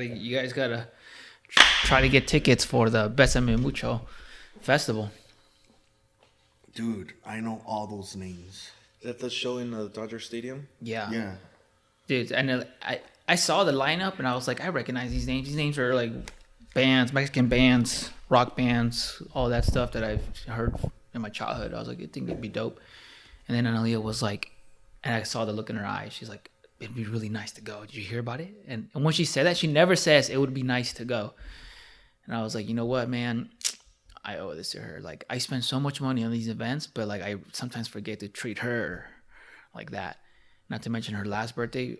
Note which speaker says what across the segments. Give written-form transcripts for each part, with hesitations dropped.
Speaker 1: You guys gotta try to get tickets for the Besame Mucho Festival.
Speaker 2: Dude, I know all those names.
Speaker 3: Is that the show in the Dodger Stadium?
Speaker 1: Yeah.
Speaker 2: Yeah.
Speaker 1: Dude, and I saw the lineup and I was like, I recognize these names. These names are like bands, Mexican bands, rock bands, all that stuff that I've heard in my childhood. I was like, I think it'd be dope. And then Analia was like, and I saw the look in her eyes. She's like, it'd be really nice to go. Did you hear about it? And when she said that, she never says it would be nice to go. And I was like, you know what, man? I owe this to her. Like, I spend so much money on these events, but like I sometimes forget to treat her like that. Not to mention her last birthday,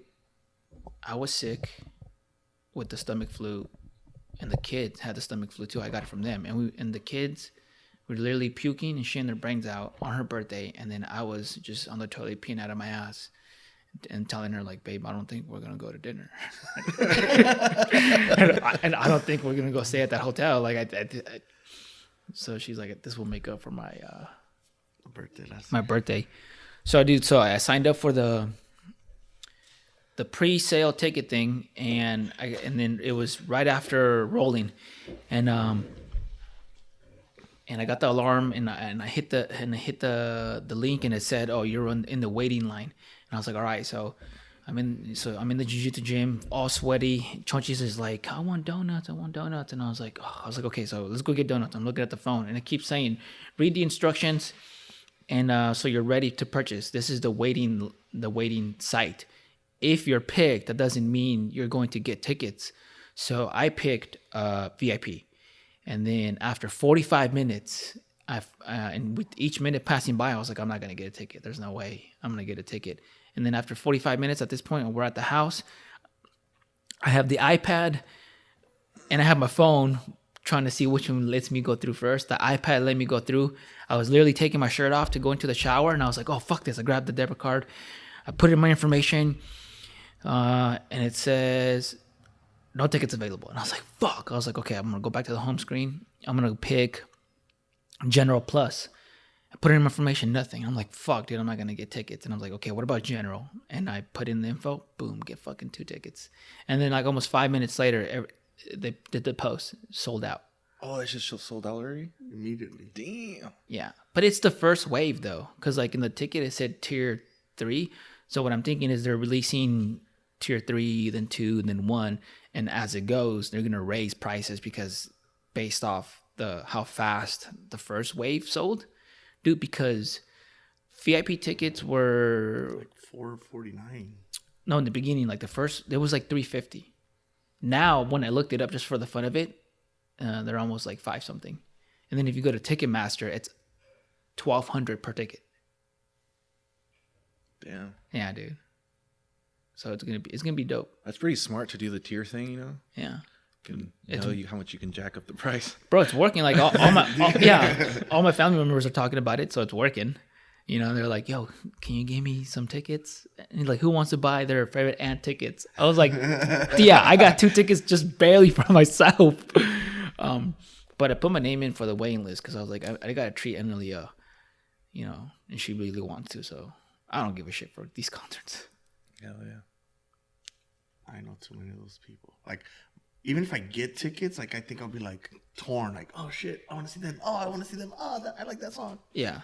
Speaker 1: I was sick with the stomach flu, and the kids had the stomach flu too. I got it from them, and the kids were literally puking and shitting their brains out on her birthday, and then I was just on the toilet peeing out of my ass and telling her like, babe, I don't think we're gonna go to dinner, and I don't think we're gonna go stay at that hotel. Like, so she's like, this will make up for my birthday. So I signed up for the pre-sale ticket thing, and then it was right after rolling, and I got the alarm, and I hit the link, and it said, oh, you're in the waiting line, and I was like, all right. So I'm in the jiu-jitsu gym, all sweaty. Chonchis is like, I want donuts, and I was like, okay, so let's go get donuts. I'm looking at the phone, and it keeps saying, read the instructions. And so you're ready to purchase. This is the waiting site. If you're picked, that doesn't mean you're going to get tickets. So I picked VIP. And then after 45 minutes, and with each minute passing by, I was like, I'm not going to get a ticket. There's no way I'm going to get a ticket. And then after 45 minutes at this point, we're at the house. I have the iPad and I have my phone, trying to see which one lets me go through first. The iPad let me go through. I was literally taking my shirt off to go into the shower, and I was like, oh, fuck this. I grabbed the debit card. I put in my information, and it says, no tickets available. And I was like, fuck. I was like, okay, I'm going to go back to the home screen. I'm going to pick General Plus. I put in my information, nothing. I'm like, fuck, dude, I'm not going to get tickets. And I was like, okay, what about General? And I put in the info. Boom, get fucking 2 tickets. And then like almost 5 minutes later, they did the post, sold out.
Speaker 3: Oh, it's just sold out already?
Speaker 2: Immediately.
Speaker 3: Damn.
Speaker 1: Yeah. But it's the first wave, though. Because like in the ticket, it said tier 3. So what I'm thinking is they're releasing tier 3, then 2, then 1. And as it goes, they're going to raise prices because based off how fast the first wave sold. Dude, because VIP tickets were...
Speaker 2: like $4.49.
Speaker 1: No, in the beginning, like the first, it was like $3.50. Now, when I looked it up just for the fun of it, they're almost like 5 something. And then if you go to Ticketmaster, it's $1,200 per ticket.
Speaker 3: Damn.
Speaker 1: Yeah, dude. So it's gonna be dope.
Speaker 3: That's pretty smart to do the tier thing, you know?
Speaker 1: Yeah.
Speaker 3: Can tell you how much you can jack up the price.
Speaker 1: Bro, it's working. Like all my family members are talking about it, so it's working. You know, they're like, yo, can you give me some tickets? And he's like, who wants to buy their favorite aunt tickets? I was like, yeah, I got 2 tickets just barely for myself. But I put my name in for the waiting list because I was like, I got to treat Emilia, you know, and she really wants to. So I don't give a shit for these concerts.
Speaker 3: Hell yeah.
Speaker 2: I know too many of those people. Like, even if I get tickets, like, I think I'll be like torn. Like, oh shit, I want to see them. Oh, I want to see them. Oh, I like that song.
Speaker 1: Yeah.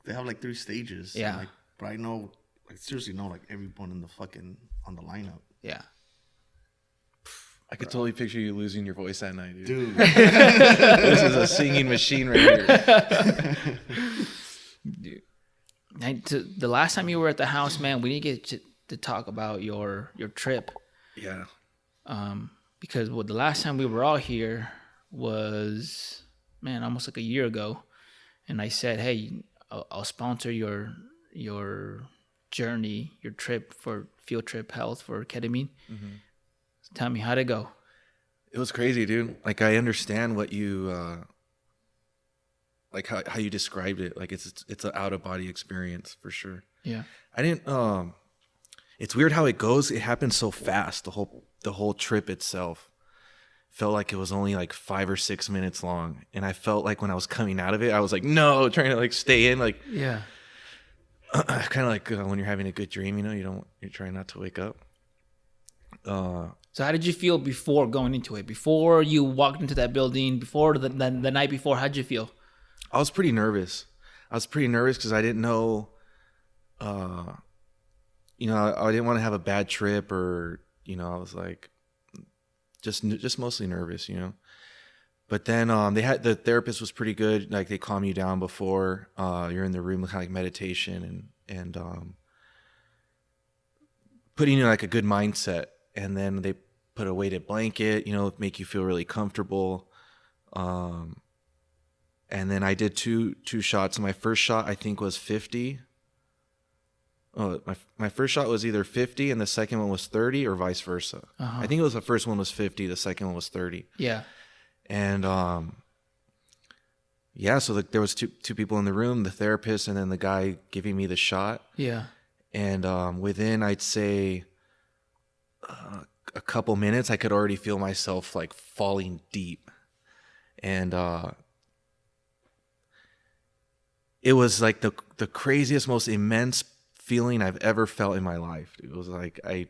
Speaker 2: They have like 3 stages.
Speaker 1: Yeah.
Speaker 2: Like, but I know, like, seriously know, like, everyone in the fucking, on the lineup.
Speaker 1: Yeah.
Speaker 3: I could totally picture you losing your voice that night, dude.
Speaker 2: Dude.
Speaker 3: This is a singing machine right here.
Speaker 1: Dude. The last time you were at the house, man, we didn't get to talk about your trip.
Speaker 3: Yeah.
Speaker 1: Because the last time we were all here was, man, almost like a year ago. And I said, hey, I'll sponsor your journey, your trip for field trip health for ketamine. Mm-hmm. So tell me, how'd it go?
Speaker 3: It was crazy, dude. Like, I understand what you, like how you described it. Like, it's an out of body experience for sure.
Speaker 1: Yeah.
Speaker 3: I didn't, it's weird how it goes. It happened so fast. The whole trip itself felt like it was only like 5 or 6 minutes long. And I felt like when I was coming out of it, I was like, no, trying to like stay in, like,
Speaker 1: yeah.
Speaker 3: Kind of like when you're having a good dream, you know, you're trying not to wake up.
Speaker 1: So how did you feel before going into it? Before you walked into that building, before the night before, how did you feel?
Speaker 3: I was pretty nervous. Because I didn't know, I didn't want to have a bad trip, or, I was like, just mostly nervous, But then the therapist was pretty good. Like, they calm you down before you're in the room, kind of like meditation and putting you in like a good mindset. And then they put a weighted blanket, make you feel really comfortable. And then I did two shots. My first shot, I think, was 50. Oh, my first shot was either 50 and the second one was 30, or vice versa.
Speaker 1: Uh-huh.
Speaker 3: I think it was the first one was 50, the second one was 30.
Speaker 1: Yeah.
Speaker 3: And so there was two people in the room, the therapist and then the guy giving me the shot.
Speaker 1: Yeah.
Speaker 3: And within, I'd say, a couple minutes, I could already feel myself like falling deep. And it was like the craziest, most immense feeling I've ever felt in my life. It was like, I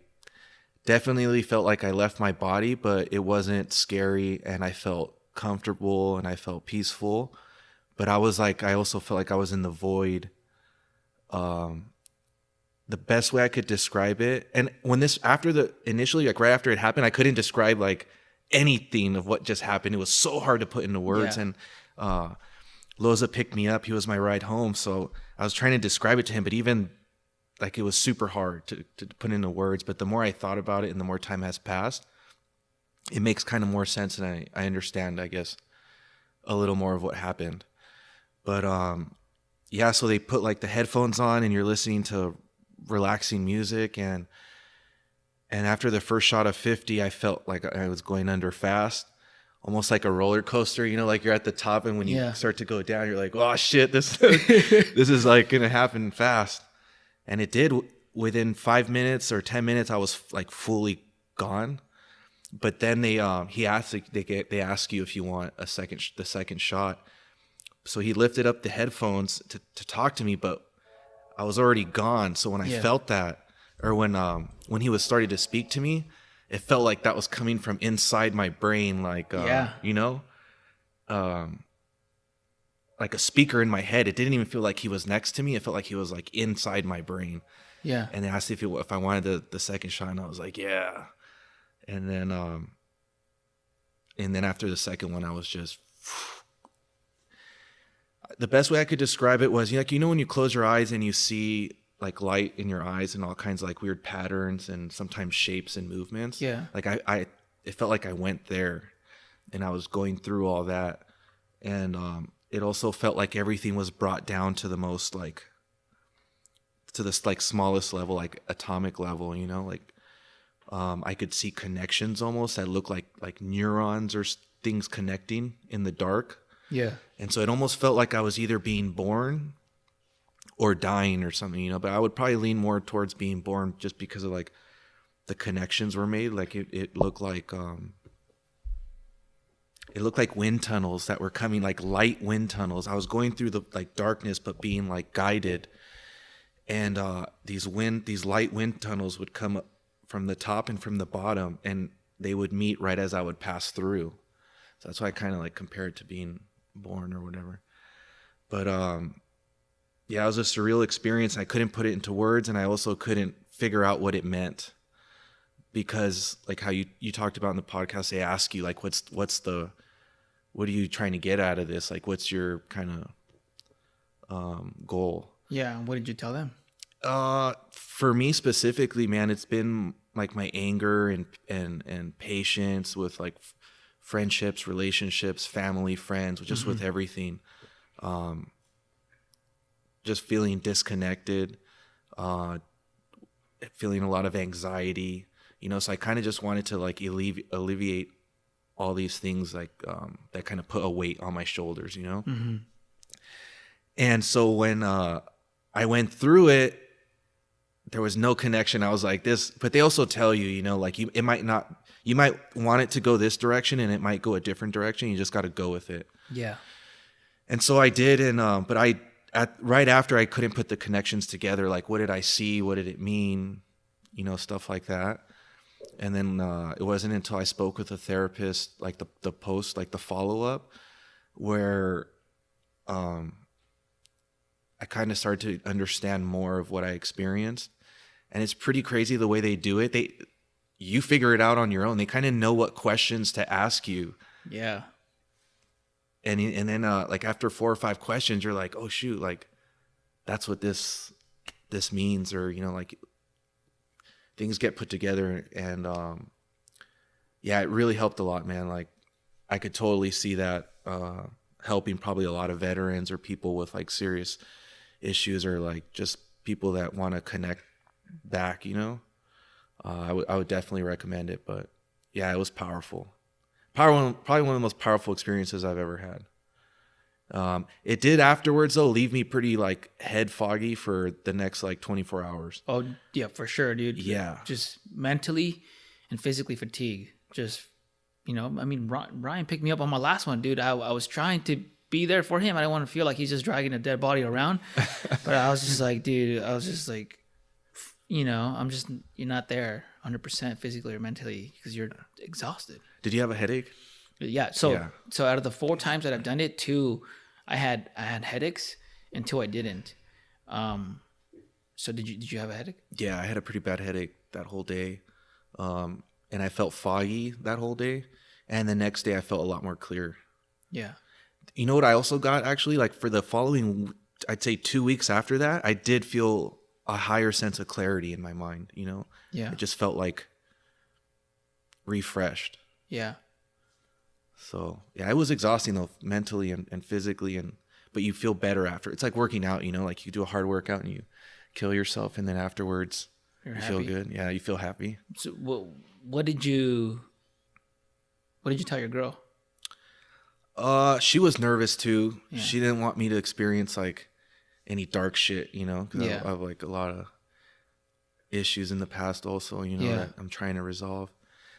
Speaker 3: definitely felt like I left my body, but it wasn't scary, and I felt comfortable and I felt peaceful. But I also felt like I was in the void. The best way I could describe it, and initially, like right after it happened, I couldn't describe like anything of what just happened. It was so hard to put into words.
Speaker 1: Yeah.
Speaker 3: And Loza picked me up. He was my ride home. So I was trying to describe it to him, but even like it was super hard to put into words. But the more I thought about it and the more time has passed, it makes kind of more sense. And I understand, I guess, a little more of what happened. But so they put like the headphones on and you're listening to relaxing music. And after the first shot of 50, I felt like I was going under fast. Almost like a roller coaster, like you're at the top, and when you start to go down, you're like, oh shit, this is like gonna happen fast. And it did. Within 5 minutes or 10 minutes, I was like fully gone. But then they ask you if you want the second shot. So he lifted up the headphones to talk to me, but I was already gone. So when I felt that, or when he was starting to speak to me, it felt like that was coming from inside my brain, like like a speaker in my head. It didn't even feel like he was next to me. It felt like he was like inside my brain.
Speaker 1: Yeah.
Speaker 3: And they asked if I wanted the second shot, and I was like, yeah. And then after the second one, I was just. The best way I could describe it was, when you close your eyes and you see like light in your eyes and all kinds of like weird patterns and sometimes shapes and movements.
Speaker 1: Yeah.
Speaker 3: Like it felt like I went there, and I was going through all that. And it also felt like everything was brought down to the most like, to this like smallest level, like atomic level, like I could see connections almost that look like neurons or things connecting in the dark.
Speaker 1: Yeah.
Speaker 3: And so it almost felt like I was either being born or dying or something, but I would probably lean more towards being born, just because of like the connections were made. Like it looked like wind tunnels that were coming, like light wind tunnels. I was going through the like darkness, but being like guided. And these light wind tunnels would come up from the top and from the bottom, and they would meet right as I would pass through. So that's why I kind of like compare it to being born or whatever. But it was a surreal experience. I couldn't put it into words, and I also couldn't figure out what it meant, because like how you talked about in the podcast, they ask you like, what are you trying to get out of this? Like, what's your kind of goal?
Speaker 1: Yeah. What did you tell them?
Speaker 3: For me specifically, man, it's been like my anger and patience with like friendships, relationships, family, friends, just with everything. Just feeling disconnected, feeling a lot of anxiety, so I kind of just wanted to like alleviate all these things, like that kind of put a weight on my shoulders,
Speaker 1: Mm-hmm.
Speaker 3: And so when I went through it, there was no connection. I was like this, but they also tell you, like you might want it to go this direction, and it might go a different direction. You just got to go with it.
Speaker 1: Yeah.
Speaker 3: And so I did. And, but right after, I couldn't put the connections together. Like, what did I see? What did it mean? Stuff like that. And then it wasn't until I spoke with a therapist, like the post, like the follow-up, where I kind of started to understand more of what I experienced. And it's pretty crazy the way they do it. You figure it out on your own. They kind of know what questions to ask you.
Speaker 1: Yeah.
Speaker 3: And then like after 4 or 5 questions, you're like, oh shoot, like that's what this means, or like things get put together. And yeah, it really helped a lot, man. Like I could totally see that helping probably a lot of veterans or people with like serious issues, or like just people that want to connect back, I would definitely recommend it. But yeah, it was powerful. Probably one of the most powerful experiences I've ever had. It did afterwards though leave me pretty like head foggy for the next like 24 hours.
Speaker 1: Oh yeah, for sure, dude.
Speaker 3: Yeah.
Speaker 1: Just mentally and physically fatigued. Just, I mean, Ryan picked me up on my last one, dude. I was trying to be there for him. I didn't want to feel like he's just dragging a dead body around. But I was just like, dude, you're not there 100% physically or mentally because you're exhausted.
Speaker 3: Did you have a headache?
Speaker 1: Yeah. So out of the 4 times that I've done it, 2, I had headaches, and 2 I didn't. So did you have a headache?
Speaker 3: Yeah, I had a pretty bad headache that whole day. And I felt foggy that whole day. And the next day I felt a lot more clear.
Speaker 1: Yeah.
Speaker 3: You know what I also got actually? Like for the following, I'd say 2 weeks after that, I did feel a higher sense of clarity in my mind,
Speaker 1: Yeah.
Speaker 3: It just felt like refreshed.
Speaker 1: Yeah.
Speaker 3: So yeah, it was exhausting though, mentally and physically, but you feel better after. It's like working out, like you do a hard workout and you kill yourself, and then afterwards you feel good. Yeah, you feel happy.
Speaker 1: So what did you tell your girl?
Speaker 3: She was nervous too.
Speaker 1: Yeah.
Speaker 3: She didn't want me to experience like any dark shit, because I have like a lot of issues in the past also, that I'm trying to resolve.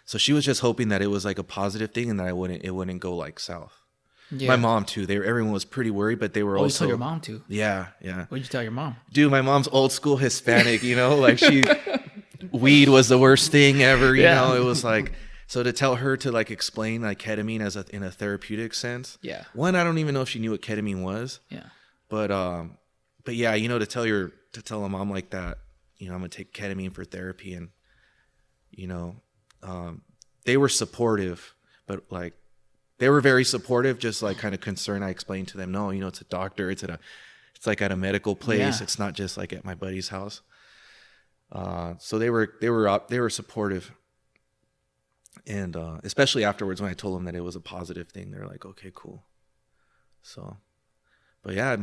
Speaker 3: So she was just hoping that it was like a positive thing and that it wouldn't go like south. Yeah. My mom too. Everyone was pretty worried, but they were also.
Speaker 1: You told your mom too?
Speaker 3: Yeah.
Speaker 1: What did you tell your mom?
Speaker 3: Dude, my mom's old school Hispanic, like weed was the worst thing ever, you know. It was like, so to tell her to like explain like ketamine in a therapeutic sense.
Speaker 1: Yeah.
Speaker 3: One, I don't even know if she knew what ketamine was.
Speaker 1: Yeah.
Speaker 3: But yeah, to tell a mom like that, I'm gonna take ketamine for therapy, and they were supportive, but like they were very supportive, just like kind of concerned. I explained to them, no, it's a doctor, it's like at a medical place. Yeah. It's not just like at my buddy's house. So they were supportive, and especially afterwards when I told them that it was a positive thing, they're like, okay, cool. So, but yeah,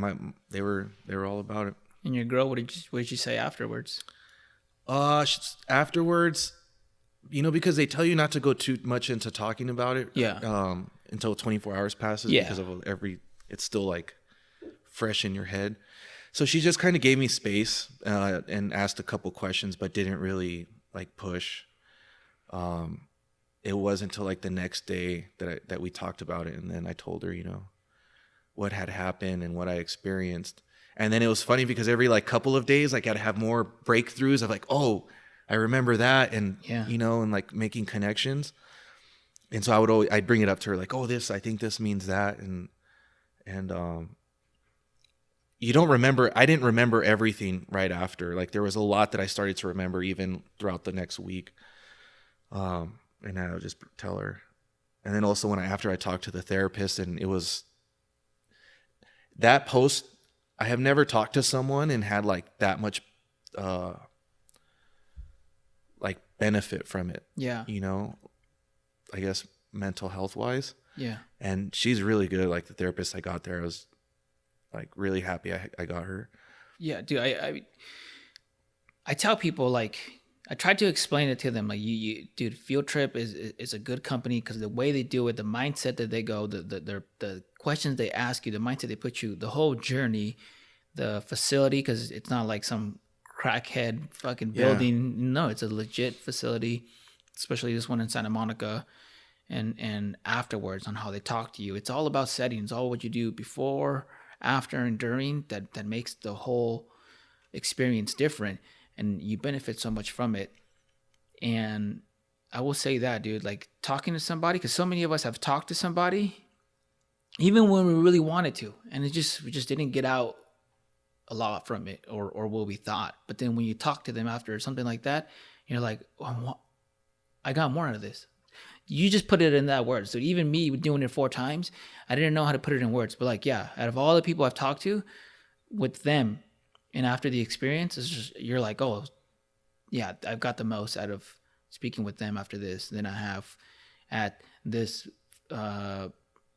Speaker 3: they were all about it.
Speaker 1: And your girl, what did you say afterwards?
Speaker 3: Afterwards, because they tell you not to go too much into talking about it.
Speaker 1: Yeah.
Speaker 3: Until 24 hours passes. Yeah. Because of it's still like fresh in your head. So she just kind of gave me space and asked a couple questions, but didn't really like push. It wasn't until like the next day that we talked about it, and then I told her, what had happened and what I experienced. And then it was funny because every like couple of days, like I'd have more breakthroughs of like, oh, I remember that, and and like making connections. And so I'd bring it up to her like, oh, I think this means that, and you don't remember. I didn't remember everything right after. Like there was a lot that I started to remember even throughout the next week. And I would just tell her. And then also after I talked to the therapist, and it was that post, I have never talked to someone and had like that much like benefit from it. Yeah. I guess mental health wise. Yeah. And she's really good. Like the therapist I got there, I was like really happy I got her.
Speaker 1: Yeah, dude. I tell people, like, I try to explain it to them, like, dude, Field Trip is a good company because the way they do it, the mindset that they go, the questions they ask you, the mindset they put you, the whole journey, the facility, because it's not like some crackhead fucking building. Yeah. No, it's a legit facility, especially this one in Santa Monica, and afterwards on how they talk to you. It's all about settings, all what you do before, after, and during that makes the whole experience different. And you benefit so much from it. And I will say that, dude, like talking to somebody, because so many of us have talked to somebody, even when we really wanted to, and we just didn't get out a lot from it, or what we thought. But then when you talk to them after something like that, you're like, oh, I got more out of this. You just put it in that word. So even me doing it 4 times, I didn't know how to put it in words. But like, yeah, out of all the people I've talked to, with them, and after the experience, it's just, you're like, oh, yeah, I've got the most out of speaking with them after this than I have at this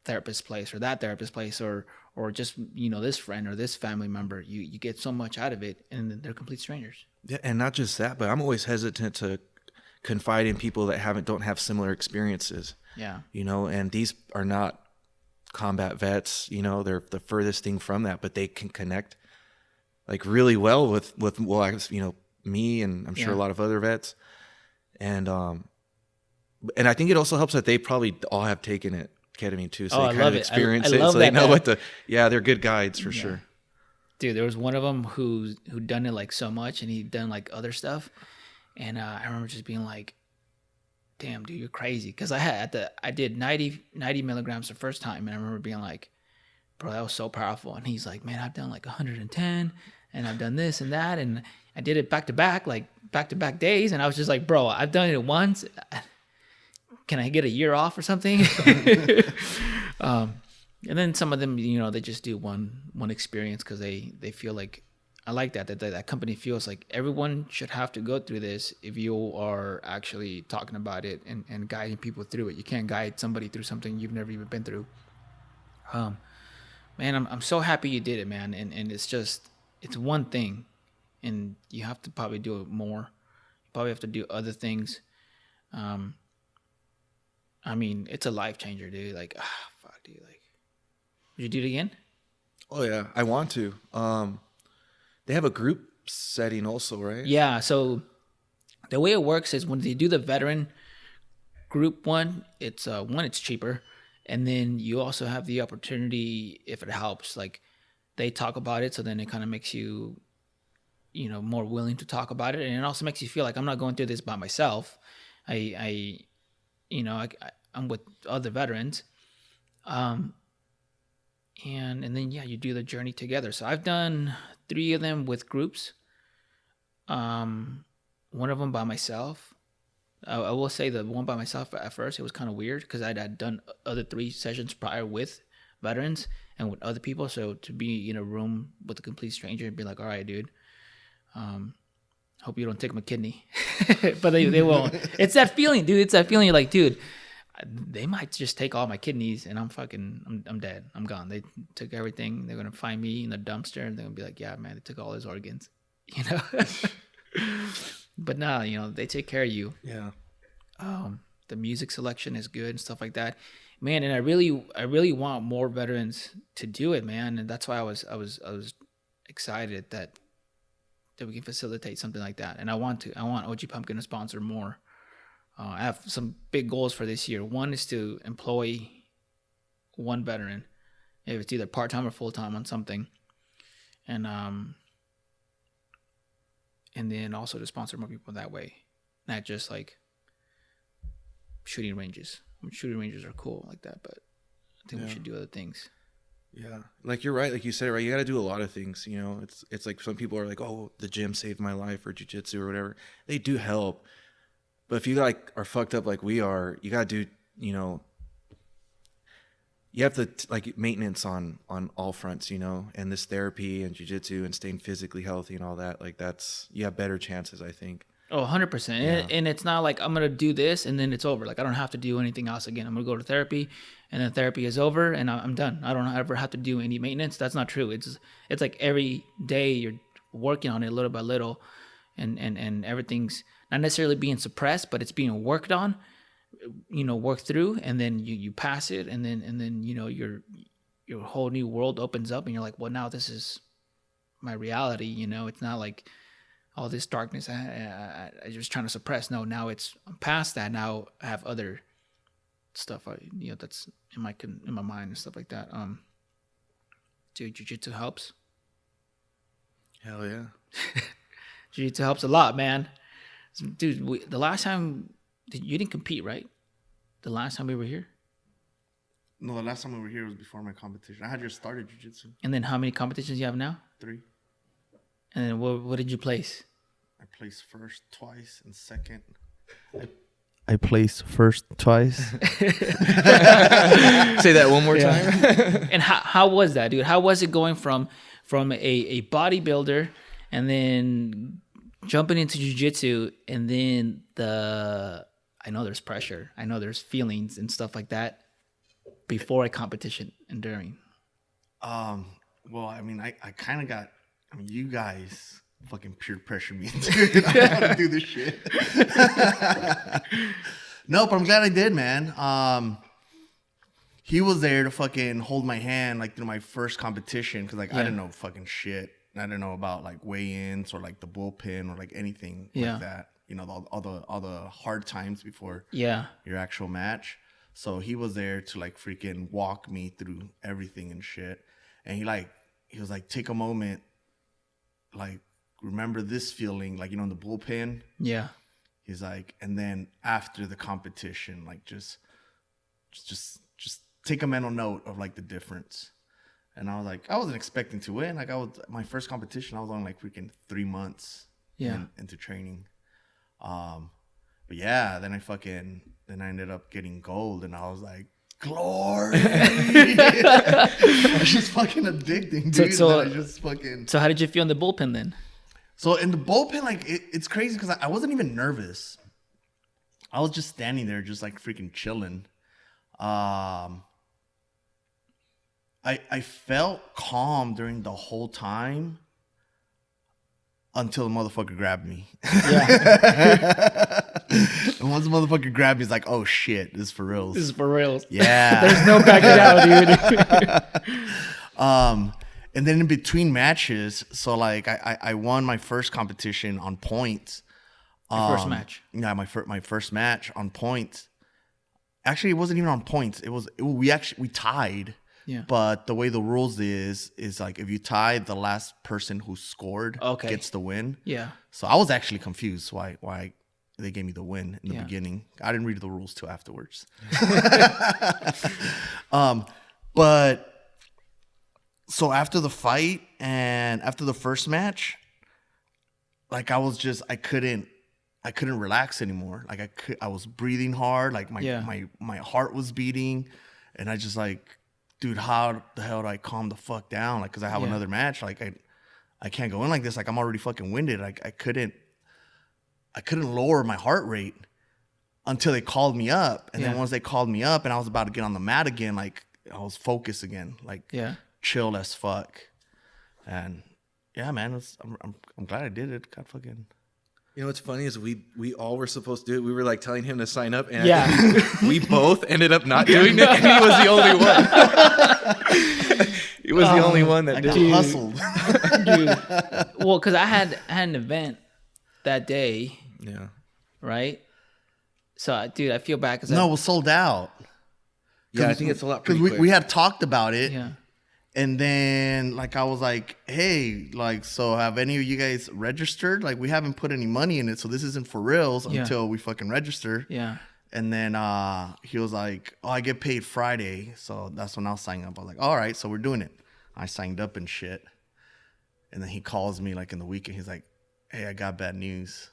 Speaker 1: therapist place or that therapist place, or just, this friend or this family member. You get so much out of it, and they're complete strangers.
Speaker 3: Yeah, and not just that, but I'm always hesitant to confide in people that don't have similar experiences.
Speaker 1: Yeah.
Speaker 3: And these are not combat vets, they're the furthest thing from that, but they can connect like really well with me, and I'm sure a lot of other vets. And I think it also helps that they probably all have taken it, ketamine too, so they kind of experience it, so they know they're good guides for sure.
Speaker 1: Dude, there was one of them who done it like so much, and he'd done like other stuff, and I remember just being like, damn, dude, you're crazy. Because I did 90 milligrams the first time, and I remember being like, bro, that was so powerful. And he's like, man, I've done like 110, and I've done this and that, and I did it back to back days, and I was just like, bro, I've done it once. Can I get a year off or something? And then some of them, they just do one experience because they feel like, I like that company feels like everyone should have to go through this if you are actually talking about it and guiding people through it. You can't guide somebody through something you've never even been through. Man, I'm so happy you did it, man. And it's one thing, and you have to probably do it more. You probably have to do other things. I mean, it's a life changer, dude. Like, fuck, dude. Like, would you do it again?
Speaker 3: Oh yeah, I want to. They have a group setting also, right?
Speaker 1: Yeah. So the way it works is when they do the veteran group one, it's cheaper, and then you also have the opportunity, if it helps, like they talk about it, so then it kind of makes you, more willing to talk about it, and it also makes you feel like I'm not going through this by myself. I'm with other veterans, and then you do the journey together. So I've done 3 of them with groups. One of them by myself. I will say the one by myself at first, it was kind of weird because I'd done other 3 sessions prior with veterans and with other people. So to be in a room with a complete stranger and be like, all right, dude, hope you don't take my kidney. But they won't. It's that feeling, dude. It's that feeling you're like, dude, they might just take all my kidneys and I'm dead. I'm gone. They took everything. They're going to find me in the dumpster and they're going to be like, yeah, man, they took all his organs, But no, they take care of you.
Speaker 3: Yeah.
Speaker 1: The music selection is good and stuff like that, man. And I really want more veterans to do it, man. And that's why I was excited that we can facilitate something like that. And I want OG Pumpkin to sponsor more. I have some big goals for this year. One is to employ one veteran, if it's either part-time or full-time on something. And then also to sponsor more people that way. Not just like shooting ranges. Shooting ranges are cool like that, but I think we should do other things.
Speaker 3: Yeah. Like you're right. Like you said, right. You got to do a lot of things, it's like some people are like, oh, the gym saved my life or jiu-jitsu or whatever. They do help. But if you are fucked up like we are, you got to do, you have to like maintenance on all fronts, and this therapy and jiu-jitsu and staying physically healthy and all that. Like you have better chances, I think.
Speaker 1: Oh, 100%. Yeah. And it's not like I'm going to do this and then it's over. Like I don't have to do anything else again. I'm going to go to therapy and then therapy is over and I'm done. I don't ever have to do any maintenance. That's not true. It's like every day you're working on it little by little and everything's not necessarily being suppressed, but it's being worked on, worked through, and then you pass it, and then your whole new world opens up, and you're like, well, now this is my reality. It's not like all this darkness I was trying to suppress. No, now I'm past that. Now I have other stuff, that's in my mind and stuff like that. Dude, jiu-jitsu helps.
Speaker 3: Hell yeah.
Speaker 1: Jiu-jitsu helps a lot, man. Dude, the last time You didn't compete, right? The last time we were here.
Speaker 2: No, the last time we were here was before my competition. I had just started jiu-jitsu.
Speaker 1: And then how many competitions you have now?
Speaker 2: 3.
Speaker 1: And then what did you place?
Speaker 2: I placed first twice and second. I placed first twice.
Speaker 3: Say that one more time.
Speaker 1: And how was that, dude? How was it going from a bodybuilder and then jumping into jiu-jitsu, and then I know there's pressure. I know there's feelings and stuff like that before a competition and during.
Speaker 2: Well, I mean, I kind of got, I mean, you guys fucking peer pressure me into it. I want to do this shit. No, but I'm glad I did, man. He was there to fucking hold my hand, like, through my first competition. Because, like, I didn't know fucking shit. I didn't know about, like, weigh-ins or, like, the bullpen or, like, anything like that. You know, all the hard times before your actual match. So he was there to, like, freaking walk me through everything and shit. And he was like, take a moment, like, remember this feeling, like, you know, in the bullpen.
Speaker 1: Yeah.
Speaker 2: He's like, and then after the competition, like, just take a mental note of, like, the difference. And I was like, I wasn't expecting to win. Like, my first competition, I was on, like, freaking 3 months into training. But yeah, then I ended up getting gold, and I was like, glory. It's just fucking addicting, dude.
Speaker 1: So how did you feel in the bullpen then?
Speaker 2: So in the bullpen, like, it's crazy because I wasn't even nervous. I was just standing there, just like freaking chilling. I felt calm during the whole time until the motherfucker grabbed me. Yeah. And once the motherfucker grabbed me, it's like, oh shit, this is for reals.
Speaker 1: This is for reals.
Speaker 2: Yeah.
Speaker 1: There's no backing out, dude.
Speaker 2: And then in between matches, so like I won my first competition on points.
Speaker 1: First match.
Speaker 2: Yeah, my first match on points. Actually, it wasn't even on points. We tied.
Speaker 1: Yeah.
Speaker 2: But the way the rules is like if you tie, the last person who scored gets the win.
Speaker 1: Yeah. So
Speaker 2: I was actually confused why they gave me the win in the beginning. I didn't read the rules till afterwards. But so after the fight and after the first match, like I couldn't relax anymore. Like I was breathing hard. Like my heart was beating, and I just like, dude, how the hell do I calm the fuck down? Like, cause I have another match. Like I can't go in like this. Like I'm already fucking winded. Like I couldn't lower my heart rate until they called me up. And then once they called me up and I was about to get on the mat again, like I was focused again. Like chill as fuck. And yeah, man, I'm glad I did it. God fucking.
Speaker 3: You know what's funny is we all were supposed to do it. We were like telling him to sign up, and I think we both ended up not doing it, and he was the only one. He was the only one that
Speaker 2: got hustled.
Speaker 1: Dude. Well, because I had an event that day.
Speaker 3: Yeah.
Speaker 1: Right? So, dude, I feel bad because
Speaker 2: it was sold out.
Speaker 3: Yeah, I think it's a lot
Speaker 2: because we had talked about it.
Speaker 1: Yeah.
Speaker 2: And then, like, I was like, hey, like, so have any of you guys registered? Like, we haven't put any money in it, so this isn't for reals until we fucking register.
Speaker 1: Yeah.
Speaker 2: And then he was like, oh, I get paid Friday. So that's when I was signing up. I was like, all right, so we're doing it. I signed up and shit. And then he calls me, like, in the weekend. He's like, hey, I got bad news.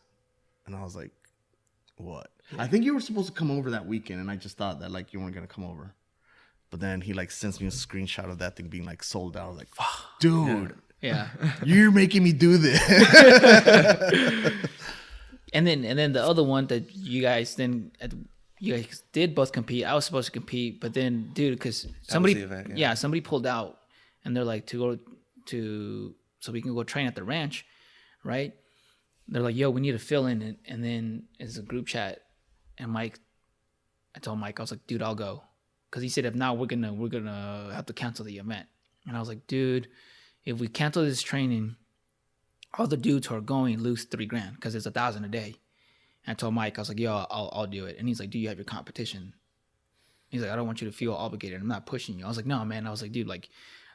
Speaker 2: And I was like, what? I think you were supposed to come over that weekend, and I just thought that, like, you weren't going to come over. But then he like sends me a screenshot of that thing being like sold out. I was like, fuck, dude.
Speaker 1: Yeah.
Speaker 2: You're making me do this.
Speaker 1: And then the other one that you guys did both compete. I was supposed to compete, but then, dude, because somebody somebody pulled out, and they're like so we can go train at the ranch, right? They're like, yo, we need to fill in, and then it's a group chat, and I told Mike, I was like, dude, I'll go. Because he said, if not, we're gonna have to cancel the event. And I was like, dude, if we cancel this training, all the dudes who are going lose $3,000 because it's $1,000 a day. And I told Mike, I was like, yo, I'll do it. And he's like, do you have your competition? He's like, I don't want you to feel obligated. I'm not pushing you. I was like, no, man. I was like, dude, like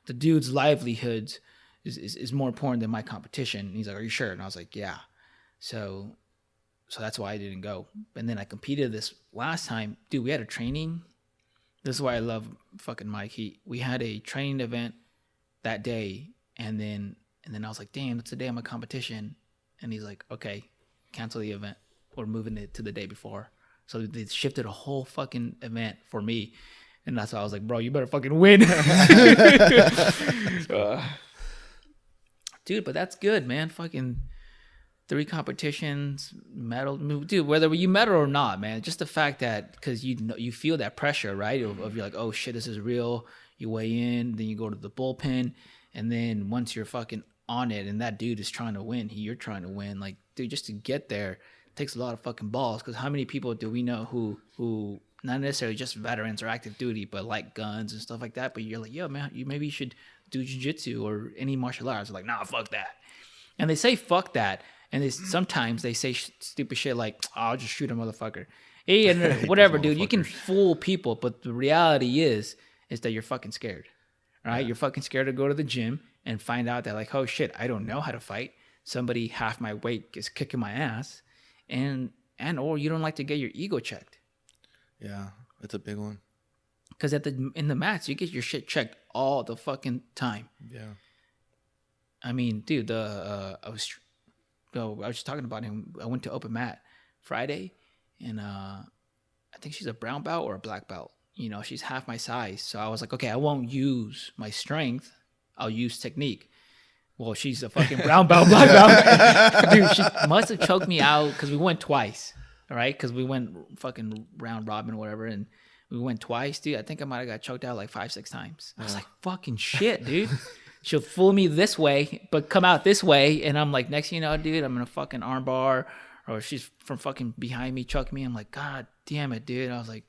Speaker 1: the dude's livelihoods is more important than my competition. And he's like, are you sure? And I was like, yeah. So so that's why I didn't go. And then I competed this last time, dude. We had a training. This is why I love fucking Mike. We had a training event that day, and then I was like, damn, it's the day of my competition. And he's like, okay, cancel the event. We're moving it to the day before. So they shifted a whole fucking event for me. And that's why I was like, bro, you better fucking win. Dude, but that's good, man. Fucking 3 competitions, medal, dude. Whether you medal or not, man, just the fact that because you feel that pressure, right? Of you're like, oh shit, this is real. You weigh in, then you go to the bullpen, and then once you're fucking on it, and that dude is trying to win, you're trying to win. Like, dude, just to get there takes a lot of fucking balls. Because how many people do we know who not necessarily just veterans or active duty, but like guns and stuff like that? But you're like, yo, man, maybe you should do jiu-jitsu or any martial arts. They're like, nah, fuck that. And they say fuck that. And sometimes they say stupid shit like, oh, I'll just shoot a motherfucker. Hey, and whatever, dude. You can fool people, but the reality is that you're fucking scared. Right? Yeah. You're fucking scared to go to the gym and find out that, like, oh shit, I don't know how to fight. Somebody half my weight is kicking my ass. And or you don't like to get your ego checked. Yeah,
Speaker 3: that's a big one.
Speaker 1: Because in the mats, you get your shit checked all the fucking time.
Speaker 3: Yeah.
Speaker 1: I mean, dude, I was talking about him. I went to Open Mat Friday, and I think she's a brown belt or a black belt. You know, she's half my size. So I was like, okay, I won't use my strength. I'll use technique. Well, she's a fucking brown belt, black belt. Dude, she must have choked me out because we went twice, all right? Because we went fucking round robin or whatever, and we went twice, dude. I think I might have got choked out like 5-6 times. I was like, fucking shit, dude. She'll fool me this way, but come out this way, and I'm like, next thing you know, dude, I'm in a fucking arm bar, or she's from fucking behind me, chuck me. I'm like, God damn it, dude. I was like,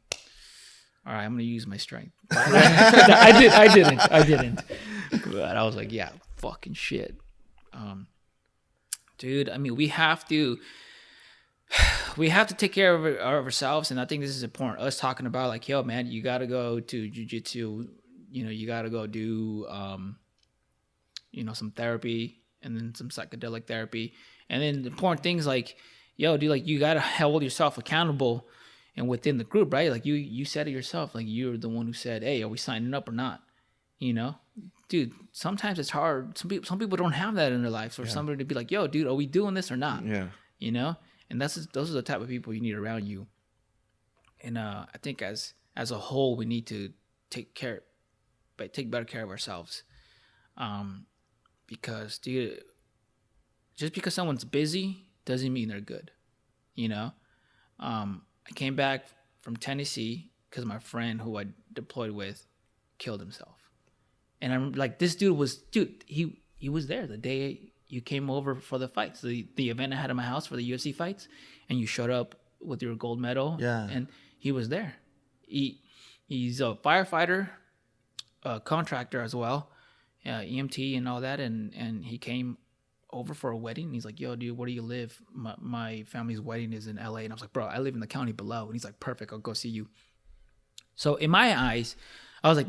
Speaker 1: all right, I'm gonna use my strength. I didn't. But I was like, yeah, fucking shit, dude. I mean, we have to take care of ourselves, and I think this is important. Us talking about like, yo, man, you gotta go to jiu-jitsu. You know, you gotta go do some therapy, and then some psychedelic therapy, and then the important things like, yo, dude, like you gotta hold yourself accountable, and within the group, right? Like you said it yourself, like you're the one who said, hey, are we signing up or not? You know, dude, sometimes it's hard. Some people don't have that in their lives, or somebody to be like, yo, dude, are we doing this or not? Yeah, you know, and those are the type of people you need around you. And I think as a whole, we need to take better care of ourselves. Because, dude, just because someone's busy doesn't mean they're good, you know? I came back from Tennessee because my friend who I deployed with killed himself. And I'm like, this dude was he was there the day you came over for the fights, the event I had in my house for the UFC fights, and you showed up with your gold medal. Yeah. And he was there. He's a firefighter, a contractor as well. EMT and all that, and he came over for a wedding. He's like, yo, dude, where do you live? My family's wedding is in LA. And I was like, bro, I live in the county below. And he's like, perfect, I'll go see you. So in my eyes, I was like,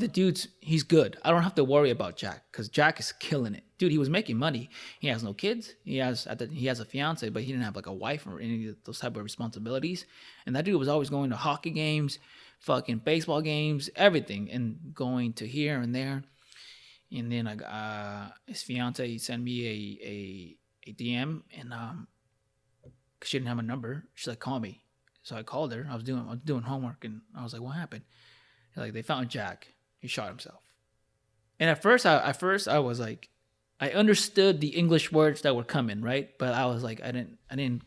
Speaker 1: he's good. I don't have to worry about Jack, because Jack is killing it. Dude, he was making money. He has no kids. He has a fiance, but he didn't have like a wife or any of those type of responsibilities. And that dude was always going to hockey games, fucking baseball games, everything, and going to here and there. And then his fiance, he sent me a DM, and cause she didn't have a number, she's like, call me. So I called her. I was doing homework, and I was like, what happened? Like, they found Jack. He shot himself. And at first I was like, I understood the English words that were coming, right? But I was like, I didn't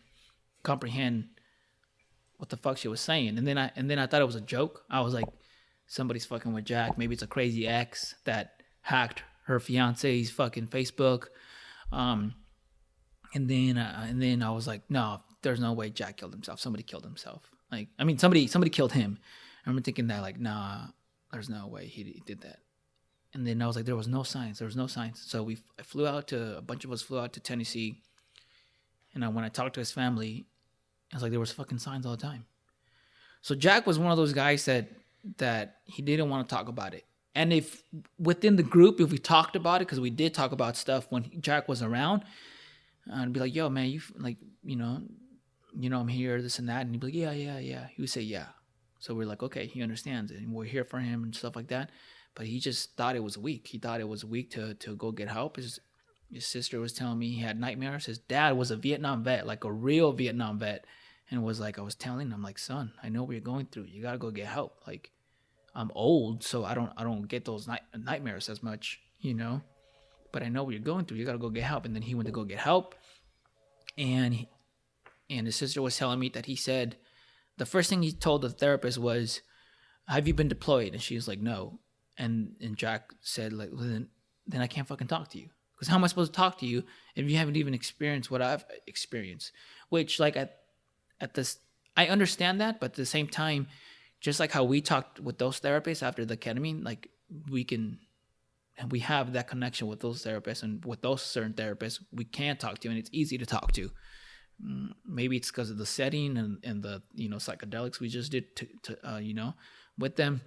Speaker 1: comprehend what the fuck she was saying. And then I thought it was a joke. I was like, somebody's fucking with Jack. Maybe it's a crazy ex that hacked her fiance's fucking Facebook. And then I was like, no, there's no way Jack killed himself. Somebody killed himself. Like, I mean, somebody killed him. I remember thinking that, like, nah, there's no way he did that. And then I was like, there was no signs. So a bunch of us flew out to Tennessee. And when I talked to his family, I was like, there was fucking signs all the time. So Jack was one of those guys that he didn't want to talk about it. And if within the group, if we talked about it, because we did talk about stuff when Jack was around, I'd be like, yo, man, I'm here, this and that. And he'd be like, yeah. He would say, yeah. So we're like, okay, he understands it. And we're here for him and stuff like that. But he just thought it was weak. He thought it was weak to go get help. His sister was telling me he had nightmares. His dad was a Vietnam vet, like a real Vietnam vet. And was like, I was telling him, like, son, I know what you're going through. You got to go get help. Like, I'm old, so I don't get those nightmares as much, But I know what you're going through. You got to go get help. And then he went to go get help. And his sister was telling me that he said, the first thing he told the therapist was, have you been deployed? And she was like, no. And Jack said, like, well, then I can't fucking talk to you. Because how am I supposed to talk to you if you haven't even experienced what I've experienced? Which, like, at this, I understand that, but at the same time, just like how we talked with those therapists after the ketamine, like, we have that connection with those therapists, and with those certain therapists, we can talk to, and it's easy to talk to. Maybe it's because of the setting and the psychedelics we just did to with them.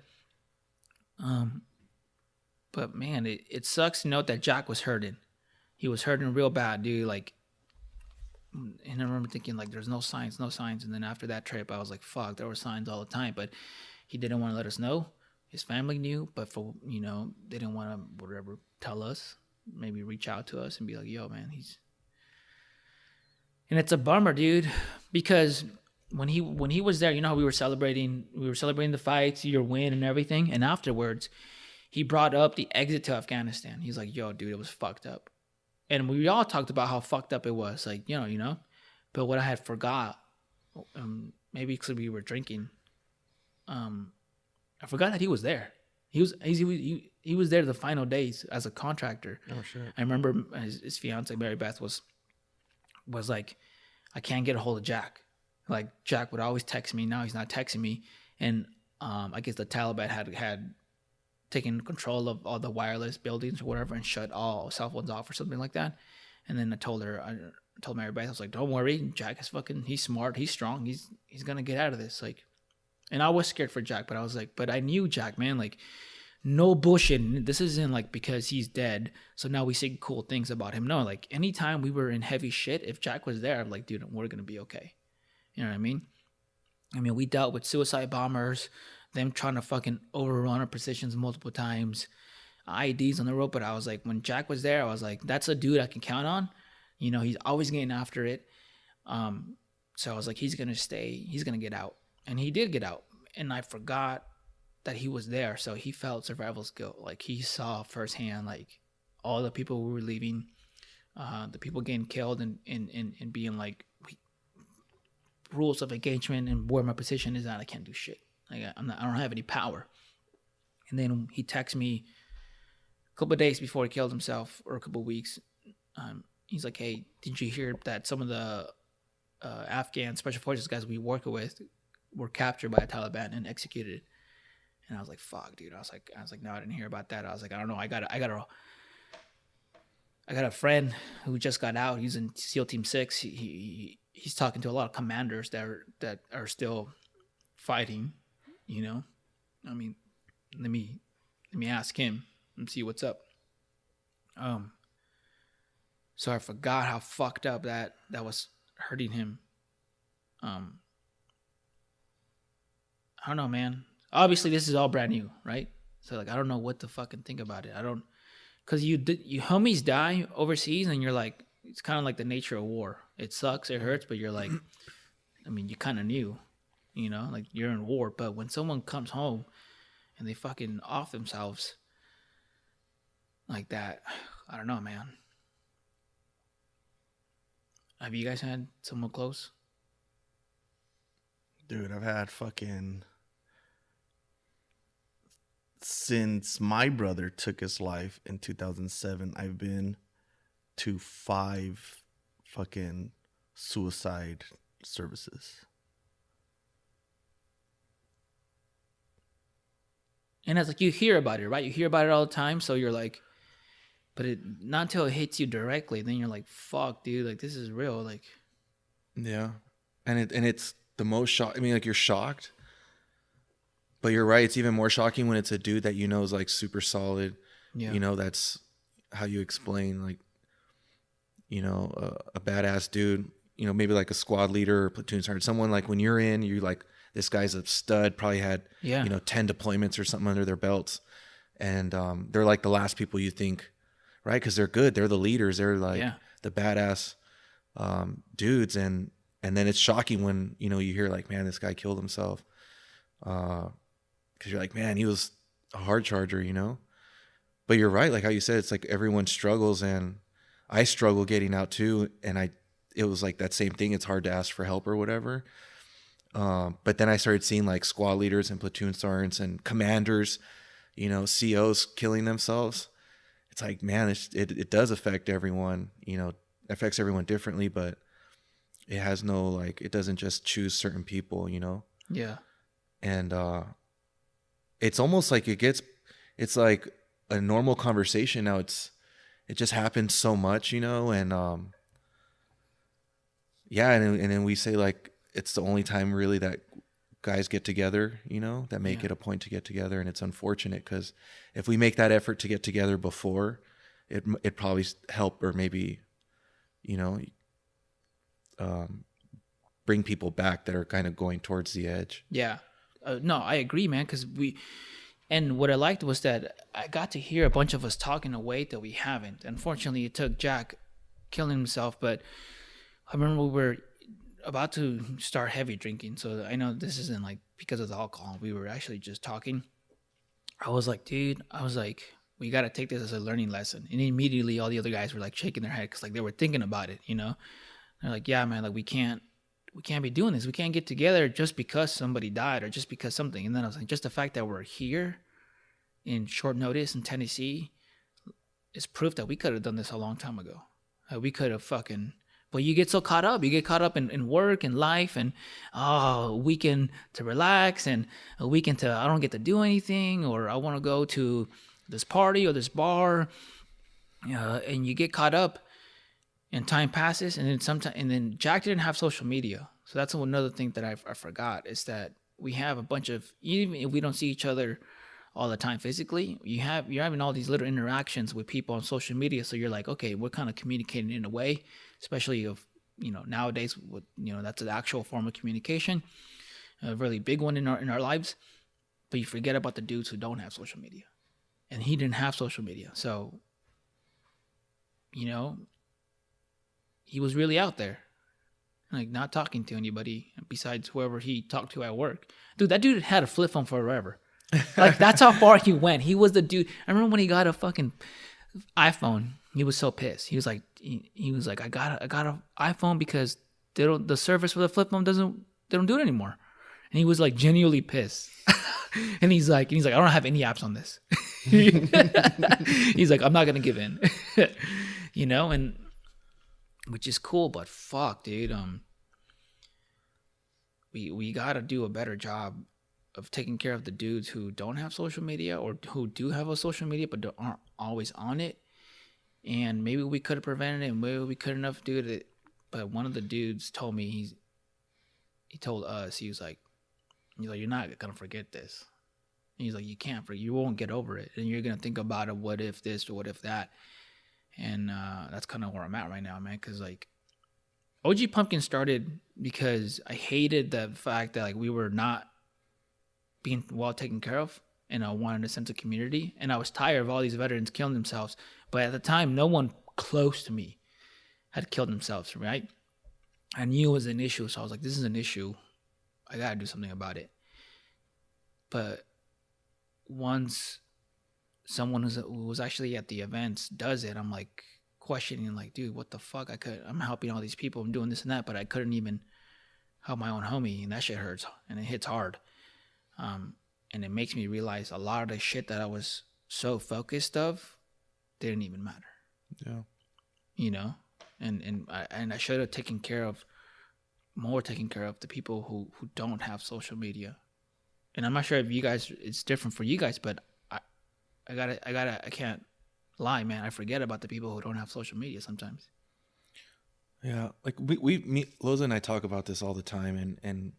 Speaker 1: But man, it sucks to note that Jack was hurting. He was hurting real bad, dude. Like, and I remember thinking, like, there's no signs. And then after that trip, I was like, fuck, there were signs all the time. But he didn't want to let us know. His family knew, but they didn't want to whatever tell us. Maybe reach out to us and be like, yo, man, and it's a bummer, dude, because when he was there, how we were celebrating the fights, your win and everything. And afterwards, he brought up the exit to Afghanistan. He's like, yo, dude, it was fucked up. And we all talked about how fucked up it was, like, but what I had forgot, maybe because we were drinking, I forgot that he was there. He was there the final days as a contractor.
Speaker 2: Oh, sure.
Speaker 1: I remember his fiance, Mary Beth, was like, I can't get a hold of Jack. Like, Jack would always text me. Now he's not texting me. And I guess the Taliban had taken control of all the wireless buildings or whatever and shut all cell phones off or something like that. And then I told Mary Beth, I was like, don't worry, Jack is he's smart, he's strong, he's gonna get out of this. Like, and I was scared for Jack, but I was like, but I knew Jack, man, like, no bullshit. This isn't like because he's dead, so now we say cool things about him. No, like, anytime we were in heavy shit, if Jack was there, I'm like, dude, we're gonna be okay. You know what I mean? We dealt with suicide bombers, them trying to fucking overrun our positions multiple times, IEDs on the road. But I was like, when Jack was there, I was like, that's a dude I can count on. He's always getting after it. So I was like, he's gonna stay, he's gonna get out. And he did get out. And I forgot that he was there. So he felt survival skill. Like, he saw firsthand, like, all the people who were leaving, the people getting killed and being like, rules of engagement and where my position is at, I can't do shit. Like, I don't have any power. And then he texted me a couple of days before he killed himself, or a couple of weeks. He's like, hey, did you hear that some of the Afghan special forces guys we work with were captured by the Taliban and executed? And I was like, fuck, dude. I was like, no, I didn't hear about that. I was like, I don't know. I got a friend who just got out. He's in SEAL Team 6. He's talking to a lot of commanders that are still fighting. Let me ask him and see what's up. So I forgot how fucked up that was hurting him. I don't know, man. Obviously, this is all brand new, right? So, like, I don't know what to fucking think about it. Because you homies die overseas, and you're like, it's kind of like the nature of war. It sucks, it hurts, but you're like, you kind of knew, like, you're in war. But when someone comes home and they fucking off themselves like that, I don't know, man. Have you guys had someone close?
Speaker 2: Dude, I've had fucking... Since my brother took his life in 2007, I've been to 5 fucking suicide services.
Speaker 1: And it's like, you hear about it, right? You hear about it all the time, so you're like, but not until it hits you directly, then you're like, fuck, dude, like, this is real, like.
Speaker 3: Yeah, and it's the most shock. Like, you're shocked, but you're right. It's even more shocking when it's a dude that is like super solid. Yeah. That's how you explain, like, a badass dude. you know, maybe like a squad leader or platoon sergeant, someone like when you're in, you like, this guy's a stud, probably had,
Speaker 1: Yeah.
Speaker 3: you know, 10 deployments or something under their belts. And they're like the last people you think, right? Because they're good. They're the leaders. They're like the badass dudes. And then it's shocking when, you know, you hear like, man, this guy killed himself. Because you're like, man, he was a hard charger, you know? But you're right. Like how you said, it's like everyone struggles, and I struggle getting out too. And it was like that same thing. It's hard to ask for help or whatever. But then I started seeing like squad leaders and platoon sergeants and commanders, you know, COs killing themselves. It's like, man, it does affect everyone, you know, affects everyone differently, but it has no, like, it doesn't just choose certain people, you know?
Speaker 1: Yeah.
Speaker 3: And it's almost like it's like a normal conversation now. It just happens so much, you know? And yeah, and then we say like, it's the only time really that guys get together, you know, that make it a point to get together. And it's unfortunate because if we make that effort to get together before, it probably help, or maybe, you know, bring people back that are kind of going towards the edge.
Speaker 1: Yeah. No, I agree, man. Because and what I liked was that I got to hear a bunch of us talk in a way that we haven't. Unfortunately, it took Jack killing himself, but I remember we were about to start heavy drinking. So I know this isn't like because of the alcohol. We were actually just talking. I was like, dude, we got to take this as a learning lesson. And immediately all the other guys were like shaking their head because like they were thinking about it, you know? They're like, yeah, man, like we can't be doing this. We can't get together just because somebody died or just because something. And then I was like, just the fact that we're here in short notice in Tennessee is proof that we could have done this a long time ago. We could have fucking... But you get so caught up. You get caught up in work and life and a weekend to relax and a weekend to I don't get to do anything, or I want to go to this party or this bar. And you get caught up and time passes, and then Jack didn't have social media. So that's another thing that I forgot, is that we have a bunch of, even if we don't see each other all the time physically, you're having all these little interactions with people on social media. So you're like, okay, we're kind of communicating in a way, especially of, you know, nowadays, with, you know, that's an actual form of communication, a really big one in our lives. But you forget about the dudes who don't have social media, and he didn't have social media. So, you know, he was really out there, like not talking to anybody besides whoever he talked to at work. Dude, that dude had a flip phone forever. Like that's how far he went. He was the dude. I remember when he got a fucking iPhone, he was so pissed. He was like, I got an iPhone because the service for the flip phone they don't do it anymore. And he was like genuinely pissed. and he's like, I don't have any apps on this. He's like, I'm not gonna give in. You know, and which is cool, but fuck, dude. We gotta do a better job of taking care of the dudes who don't have social media, or who do have a social media but aren't always on it. And maybe we could have prevented it, and maybe we couldn't have do it. But one of the dudes told me, he told us, he was like, you're not gonna forget this. And he's like, you can't forget, you won't get over it, and you're gonna think about it. What if this or what if that? And that's kind of where I'm at right now, man. Because like, OG Pumpkin started because I hated the fact that like we were not being well taken care of, and I wanted a sense of community, and I was tired of all these veterans killing themselves. But at the time, no one close to me had killed themselves, right? I knew it was an issue, so I was like, this is an issue. I gotta do something about it. But once someone who was actually at the events does it, I'm like questioning, like, dude, what the fuck? I'm helping all these people, I'm doing this and that, but I couldn't even help my own homie, and that shit hurts, and it hits hard. And it makes me realize a lot of the shit that I was so focused of didn't even matter.
Speaker 3: Yeah. You
Speaker 1: know, and I should have taken care of the people who don't have social media. And I'm not sure if you guys, it's different for you guys, but I can't lie, man. I forget about the people who don't have social media sometimes.
Speaker 3: Yeah. Like Loza and I talk about this all the time, and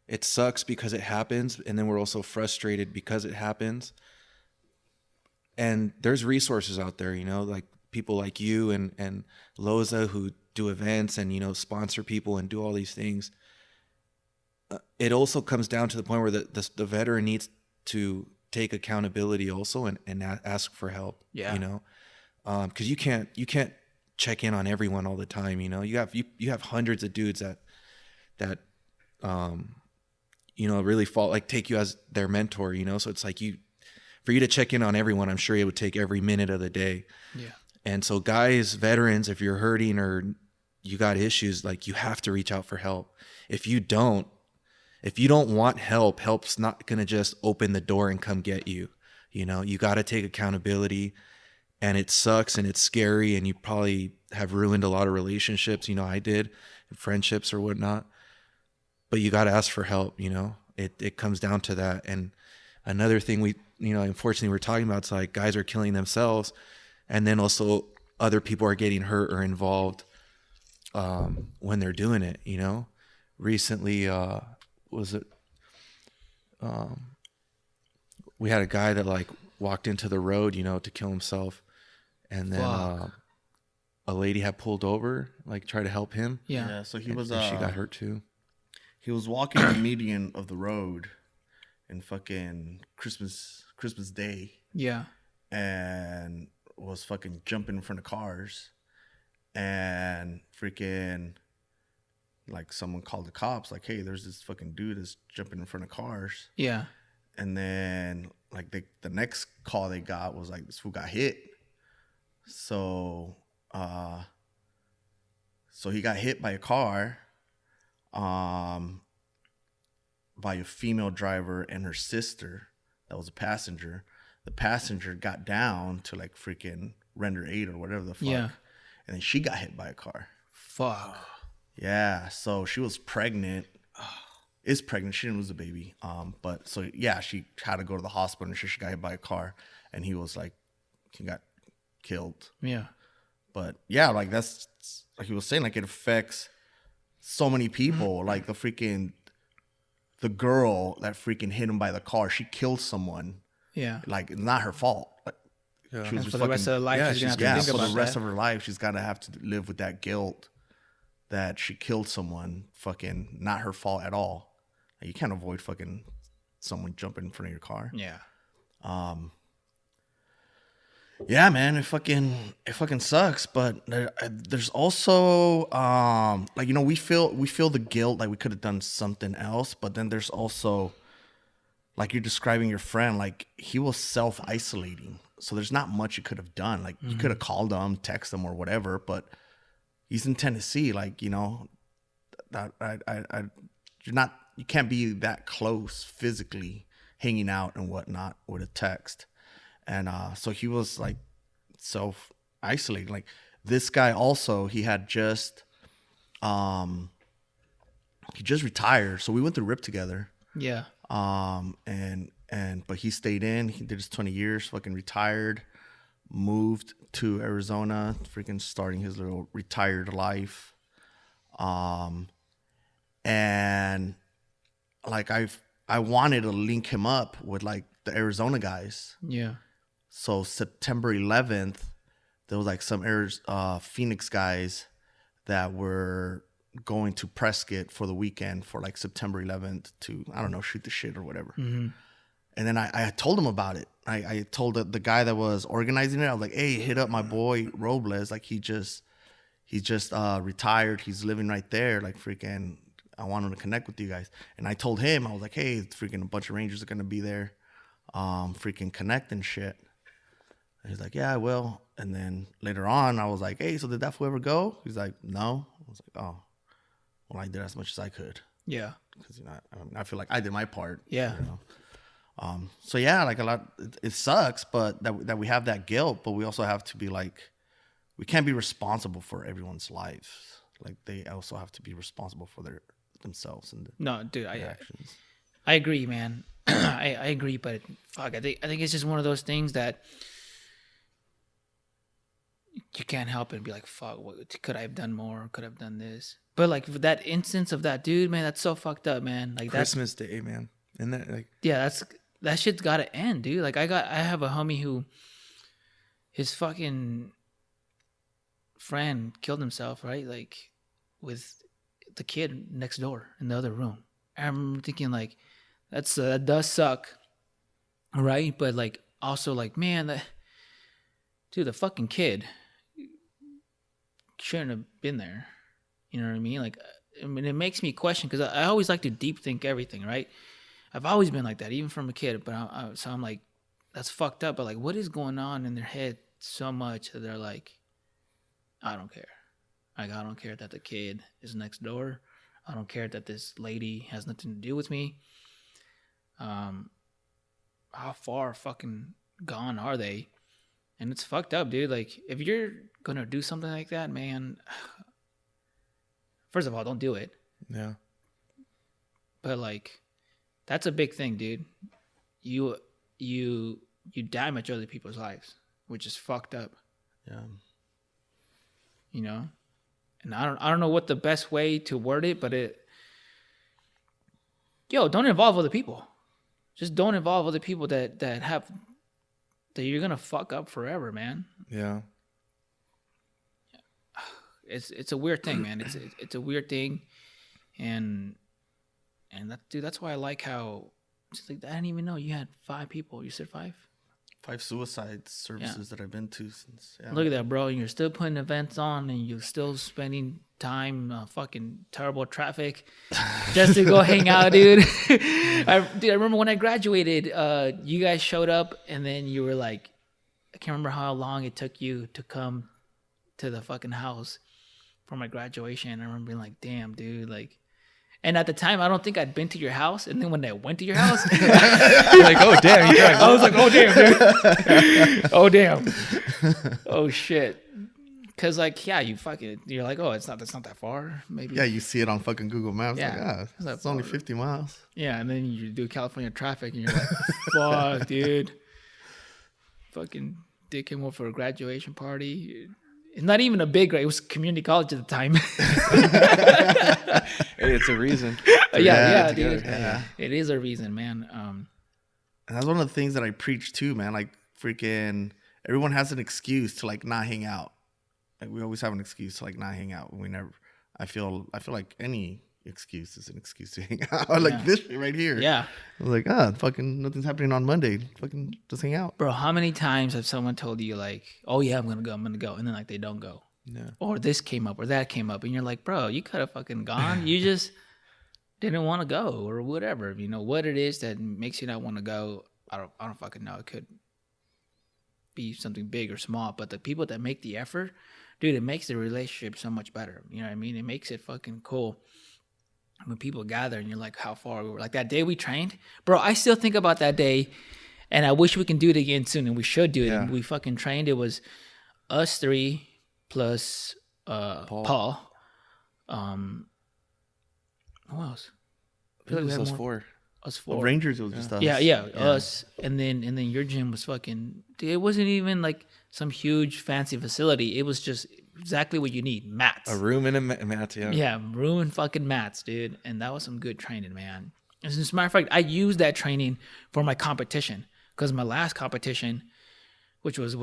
Speaker 3: it sucks because it happens, and then we're also frustrated because it happens. And there's resources out there, you know, like people like you and Loza who do events and, sponsor people and do all these things. It also comes down to the point where the veteran needs to take accountability also and ask for help.
Speaker 1: Yeah.
Speaker 3: Because you can't check in on everyone all the time. You have hundreds of dudes that really take you as their mentor. So it's like for you to check in on everyone, I'm sure it would take every minute of the day.
Speaker 1: Yeah.
Speaker 3: And so guys, veterans, if you're hurting or you got issues, like, you have to reach out for help. If you don't want help's not going to just open the door and come get you. You got to take accountability, and it sucks and it's scary, and you probably have ruined a lot of relationships. I did, friendships or whatnot, but you got to ask for help. It comes down to that. And another thing unfortunately we're talking about, it's like guys are killing themselves, and then also other people are getting hurt or involved when they're doing it. Recently, we had a guy that walked into the road, to kill himself, and then a lady had pulled over, tried to help him.
Speaker 1: Yeah.
Speaker 2: So he
Speaker 3: And she got hurt too.
Speaker 2: He was walking the median of the road in fucking Christmas Day,
Speaker 1: Yeah.
Speaker 2: and was fucking jumping in front of cars, and freaking someone called the cops, hey, there's this fucking dude that's jumping in front of cars.
Speaker 1: Yeah.
Speaker 2: And then the next call they got was this fool got hit. So he got hit by a car, by a female driver and her sister that was a passenger. The passenger got down to freaking render aid or whatever the fuck.
Speaker 1: Yeah.
Speaker 2: And then she got hit by a car.
Speaker 1: Fuck.
Speaker 2: Yeah, so she was pregnant. Is pregnant. She didn't lose a baby. But so yeah, she had to go to the hospital, and she got hit by a car, and he got killed.
Speaker 1: Yeah.
Speaker 2: But yeah, that's like he was saying, it affects so many people. The girl that freaking hit him by the car, she killed someone.
Speaker 1: Yeah.
Speaker 2: It's not her fault.
Speaker 3: Yeah.
Speaker 2: She was
Speaker 1: And
Speaker 2: just
Speaker 1: for the rest of her life, she's gonna have to think
Speaker 2: for
Speaker 1: about
Speaker 2: the rest
Speaker 1: that.
Speaker 2: of her life, she's gotta have to live with that guilt that she killed someone. Fucking not her fault at all. You can't avoid fucking someone jumping in front of your car.
Speaker 1: Yeah.
Speaker 2: Yeah, man, it fucking sucks. But there's also we feel the guilt, we could have done something else. But then there's also, you're describing your friend, he was self-isolating, so there's not much you could have done. You could have called him, text him, or whatever. But he's in Tennessee, you can't be that close physically, hanging out and whatnot with a text. And so he was self-isolating. This guy also, he had just retired. So we went through RIP together.
Speaker 1: Yeah.
Speaker 2: But he stayed in. He did his 20 years, fucking retired, moved to Arizona, freaking starting his little retired life. And I wanted to link him up with the Arizona guys.
Speaker 1: Yeah.
Speaker 2: So September 11th, there was some Phoenix guys that were going to Prescott for the weekend for September 11th to, I don't know, shoot the shit or whatever.
Speaker 1: Mm-hmm.
Speaker 2: And then I told him about it. I told the guy that was organizing it, I was like, hey, hit up my boy Robles. He just retired. He's living right there. Freaking, I want him to connect with you guys. And I told him, I was like, hey, freaking a bunch of Rangers are going to be there. Freaking connect and shit. And he's like, yeah, I will. And then later on, I was like, hey, so did that fool ever go? He's like, no. I was like, oh, well, I did as much as I could.
Speaker 1: Yeah.
Speaker 2: Because, I feel like I did my part.
Speaker 1: Yeah.
Speaker 2: So yeah, a lot, it sucks, but that we have that guilt, but we also have to be we can't be responsible for everyone's lives. They also have to be responsible for themselves and
Speaker 1: No, dude,
Speaker 2: their actions.
Speaker 1: I agree, man. I agree, but fuck, I think it's just one of those things that you can't help it and be like, fuck, could I have done more? Could I have done this? But that instance of that dude, man, that's so fucked up, man.
Speaker 3: Christmas Day, man. And that
Speaker 1: yeah, that shit's gotta end, dude. I have a homie who his fucking friend killed himself, right? Like with the kid next door in the other room. I remember thinking like, that does suck, right? But like also like, man, dude, the fucking kid shouldn't have been there. You know what I mean? Like, I mean, it makes me question because I always like to deep think everything, right? I've always been like that, even from a kid. But so I'm like, that's fucked up. But like, what is going on in their head so much that they're like, I don't care. Like, I don't care that the kid is next door. I don't care that this lady has nothing to do with me. How far fucking gone are they? And it's fucked up, dude. Like, if you're gonna do something like that, man, first of all, don't do it.
Speaker 3: Yeah.
Speaker 1: But like, that's a big thing, dude. You damage other people's lives, which is fucked up.
Speaker 2: Yeah.
Speaker 1: You know? And I don't know what the best way to word it, but don't involve other people. Just don't involve other people that you're gonna fuck up forever, man.
Speaker 3: Yeah.
Speaker 1: It's a weird thing, man. It's a weird thing, and that's why I like how it's like I didn't even know you had 5 people. You said 5?
Speaker 2: 5 suicide services that I've been to since. Yeah.
Speaker 1: Look at that, bro. And you're still putting events on, and you're still spending time fucking terrible traffic just to go hang out, dude. I remember when I graduated, you guys showed up, and then you were like, I can't remember how long it took you to come to the fucking house for my graduation. I remember being like, damn, dude, like. And at the time, I don't think I'd been to your house. And then when I went to your house,
Speaker 3: You're like, oh damn,
Speaker 1: I was like, oh damn, dude. Oh damn. Oh shit. Cause like, yeah, you're like, oh, that's not that far, maybe.
Speaker 2: Yeah, you see it on fucking Google Maps.
Speaker 1: Yeah.
Speaker 2: Like, it's only 50 miles.
Speaker 1: Yeah, and then you do California traffic, and you're like, fuck, dude. Fucking dick came over for a graduation party. It's not even a big, it was community college at the time.
Speaker 3: Hey, it's a reason.
Speaker 1: Yeah, dude.
Speaker 2: Yeah.
Speaker 1: It is a reason, man.
Speaker 2: And that's one of the things that I preach too, man. Like freaking everyone has an excuse to like not hang out. Like we always have an excuse to like not hang out. I feel like any excuse is an excuse to hang out. Like this shit right here.
Speaker 1: Yeah.
Speaker 2: I was like, fucking nothing's happening on Monday. Fucking just hang out.
Speaker 1: Bro, how many times have someone told you like, oh yeah, I'm gonna go, and then like they don't go.
Speaker 3: Yeah.
Speaker 1: Or this came up or that came up, and you're like, bro, you could have fucking gone. You just didn't want to go or whatever. You know what it is that makes you not want to go. I don't fucking know. It could be something big or small, but the people that make the effort, dude, it makes the relationship so much better. You know what I mean? It makes it fucking cool when people gather and you're like, how far we were. Like that day we trained, bro. I still think about that day, and I wish we can do it again soon, and we should do it.
Speaker 3: Yeah.
Speaker 1: And we fucking trained. It was us 3 plus Paul. Who else? I feel like we had
Speaker 3: us
Speaker 1: more.
Speaker 3: 4.
Speaker 1: Us 4.
Speaker 2: Rangers, it was just us.
Speaker 1: Yeah, us, and then your gym was fucking. Dude, it wasn't even like some huge fancy facility. It was just exactly what you need: mats,
Speaker 3: A room and a mat. Yeah.
Speaker 1: yeah, room and fucking mats, dude. And that was some good training, man. As a matter of fact, I used that training for my competition because my last competition, which was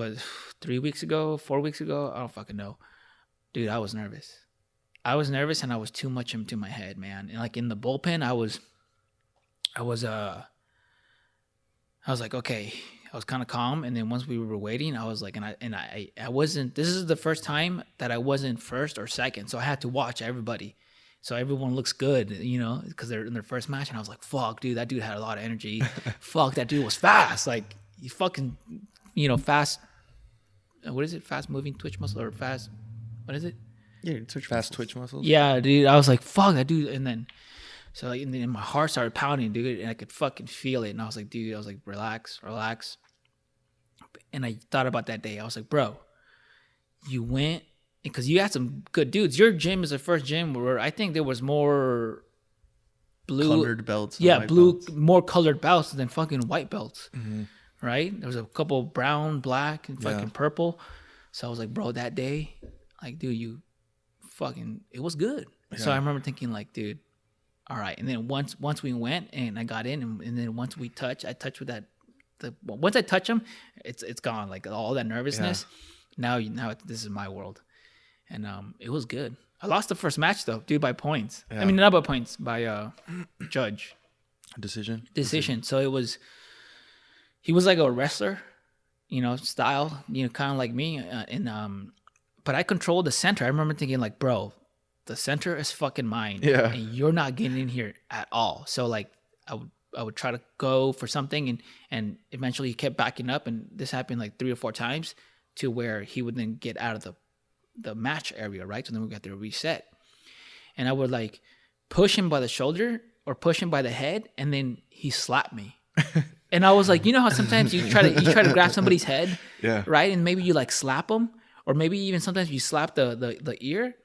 Speaker 1: 3 weeks ago, 4 weeks ago, I don't fucking know, dude. I was nervous. And I was too much into my head, man. And like in the bullpen, I was like, okay, I was kind of calm. And then once we were waiting, I was like, I wasn't, this is the first time that I wasn't first or second. So I had to watch everybody. So everyone looks good, you know, because they're in their first match. And I was like, fuck, dude, that dude had a lot of energy. Fuck, that dude was fast. Like, he fucking, you know, fast. What is it? Fast moving twitch muscle or fast, what is it?
Speaker 2: Yeah,
Speaker 3: Fast twitch muscles.
Speaker 1: Yeah, dude. I was like, fuck that dude. And then, so like, and then my heart started pounding, dude, and I could fucking feel it. And I was like, dude, relax. And I thought about that day. I was like, bro, you went, because you had some good dudes. Your gym is the first gym where I think there was more blue.
Speaker 2: Colored belts.
Speaker 1: Yeah, blue,
Speaker 2: belts.
Speaker 1: more colored belts than fucking white belts.
Speaker 3: Mm-hmm.
Speaker 1: Right? There was a couple brown, black, and fucking
Speaker 3: Yeah.
Speaker 1: purple. So I was like, bro, that day, like, dude, it was good. So I remember thinking like, dude, all right. And then once we went and I got in, and then once we I touched with that. Once I touch them, it's gone. Like all that nervousness. Now this is my world. and it was good. I lost the first match though, dude, by points.
Speaker 3: Yeah.
Speaker 1: I mean, not by points, by judge
Speaker 3: Decision.
Speaker 1: So he was like a wrestler, style, kind of like me, but I controlled the center. I remember thinking like, bro, the center is fucking mine,
Speaker 3: Yeah.
Speaker 1: and you're not getting in here at all. So like, I would try to go for something, and eventually he kept backing up, and this happened like 3 or 4 times to where he would then get out of the match area, right? So then we got to reset, and I would like push him by the shoulder or push him by the head, and then he slapped me. And I was like, you know how sometimes you try to grab somebody's head,
Speaker 3: Yeah.
Speaker 1: right? And maybe you like slap them, or maybe even sometimes you slap the ear.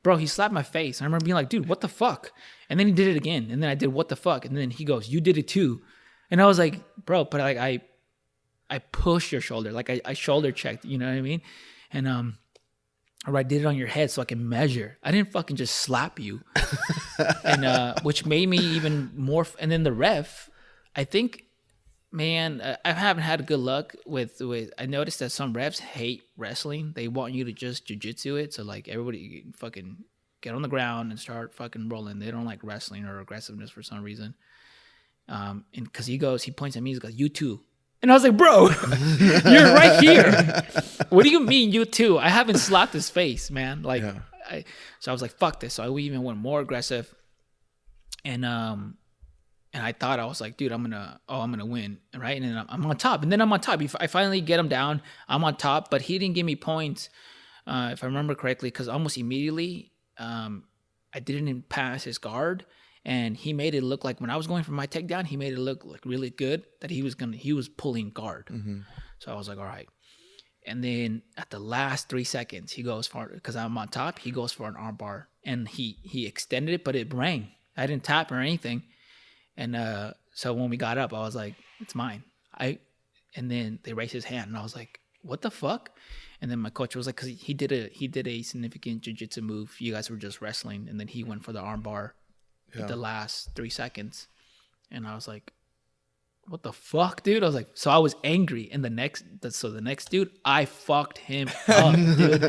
Speaker 1: Bro, he slapped my face. I remember being like, dude, what the fuck? And then he did it again. And then I did what the fuck? And then he goes, you did it too. And I was like, bro, but like I pushed your shoulder. Like I shoulder checked, you know what I mean? And or I did it on your head so I can measure. I didn't fucking just slap you. And which made me even more. And then the ref, I think, man, I haven't had good luck with. I noticed that some refs hate wrestling. They want you to just jiu-jitsu it. So like everybody fucking get on the ground and start fucking rolling. They don't like wrestling or aggressiveness for some reason. And because he points at me, he goes, you too. And I was like, bro, you're right here. What do you mean, you too? I haven't slapped his face, man. Like, yeah. So I was like, fuck this. So I even went more aggressive. And I thought, I was like, dude, I'm gonna win, right? And then I'm on top. And then I'm on top. I finally get him down. I'm on top, but he didn't give me points, if I remember correctly, because almost immediately, I didn't pass his guard. And he made it look like when I was going for my takedown, he made it look like really good that he was pulling guard. Mm-hmm. So I was like, all right. And then at the last 3 seconds, he goes for, because I'm on top, he goes for an arm bar. And he extended it, but it rang. I didn't tap or anything. And so when we got up, I was like, it's mine. And then they raised his hand, and I was like, what the fuck? And then my coach was like, because he did a significant jiu-jitsu move. You guys were just wrestling, and then he went for the arm bar. Yeah. The last 3 seconds, and I was like, what the fuck, dude? I was like, so I was angry, and the next dude, I fucked him up, dude.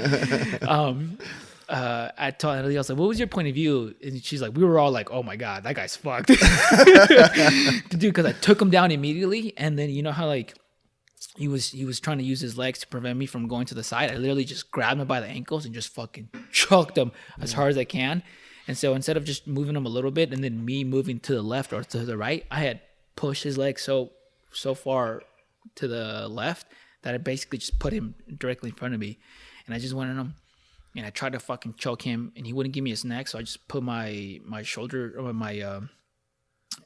Speaker 1: I told her, I was like, what was your point of view? And she's like, we were all like, oh my god, that guy's fucked. Dude, because I took him down immediately, and then you know how like he was trying to use his legs to prevent me from going to the side. I literally just grabbed him by the ankles and just fucking chucked him as hard as I can. And so instead of just moving him a little bit and then me moving to the left or to the right, I had pushed his leg so far to the left that I basically just put him directly in front of me. And I just went on him and I tried to fucking choke him, and he wouldn't give me his neck. So I just put my shoulder or my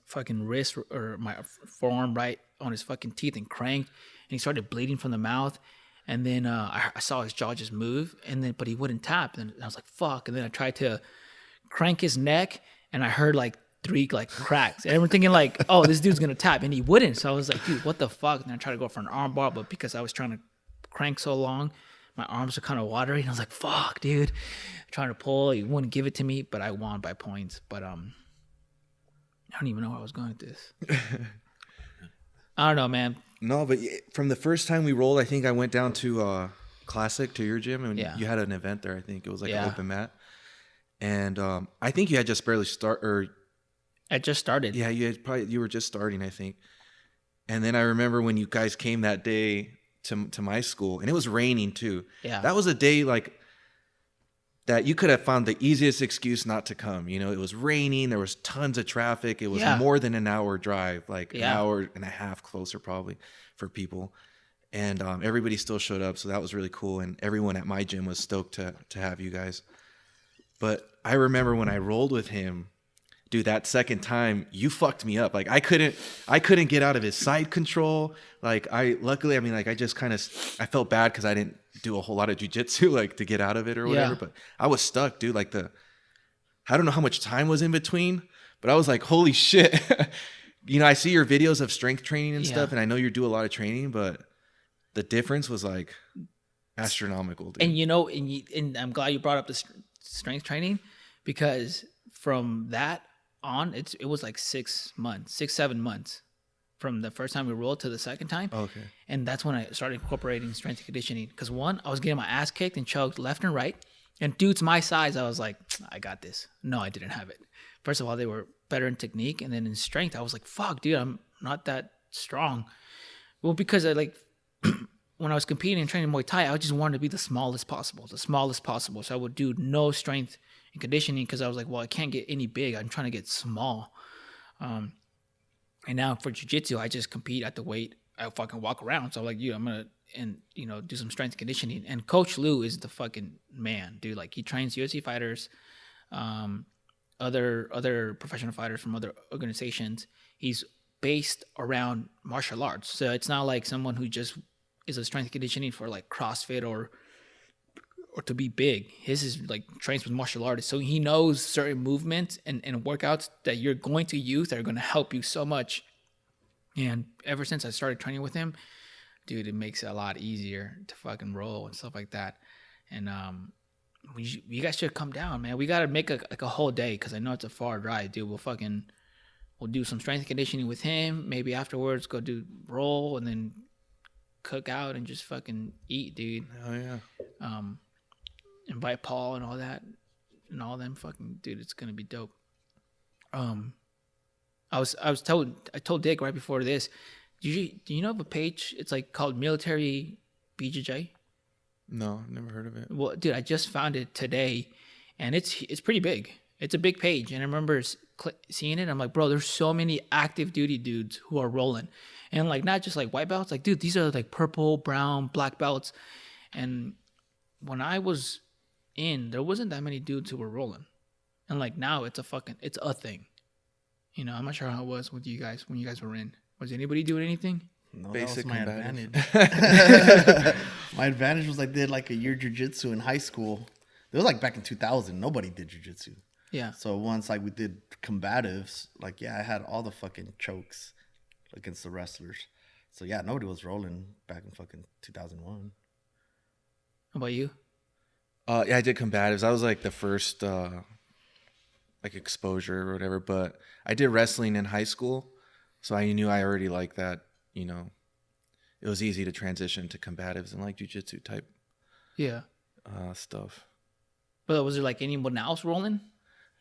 Speaker 1: fucking wrist or my forearm right on his fucking teeth and cranked. And he started bleeding from the mouth. And then I saw his jaw just move, but he wouldn't tap. And I was like, fuck. And then I tried to crank his neck, and I heard like 3 like cracks, and everyone thinking like, oh, this dude's gonna tap, and he wouldn't. So I was like, dude, what the fuck? And I tried to go for an arm bar, but because I was trying to crank so long, my arms were kind of watery, and I was like, fuck, dude, trying to pull, he wouldn't give it to me, but I won by points. But I don't even know where I was going with this. I don't know, man.
Speaker 3: No, but from the first time we rolled, I think I went down to Classic, to your gym, and you had an event there. I think it was like an open mat. And I think you had just barely
Speaker 1: I just started.
Speaker 3: Yeah, you were just starting, I think. And then I remember when you guys came that day to my school, and it was raining too. Yeah, that was a day like that you could have found the easiest excuse not to come. You know, it was raining, there was tons of traffic. It was more than an hour drive, like an hour and a half closer probably for people. And everybody still showed up, so that was really cool. And everyone at my gym was stoked to have you guys. But I remember when I rolled with him, dude, that second time, you fucked me up. Like I couldn't get out of his side control. Like I just kind of, I felt bad because I didn't do a whole lot of jiu-jitsu like to get out of it or whatever. But I was stuck, dude. Like I don't know how much time was in between, but I was like, holy shit. You know, I see your videos of strength training and stuff, and I know you do a lot of training, but the difference was like astronomical, dude.
Speaker 1: And you know, and I'm glad you brought up the strength training, because from that on, it was like 6 months, 6-7 months from the first time we rolled to the second time.
Speaker 3: Okay.
Speaker 1: And that's when I started incorporating strength and conditioning, because one, I was getting my ass kicked and choked left and right. And dudes my size, I was like, I got this. No, I didn't have it. First of all, they were better in technique, and then in strength, I was like, fuck, dude, I'm not that strong. Well, because I like when I was competing and training Muay Thai, I just wanted to be the smallest possible. So I would do no strength and conditioning because I was like, well, I can't get any big. I'm trying to get small. And now for jiu-jitsu, I just compete at the weight I fucking walk around. So I'm like, dude, I'm gonna do some strength conditioning. And Coach Lou is the fucking man, dude. Like he trains UFC fighters, other professional fighters from other organizations. He's based around martial arts, so it's not like someone who just is a strength conditioning for like CrossFit or to be big. His is like trains with martial artists, so he knows certain movements and workouts that you're going to use that are going to help you so much. And ever since I started training with him, dude, it makes it a lot easier to fucking roll and stuff like that. And you guys should come down, man. We gotta make a whole day because I know it's a far drive, dude. We'll do some strength conditioning with him. Maybe afterwards go do roll and then cook out and just fucking eat, dude.
Speaker 3: Oh yeah.
Speaker 1: Invite Paul and all that and all them fucking dude. It's gonna be dope. I told Dick right before this. Do you know of a page? It's like called Military BJJ.
Speaker 3: No, never heard of it.
Speaker 1: Well, dude, I just found it today, and it's pretty big. It's a big page, and I remember seeing it. I'm like, bro, there's so many active duty dudes who are rolling, and like not just like white belts. Like, dude, these are like purple, brown, black belts. And when I was in, there wasn't that many dudes who were rolling, and like now it's a thing. You know, I'm not sure how it was with you guys when you guys were in. Was anybody doing anything?
Speaker 2: No,
Speaker 3: Basic
Speaker 2: that was my
Speaker 3: combative.
Speaker 2: advantage. My advantage was I did like a year jiu-jitsu in high school. It was like back in 2000. Nobody did jiu-jitsu.
Speaker 1: Yeah.
Speaker 2: So once like we did combatives, like yeah, I had all the fucking chokes against the wrestlers. So yeah, nobody was rolling back in fucking 2001.
Speaker 1: How about you?
Speaker 3: Yeah, I did combatives. I was like the first like exposure or whatever, but I did wrestling in high school. So I knew I already liked that, you know, it was easy to transition to combatives and like jiu-jitsu type
Speaker 1: Yeah.
Speaker 3: stuff.
Speaker 1: But was there like anyone else rolling?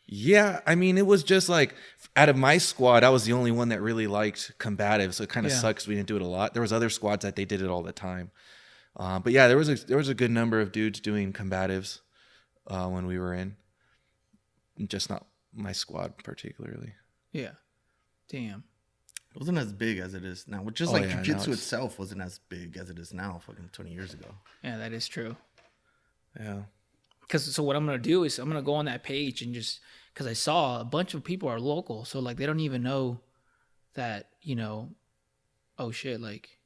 Speaker 3: Yeah, I mean, it was just like out of my squad, I was the only one that really liked combatives. So it kind of sucks we didn't do it a lot. There was other squads that they did it all the time. But yeah, there was a good number of dudes doing combatives when we were in. Just not my squad particularly.
Speaker 1: Yeah. Damn.
Speaker 2: It wasn't as big as it is now. Which is jiu-jitsu itself wasn't as big as it is now fucking 20 years ago.
Speaker 1: Yeah, that is true.
Speaker 3: Yeah.
Speaker 1: So what I'm going to do is I'm going to go on that page and just, because I saw a bunch of people are local. So like they don't even know that, you know, oh shit, like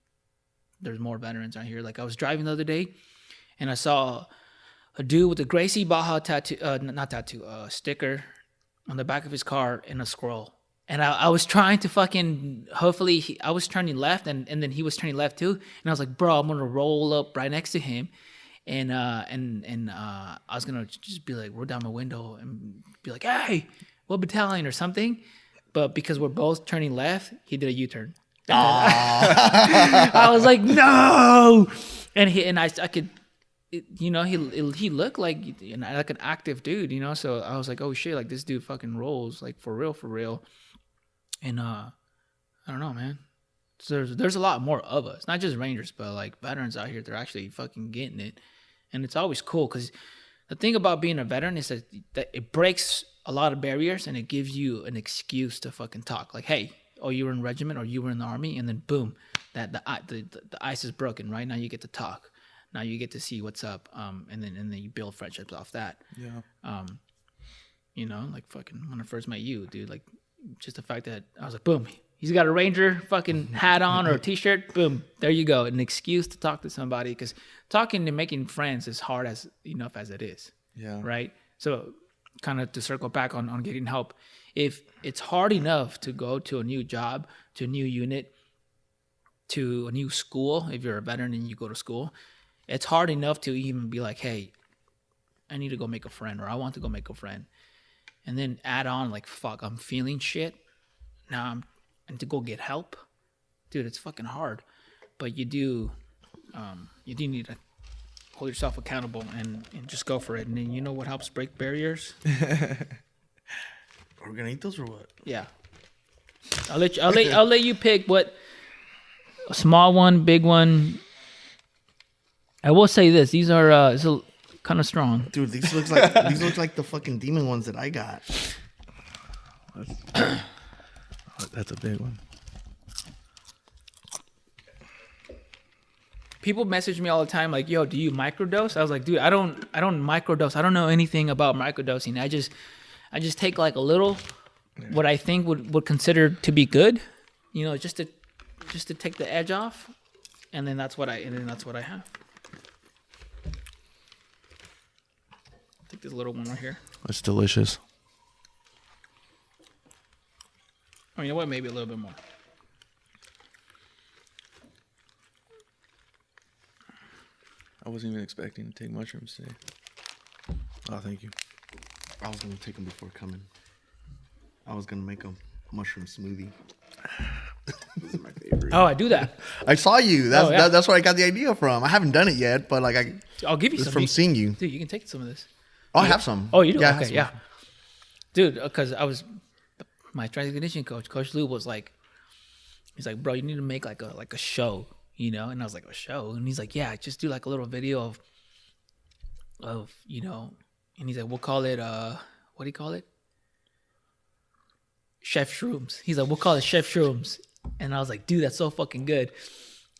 Speaker 1: there's more veterans out here. Like I was driving the other day and I saw a dude with a Gracie Baja sticker on the back of his car and a scroll. And I was trying to fucking, I was turning left and then he was turning left too. And I was like, bro, I'm going to roll up right next to him. And I was going to just be like, roll down my window and be like, hey, what battalion or something. But because we're both turning left, he did a U-turn. I was like, no. And I could, you know, he looked like an active dude, you know. So I was like, oh shit, like this dude fucking rolls, like for real. And I don't know, man. So there's a lot more of us, not just Rangers, but like veterans out here. They're actually fucking getting it, and it's always cool because the thing about being a veteran is that it breaks a lot of barriers and it gives you an excuse to fucking talk. Like, hey, oh, you were in regiment or you were in the army, and then boom, that the ice is broken. Right now, you get to talk. Now you get to see what's up, and then you build friendships off that.
Speaker 3: Yeah.
Speaker 1: You know, like fucking when I first met you, dude, like just the fact that I was like, boom, he's got a Ranger fucking hat on or a t-shirt, boom, there you go, an excuse to talk to somebody, because talking and making friends is hard enough as it is.
Speaker 3: Yeah.
Speaker 1: Right. So, kind of to circle back on getting help, if it's hard enough to go to a new job, to a new unit, to a new school, if you're a veteran and you go to school, it's hard enough to even be like, hey, I need to go make a friend, or I want to go make a friend. And then add on like, fuck, I'm feeling shit. Now and to go get help. Dude, it's fucking hard. But you do need to hold yourself accountable and just go for it. And then you know what helps break barriers?
Speaker 2: Are we gonna eat those or what?
Speaker 1: Yeah. I'll let you pick what a small one, big one. I will say this: these are kind of strong.
Speaker 2: Dude, these look like the fucking demon ones that I got.
Speaker 3: That's a big one.
Speaker 1: People message me all the time like, "Yo, do you microdose?" I was like, "Dude, I don't microdose. I don't know anything about microdosing. I just take like a little, what I think would consider to be good, you know, just to take the edge off, and then that's what I have." Take this little one right here.
Speaker 3: That's delicious.
Speaker 1: Oh, you know what? Maybe a little bit more.
Speaker 3: I wasn't even expecting to take mushrooms today. Oh, thank you.
Speaker 2: I was gonna take them before coming. I was gonna make a mushroom smoothie. Those are my favorite.
Speaker 1: Oh, I do that.
Speaker 2: I saw you. That's
Speaker 1: yeah.
Speaker 2: that's where I got the idea from. I haven't done it yet, but like
Speaker 1: I'll give you
Speaker 2: it's
Speaker 1: some.
Speaker 2: from seeing you.
Speaker 1: Dude, you can take some of this.
Speaker 2: Oh, I have some.
Speaker 1: Oh, you do?
Speaker 2: Yeah, I have
Speaker 1: Okay,
Speaker 2: some.
Speaker 1: yeah. Dude, because my strength and conditioning coach Lou was like, he's like, bro, you need to make like a show, you know? And I was like, a show? And he's like, yeah, just do like a little video of you know, and he's like, we'll call it what do you call it? Chef Shrooms. He's like, we'll call it Chef Shrooms. And I was like, dude, that's so fucking good.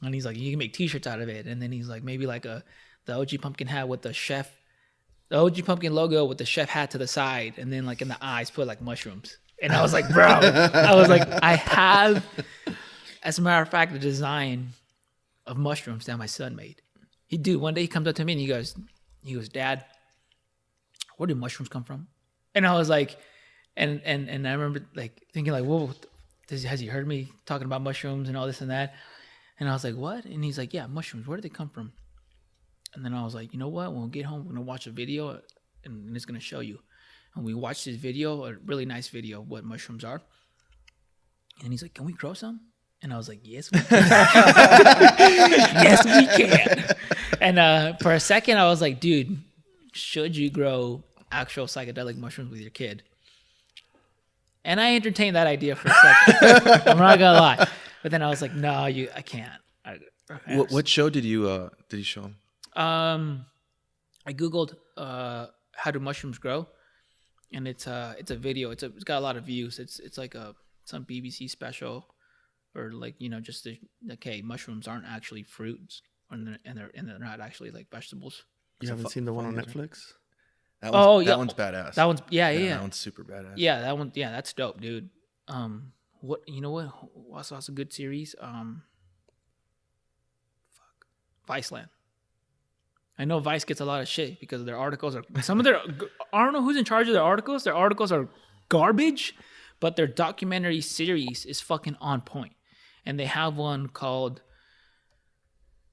Speaker 1: And he's like, you can make t-shirts out of it. And then he's like, maybe like the OG pumpkin hat with the OG pumpkin logo with the chef hat to the side, and then like in the eyes put like mushrooms. And I was like, bro, I have, as a matter of fact, the design of mushrooms that my son made. One day he comes up to me and he goes, Dad, where do mushrooms come from? And I was like, and I remember like thinking like, whoa, has he heard me talking about mushrooms and all this and that? And I was like, what? And he's like, yeah, mushrooms, where do they come from? And then I was like, you know what? When we get home, we're going to watch a video and it's going to show you. And we watched this video, a really nice video of what mushrooms are. And he's like, can we grow some? And I was like, yes, we can. Yes, we can. And for a second, I was like, dude, should you grow actual psychedelic mushrooms with your kid? And I entertained that idea for a second. I'm not going to lie. But then I was like, no, I can't.
Speaker 3: What show did you show him?
Speaker 1: I googled how do mushrooms grow, and it's a video. It's got a lot of views. It's like some BBC special, or like, you know, just okay, mushrooms aren't actually fruits, and they're not actually like vegetables.
Speaker 2: You haven't seen the one on Netflix?
Speaker 3: That one's badass.
Speaker 1: That one's yeah.
Speaker 3: That one's super badass.
Speaker 1: Yeah, that one. Yeah, that's dope, dude. What you know what? Also, a good series. Viceland. I know Vice gets a lot of shit because their articles are I don't know who's in charge of their articles. Their articles are garbage, but their documentary series is fucking on point. And they have one called,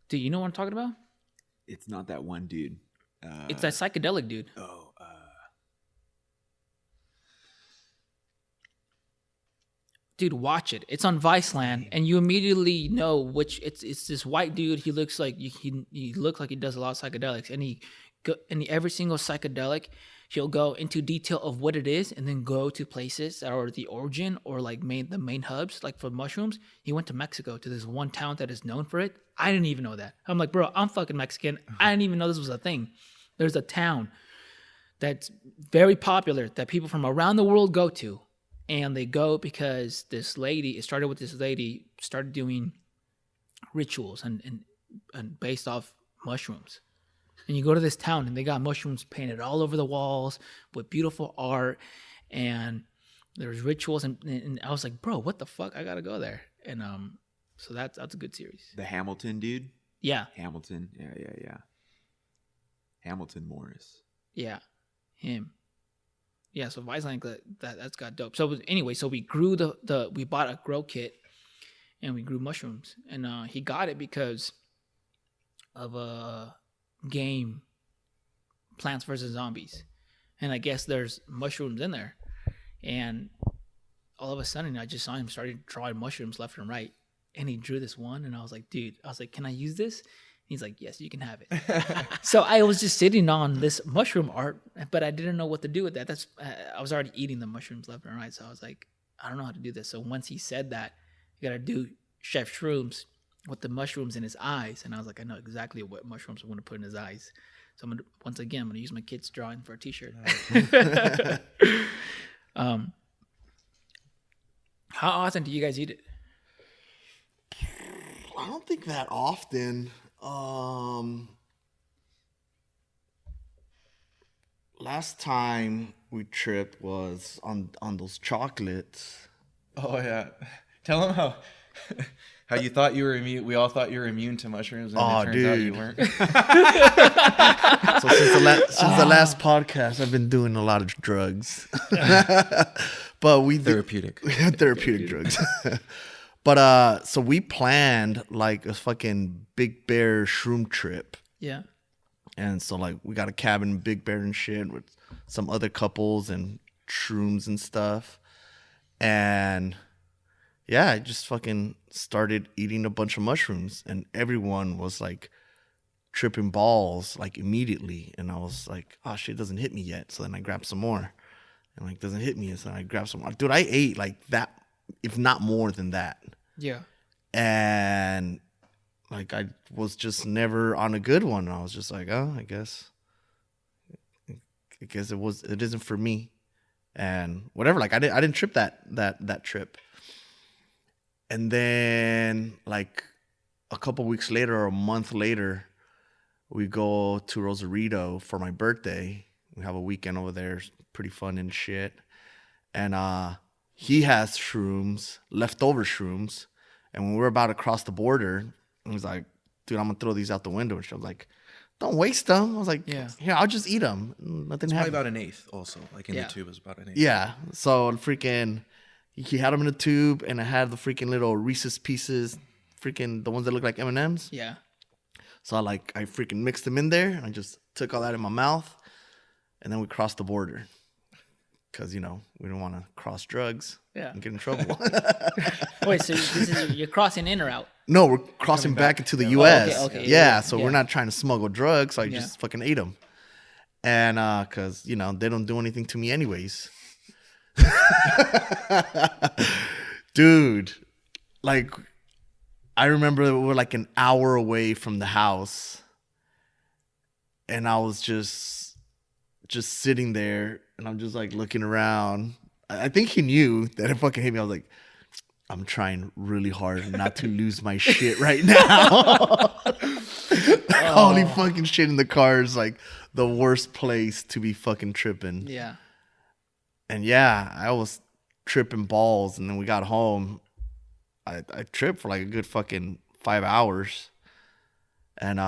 Speaker 1: do you know what I'm talking about?
Speaker 4: It's not that one dude.
Speaker 1: It's that psychedelic dude.
Speaker 4: Oh,
Speaker 1: dude, watch it. It's on Viceland, and you immediately know which. It's this white dude. He looks like he looks like he does a lot of psychedelics, and every single psychedelic, he'll go into detail of what it is, and then go to places that are the origin or like the main hubs. Like for mushrooms, he went to Mexico to this one town that is known for it. I didn't even know that. I'm like, bro, I'm fucking Mexican. I didn't even know this was a thing. There's a town that's very popular that people from around the world go to. And they go because this lady, it started with this lady, started doing rituals and based off mushrooms. And you go to this town and they got mushrooms painted all over the walls with beautiful art. And there's rituals. And I was like, bro, what the fuck? I got to go there. And so that's a good series.
Speaker 4: the Hamilton dude.
Speaker 1: Yeah.
Speaker 4: Hamilton. Yeah. Hamilton Morris.
Speaker 1: Yeah. Him. Yeah, so Viceland, that's got dope. So anyway, so we grew we bought a grow kit, and we grew mushrooms. And he got it because of a game, Plants vs. Zombies. And I guess there's mushrooms in there. And all of a sudden, I just saw him started drawing mushrooms left and right. And he drew this one, and I was like, dude, can I use this? He's like, yes, you can have it. So I was just sitting on this mushroom art, but I didn't know what to do with that. I was already eating the mushrooms left and right. So I was like, I don't know how to do this. So once he said that, you got to do Chef Shrooms with the mushrooms in his eyes. And I was like, I know exactly what mushrooms I'm going to put in his eyes. So once again, I'm going to use my kid's drawing for a t-shirt. How often do you guys eat it?
Speaker 2: I don't think that often. Last time we tripped was on those chocolates.
Speaker 3: Oh yeah, tell them how you thought you were immune. We all thought you were immune to mushrooms, and it turns out you weren't.
Speaker 2: So since the last podcast, I've been doing a lot of drugs, but we
Speaker 3: Therapeutic
Speaker 2: drugs. But so we planned like a fucking Big Bear shroom trip.
Speaker 1: Yeah.
Speaker 2: And so like we got a cabin in Big Bear and shit with some other couples and shrooms and stuff. And yeah, I just fucking started eating a bunch of mushrooms and everyone was like tripping balls like immediately. And I was like, oh shit, it doesn't hit me yet. So then I grabbed some more. And like doesn't hit me. So I grabbed some more. Dude, I ate like that, if not more than that.
Speaker 1: Yeah.
Speaker 2: And like I was just never on a good one. I was just like, oh, I guess it isn't for me. And whatever. Like I didn't trip that trip. And then like a couple weeks later or a month later, we go to Rosarito for my birthday. We have a weekend over there. It's pretty fun and shit. And he has shrooms, leftover shrooms. And when we were about to cross the border, he was like, dude, I'm going to throw these out the window. And she was like, don't waste them. I was like, yeah, here, I'll just eat them. Nothing happened.
Speaker 3: Probably about an eighth also. Like in the tube is about an eighth.
Speaker 2: Yeah. So freaking, he had them in a tube and it had the freaking little Reese's Pieces, freaking the ones that look like M&Ms.
Speaker 1: Yeah.
Speaker 2: So I freaking mixed them in there. And I just took all that in my mouth. And then we crossed the border. Because, we don't want to cross drugs and get in trouble.
Speaker 1: Wait, so you're crossing in or out?
Speaker 2: No, we're crossing back into the U.S.
Speaker 1: Oh, okay.
Speaker 2: Yeah, so we're not trying to smuggle drugs. So I just fucking ate them. And because, they don't do anything to me anyways. Dude, like, I remember we were like an hour away from the house. And I was just sitting there. And I'm just like looking around. I think he knew that it fucking hit me. I was like, I'm trying really hard not to lose my shit right now. Holy fucking shit in the car is like the worst place to be fucking tripping.
Speaker 1: Yeah.
Speaker 2: And yeah, I was tripping balls. And then we got home. I tripped for like a good fucking 5 hours. And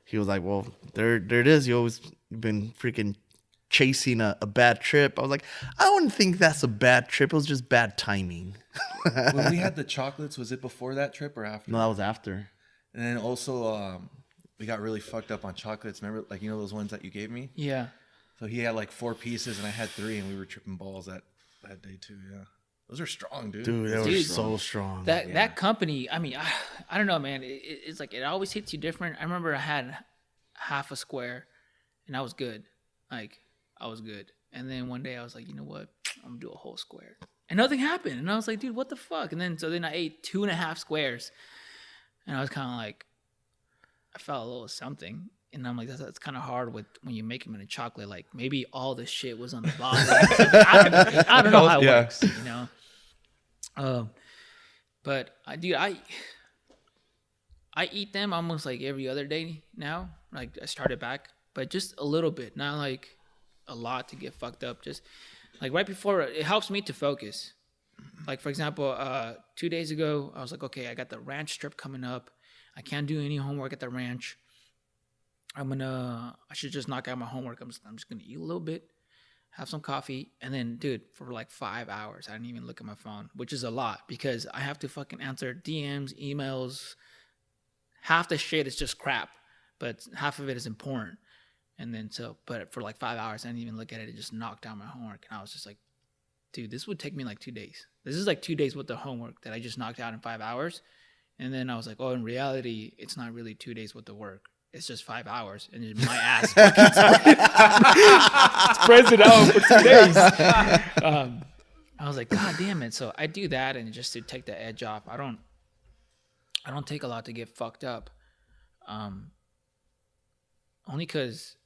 Speaker 2: he was like, well, there it is. You've been freaking chasing a bad trip. I was like, I wouldn't think that's a bad trip. It was just bad timing.
Speaker 3: When we had the chocolates, was it before that trip or after?
Speaker 2: No, that was after.
Speaker 3: And then also, we got really fucked up on chocolates. Remember, like, those ones that you gave me?
Speaker 1: Yeah.
Speaker 3: So he had like 4 pieces and I had 3 and we were tripping balls that day too. Yeah. Those are strong, dude.
Speaker 2: Dude, they were so strong.
Speaker 1: That company, I mean, I don't know, man. It's like, it always hits you different. I remember I had half a square and I was good. Like, I was good. And then one day I was like, you know what? I'm going to do a whole square. And nothing happened. And I was like, dude, what the fuck? And then I ate 2.5 squares. And I was kind of like, I felt a little something. And I'm like, that's kind of hard when you make them in a chocolate. Like, maybe all the shit was on the bottom. I don't know how it works, But, dude, I eat them almost like every other day now. Like, I started back. But just a little bit. Not like a lot to get fucked up. Just like right before, it helps me to focus. Like, for example, 2 days ago, I was like, okay, I got the ranch trip coming up. I can't do any homework at the ranch. I should just knock out my homework. I'm just gonna eat a little bit, have some coffee, and then, dude, for like 5 hours, I didn't even look at my phone, which is a lot because I have to fucking answer DMs, emails. Half the shit is just crap, but half of it is important. And then but for like 5 hours, I didn't even look at it. It just knocked down my homework. And I was just like, dude, this would take me like 2 days. This is like 2 days worth of homework that I just knocked out in 5 hours. And then I was like, oh, in reality, it's not really 2 days worth of work. It's just 5 hours, and it's my ass fucking spreads it out for 2 days. I was like, God damn it! So I do that, and just to take the edge off. I don't take a lot to get fucked up. Only because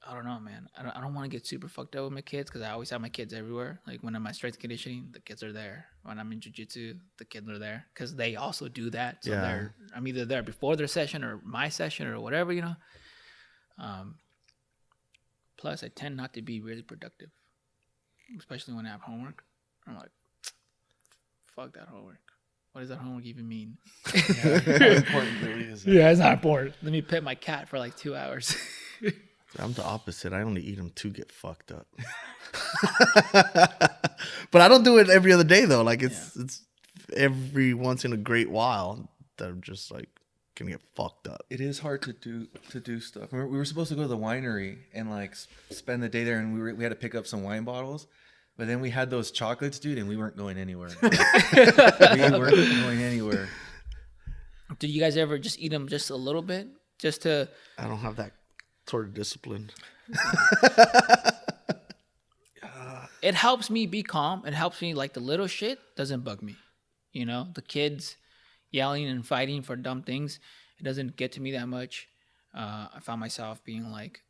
Speaker 1: I don't know, man. I don't want to get super fucked up with my kids because I always have my kids everywhere. Like when I'm at strength conditioning, the kids are there. When I'm in jiu-jitsu, the kids are there because they also do that. So I'm either there before their session or my session or whatever, you know. Plus, I tend not to be really productive, especially when I have homework. I'm like, fuck that homework. What does that homework even mean?
Speaker 3: Yeah, how important really is it?
Speaker 1: Yeah, it's not important. Let me pet my cat for like 2 hours.
Speaker 2: I'm the opposite. I only eat them to get fucked up. But I don't do it every other day though. Like it's every once in a great while that I'm just like gonna get fucked up.
Speaker 3: It is hard to do stuff. We were supposed to go to the winery and like spend the day there, and we had to pick up some wine bottles. But then we had those chocolates, dude, and we weren't going anywhere.
Speaker 1: Did you guys ever just eat them just a little bit, just to?
Speaker 2: I don't have that sort of discipline.
Speaker 1: It helps me be calm. It helps me, like, the little shit doesn't bug me. You know, the kids yelling and fighting for dumb things, it doesn't get to me that much. I found myself being like,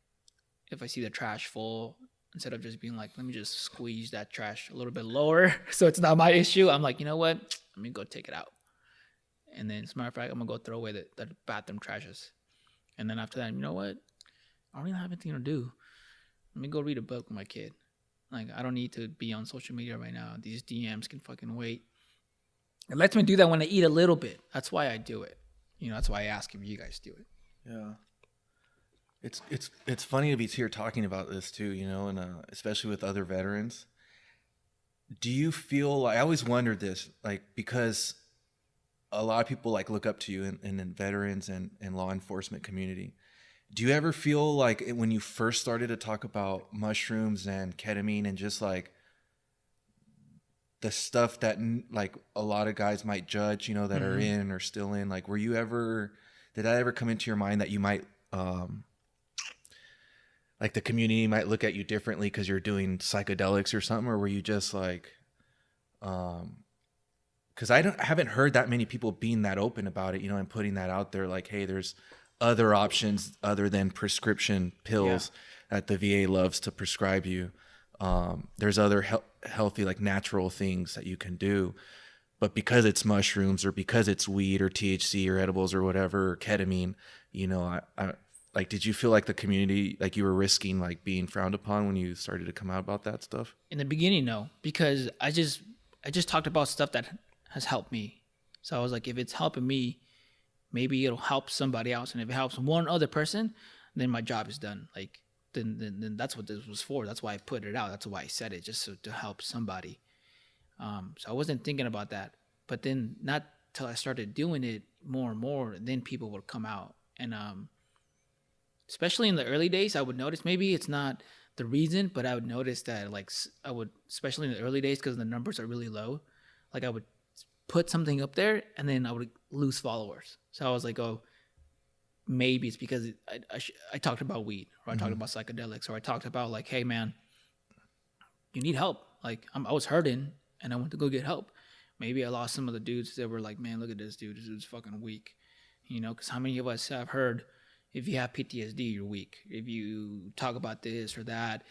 Speaker 1: if I see the trash full, instead of just being like, let me just squeeze that trash a little bit lower so it's not my issue, I'm like, you know what? Let me go take it out. And then, as a matter of fact, I'm going to go throw away the bathroom trashes. And then after that, you know what? I don't even have anything to do. Let me go read a book with my kid. Like, I don't need to be on social media right now. These DMs can fucking wait. It lets me do that when I eat a little bit. That's why I do it. You know, that's why I ask if you guys do it.
Speaker 3: Yeah. It's funny to be here talking about this too, you know, and especially with other veterans. Do you feel like, I always wondered this, like, because a lot of people like look up to you in veterans and law enforcement community. Do you ever feel like when you first started to talk about mushrooms and ketamine and just like the stuff that like a lot of guys might judge, you know, that are in or still in, like, did that ever come into your mind that you might, like the community might look at you differently because you're doing psychedelics or something, or were you just like, because I haven't heard that many people being that open about it, you know, and putting that out there, like, hey, there's other options other than prescription pills that the VA loves to prescribe you. There's other healthy, like natural things that you can do, but because it's mushrooms or because it's weed or THC or edibles or whatever, or ketamine, you know, I like, did you feel like the community, like you were risking like being frowned upon when you started to come out about that stuff?
Speaker 1: In the beginning, no, because I just talked about stuff that has helped me. So I was like, if it's helping me, maybe it'll help somebody else. And if it helps one other person, then my job is done. Like, then that's what this was for. That's why I put it out. That's why I said it, just to help somebody. So I wasn't thinking about that. But then not till I started doing it more and more, then people would come out. And especially in the early days, I would notice, maybe it's not the reason, but I would notice that, like, I would, especially in the early days, because the numbers are really low, like I would put something up there and then I would lose followers. So I was like, oh, maybe it's because I talked about weed, or I talked about psychedelics, or I talked about like, hey man, you need help. Like I was hurting and I went to go get help. Maybe I lost some of the dudes that were like, man, look at this dude. This dude's fucking weak. You know, because how many of us have heard, if you have PTSD, you're weak. If you talk about this or that,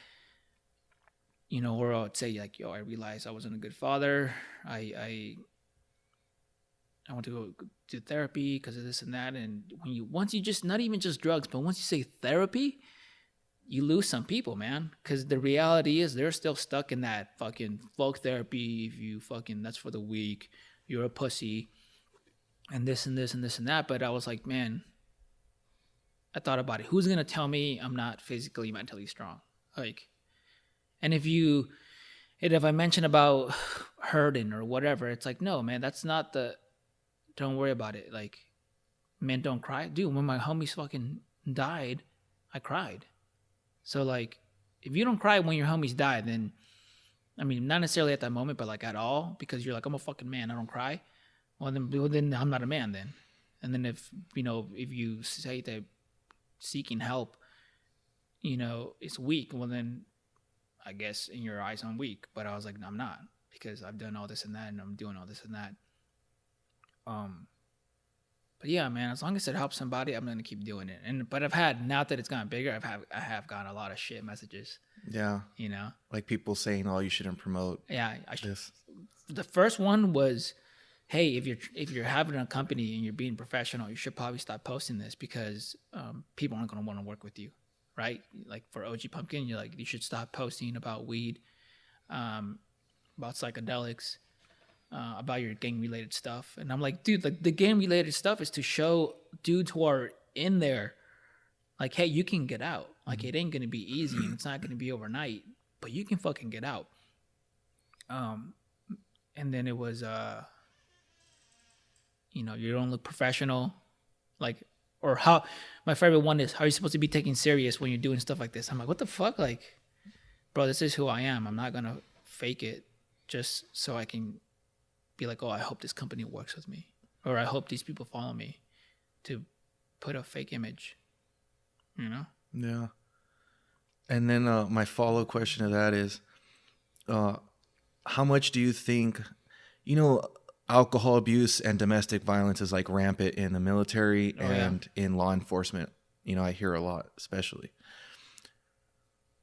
Speaker 1: you know, or I'd say like, yo, I realized I wasn't a good father. I want to go to therapy because of this and that. And once you just, not even just drugs, but once you say therapy, you lose some people, man. Because the reality is they're still stuck in that fucking folk therapy. If you fucking, that's for the weak, you're a pussy, and this and this and this and that. But I was like, man, I thought about it. Who's going to tell me I'm not physically, mentally strong? Like, and if I mention about hurting or whatever, it's like, no, man, that's not don't worry about it. Like, men don't cry. Dude, when my homies fucking died, I cried. So, like, if you don't cry when your homies die, then, I mean, not necessarily at that moment, but, like, at all, because you're like, I'm a fucking man, I don't cry. Well, then I'm not a man then. And then if you say that seeking help, is weak, well then I guess in your eyes I'm weak. But I was like, no, I'm not, because I've done all this and that, and I'm doing all this and that. But yeah, man, as long as it helps somebody, I'm gonna keep doing it. But I've had, now that it's gotten bigger, I have gotten a lot of shit messages.
Speaker 3: Yeah. Like people saying, "Oh, you shouldn't promote."
Speaker 1: Yeah,
Speaker 3: this.
Speaker 1: The first one was, hey, if you're having a company and you're being professional, you should probably stop posting this, because people aren't gonna want to work with you, right? Like for OG Pumpkin, you're like, you should stop posting about weed, about psychedelics, about your gang related stuff. And I'm like, dude, like the gang related stuff is to show dudes who are in there, like, hey, you can get out. Like, it ain't gonna be easy and it's not gonna be overnight, but you can fucking get out. And then it was you don't look professional, like, or how, my favorite one is, how are you supposed to be taken serious when you're doing stuff like this? I'm like, what the fuck? Like, bro, this is who I am. I'm not gonna fake it just so I can be like, oh, I hope this company works with me, or I hope these people follow me, to put a fake image,
Speaker 3: Yeah. And then my follow question to that is, how much do you think, alcohol abuse and domestic violence is like rampant in the military and in law enforcement? I hear a lot, especially.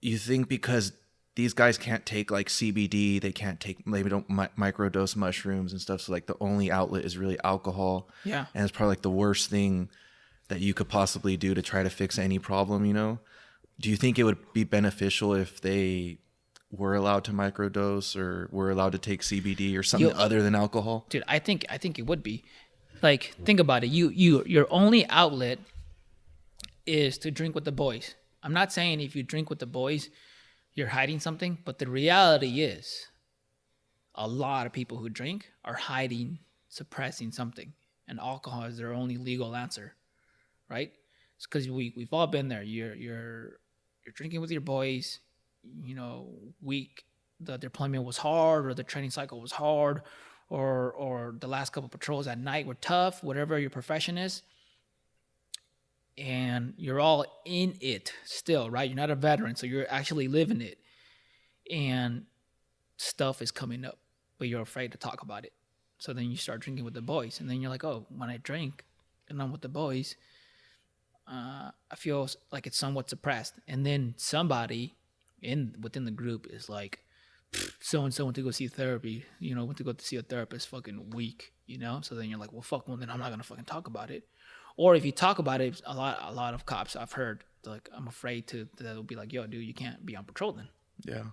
Speaker 3: You think because these guys can't take like CBD, they don't microdose mushrooms and stuff, so like the only outlet is really alcohol.
Speaker 1: Yeah.
Speaker 3: And it's probably like the worst thing that you could possibly do to try to fix any problem, Do you think it would be beneficial if they were allowed to microdose, or were allowed to take CBD or something other than alcohol?
Speaker 1: Dude, I think it would be. Like, think about it. Your only outlet is to drink with the boys. I'm not saying if you drink with the boys, you're hiding something, but the reality is a lot of people who drink are hiding, suppressing something, and alcohol is their only legal answer, right? It's because we've all been there. You're drinking with your boys, the deployment was hard, or the training cycle was hard, or the last couple patrols at night were tough, whatever your profession is. And you're all in it still, right? You're not a veteran, so you're actually living it. And stuff is coming up, but you're afraid to talk about it. So then you start drinking with the boys. And then you're like, oh, when I drink and I'm with the boys, I feel like it's somewhat suppressed. And then somebody within the group is like, so-and-so went to go see therapy, went to go see a therapist, fucking weak, So then you're like, well, fuck, well, then I'm not going to fucking talk about it. Or if you talk about it, a lot of cops I've heard, like, I'm afraid they'll be like, yo, dude, you can't be on patrol then.
Speaker 3: Yeah.
Speaker 1: And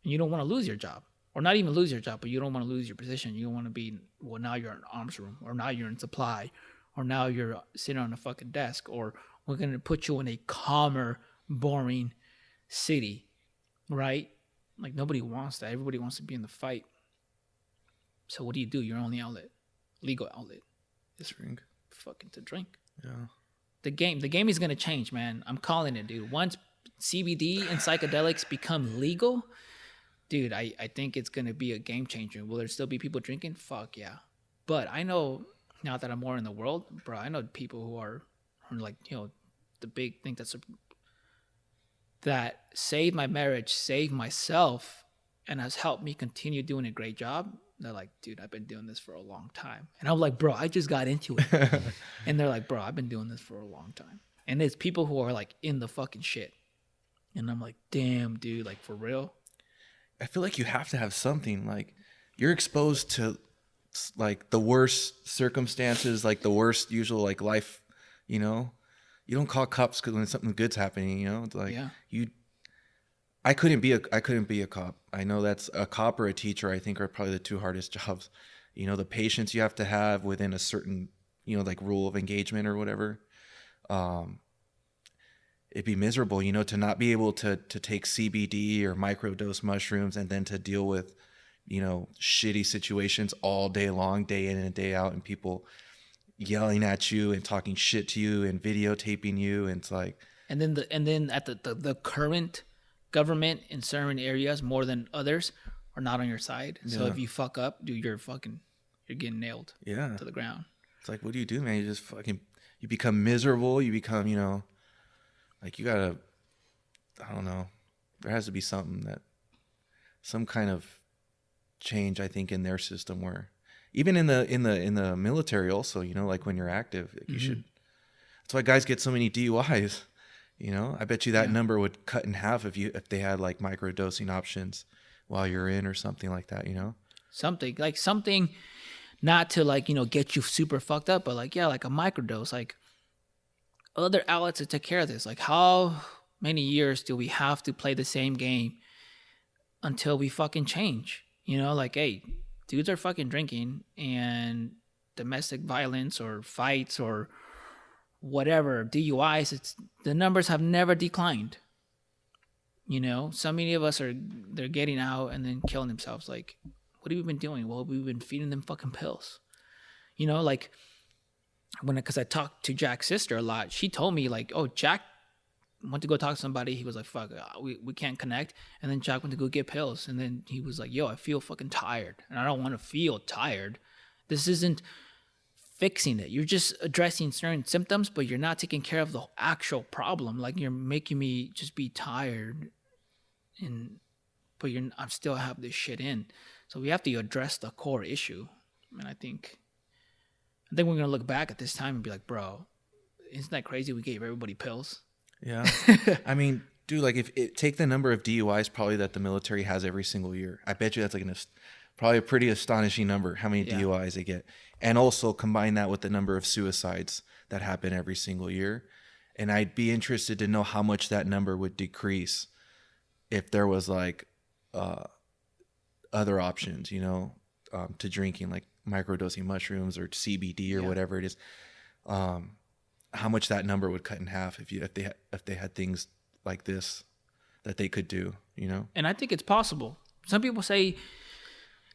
Speaker 1: you don't want to lose your job, or not even lose your job, but you don't want to lose your position. You don't want to be, well, now you're in arms room, or now you're in supply, or now you're sitting on a fucking desk, or we're going to put you in a calmer, boring city, right? Like, nobody wants that. Everybody wants to be in the fight. So what do? Your only outlet, legal outlet, is
Speaker 3: Drink.
Speaker 1: Fucking to drink.
Speaker 3: Yeah.
Speaker 1: The game is gonna change, man. I'm calling it, dude. Once CBD and psychedelics become legal, dude, I think it's gonna be a game changer. Will there still be people drinking? Fuck yeah. But I know, now that I'm more in the world, bro, I know people who are like, the big thing that saved my marriage, saved myself, and has helped me continue doing a great job. They're like, dude, I've been doing this for a long time. And I'm like, bro, I just got into it. And they're like, bro, I've been doing this for a long time. And it's people who are like in the fucking shit. And I'm like, damn, dude, like, for real?
Speaker 3: I feel like you have to have something. Like, you're exposed to like the worst circumstances, like the worst usual like life, You don't call cops because when something good's happening, It's like,
Speaker 1: Yeah.
Speaker 3: I couldn't be a cop. I know that's a cop or a teacher, I think, are probably the two hardest jobs. The patience you have to have within a certain, like rule of engagement or whatever. It'd be miserable, to not be able to take CBD or microdose mushrooms and then to deal with, shitty situations all day long, day in and day out, and people yelling at you and talking shit to you and videotaping you. And it's like,
Speaker 1: And then at the current government in certain areas more than others are not on your side. So
Speaker 3: Yeah.
Speaker 1: if you fuck up, dude, you're getting nailed
Speaker 3: yeah.
Speaker 1: to the ground.
Speaker 3: It's like, what do you do, man? You just fucking, you become miserable. You become, you know, like you gotta, I don't know. There has to be some kind of change, I think, in their system where, even in the military also, you know, like when you're active, like you should. That's why guys get so many DUIs. You know, I bet you that number would cut in half if they had like microdosing options while you're in or something like that. You know,
Speaker 1: something not to like, you know, get you super fucked up, but like, yeah, like a microdose, like other outlets to take care of this. Like, how many years do we have to play the same game until we fucking change? You know, like, hey, dudes are fucking drinking, and domestic violence or fights or whatever, DUIs, the numbers have never declined. You know, so many of us they're getting out and then killing themselves. Like, what have we been doing? Well, we've been feeding them fucking pills. You know, like because I talked to Jack's sister a lot, she told me like, oh, Jack went to go talk to somebody. He was like, fuck, we can't connect. And then Jack went to go get pills. And then he was like, yo, I feel fucking tired. And I don't want to feel tired. This isn't fixing it. You're just addressing certain symptoms, but you're not taking care of the actual problem. Like, you're making me just be tired, but I'm still have this shit in. So we have to address the core issue. And I think we're gonna look back at this time and be like, bro, isn't that crazy? We gave everybody pills.
Speaker 3: Yeah. I mean, dude, like take the number of DUIs probably that the military has every single year. I bet you that's like probably a pretty astonishing number, how many DUIs they get. And also combine that with the number of suicides that happen every single year. And I'd be interested to know how much that number would decrease if there was like other options, you know, to drinking, like microdosing mushrooms or CBD or whatever it is. How much that number would cut in half if they had things like this that they could do, you know?
Speaker 1: And I think it's possible. Some people say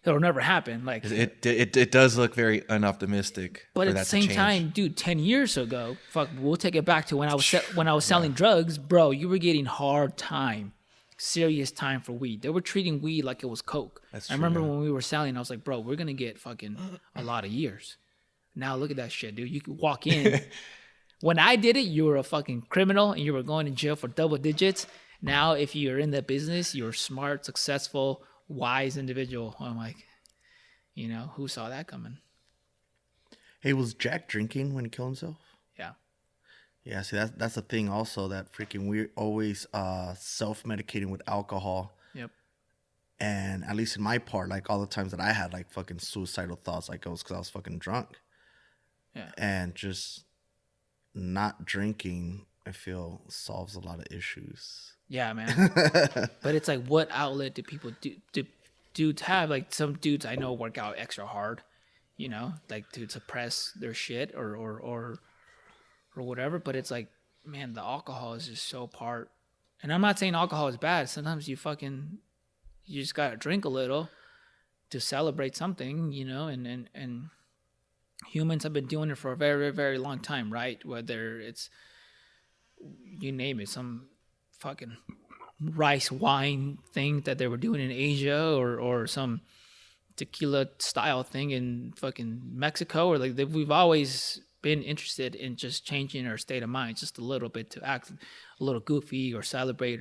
Speaker 1: it'll never happen. Like,
Speaker 3: it does look very unoptimistic.
Speaker 1: But at the same time, dude, 10 years ago, we'll take it back to when I was selling drugs, bro. You were getting hard time, serious time for weed. They were treating weed like it was coke. I remember when we were selling, I was like, bro, we're gonna get fucking a lot of years. Now look at that shit, dude. You could walk in. When I did it, you were a fucking criminal and you were going to jail for double digits. Now, if you're in the business, you're a smart, successful, wise individual. I'm like, you know, who saw that coming?
Speaker 2: Hey, was Jack drinking when he killed himself?
Speaker 1: Yeah.
Speaker 2: Yeah, see, that's the thing also, that freaking we're always self-medicating with alcohol.
Speaker 1: Yep.
Speaker 2: And at least in my part, like all the times that I had like fucking suicidal thoughts, like it was because I was fucking drunk.
Speaker 1: Yeah. And
Speaker 2: just not drinking, I feel, solves a lot of issues.
Speaker 1: Yeah, man. But it's like, what outlet do people dudes have? Like, some dudes I know work out extra hard, you know, like to suppress their shit or whatever. But it's like, man, the alcohol is just so part. And I'm not saying alcohol is bad. Sometimes you just gotta drink a little to celebrate something, you know, and humans have been doing it for a very, very long time, right? Whether it's, you name it, some fucking rice wine thing that they were doing in Asia, or some tequila style thing in fucking Mexico, or like we've always been interested in just changing our state of mind just a little bit to act a little goofy or celebrate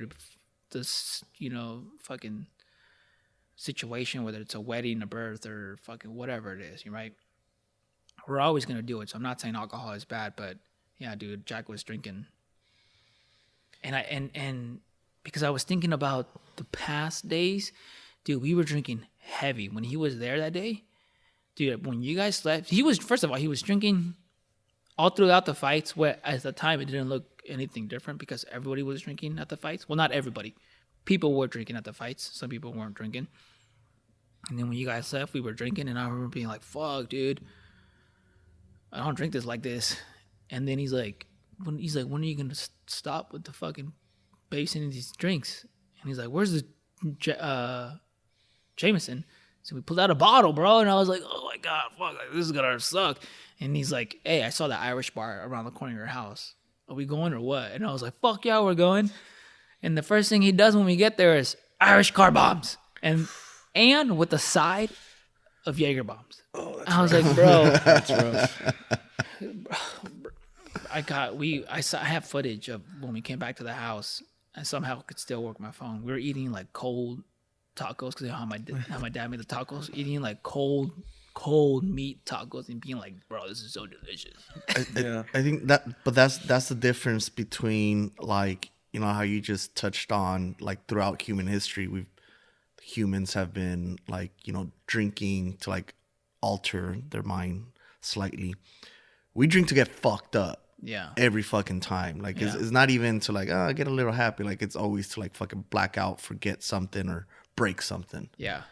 Speaker 1: this, you know, fucking situation, whether it's a wedding, a birth, or fucking whatever it is, right? We're always gonna do it. So I'm not saying alcohol is bad, but yeah, dude, Jack was drinking. And because I was thinking about the past days, dude, we were drinking heavy when he was there that day. Dude, when you guys left, first of all, he was drinking all throughout the fights, where at the time it didn't look anything different because everybody was drinking at the fights. Well, not everybody. People were drinking at the fights. Some people weren't drinking. And then when you guys left, we were drinking, and I remember being like, fuck, dude, I don't drink this like this. And then he's like, when are you gonna stop with the fucking basing in these drinks? And he's like, where's the Jameson? So we pulled out a bottle, bro, and I was like, oh my god, fuck, like, this is gonna suck. And he's like, hey, I saw the Irish bar around the corner of your house. Are we going or what? And I was like, fuck yeah, we're going. And the first thing he does when we get there is Irish car bombs, and with the side of Jaeger bombs. I was like, bro,
Speaker 3: That's rough.
Speaker 1: I have footage of when we came back to the house. I somehow could still work my phone. We were eating like cold tacos because how my dad made the tacos. Eating like cold meat tacos and being like, bro, this is so delicious.
Speaker 3: Yeah.
Speaker 2: I think that's the difference between, like, you know, how you just touched on, like, throughout human history, humans have been, like, you know, drinking to like alter their mind slightly. We drink to get fucked up.
Speaker 1: Yeah.
Speaker 2: Every fucking time. Like,
Speaker 1: Yeah.
Speaker 2: it's not even to like, get a little happy. Like, it's always to like fucking black out, forget something, or break something.
Speaker 1: Yeah.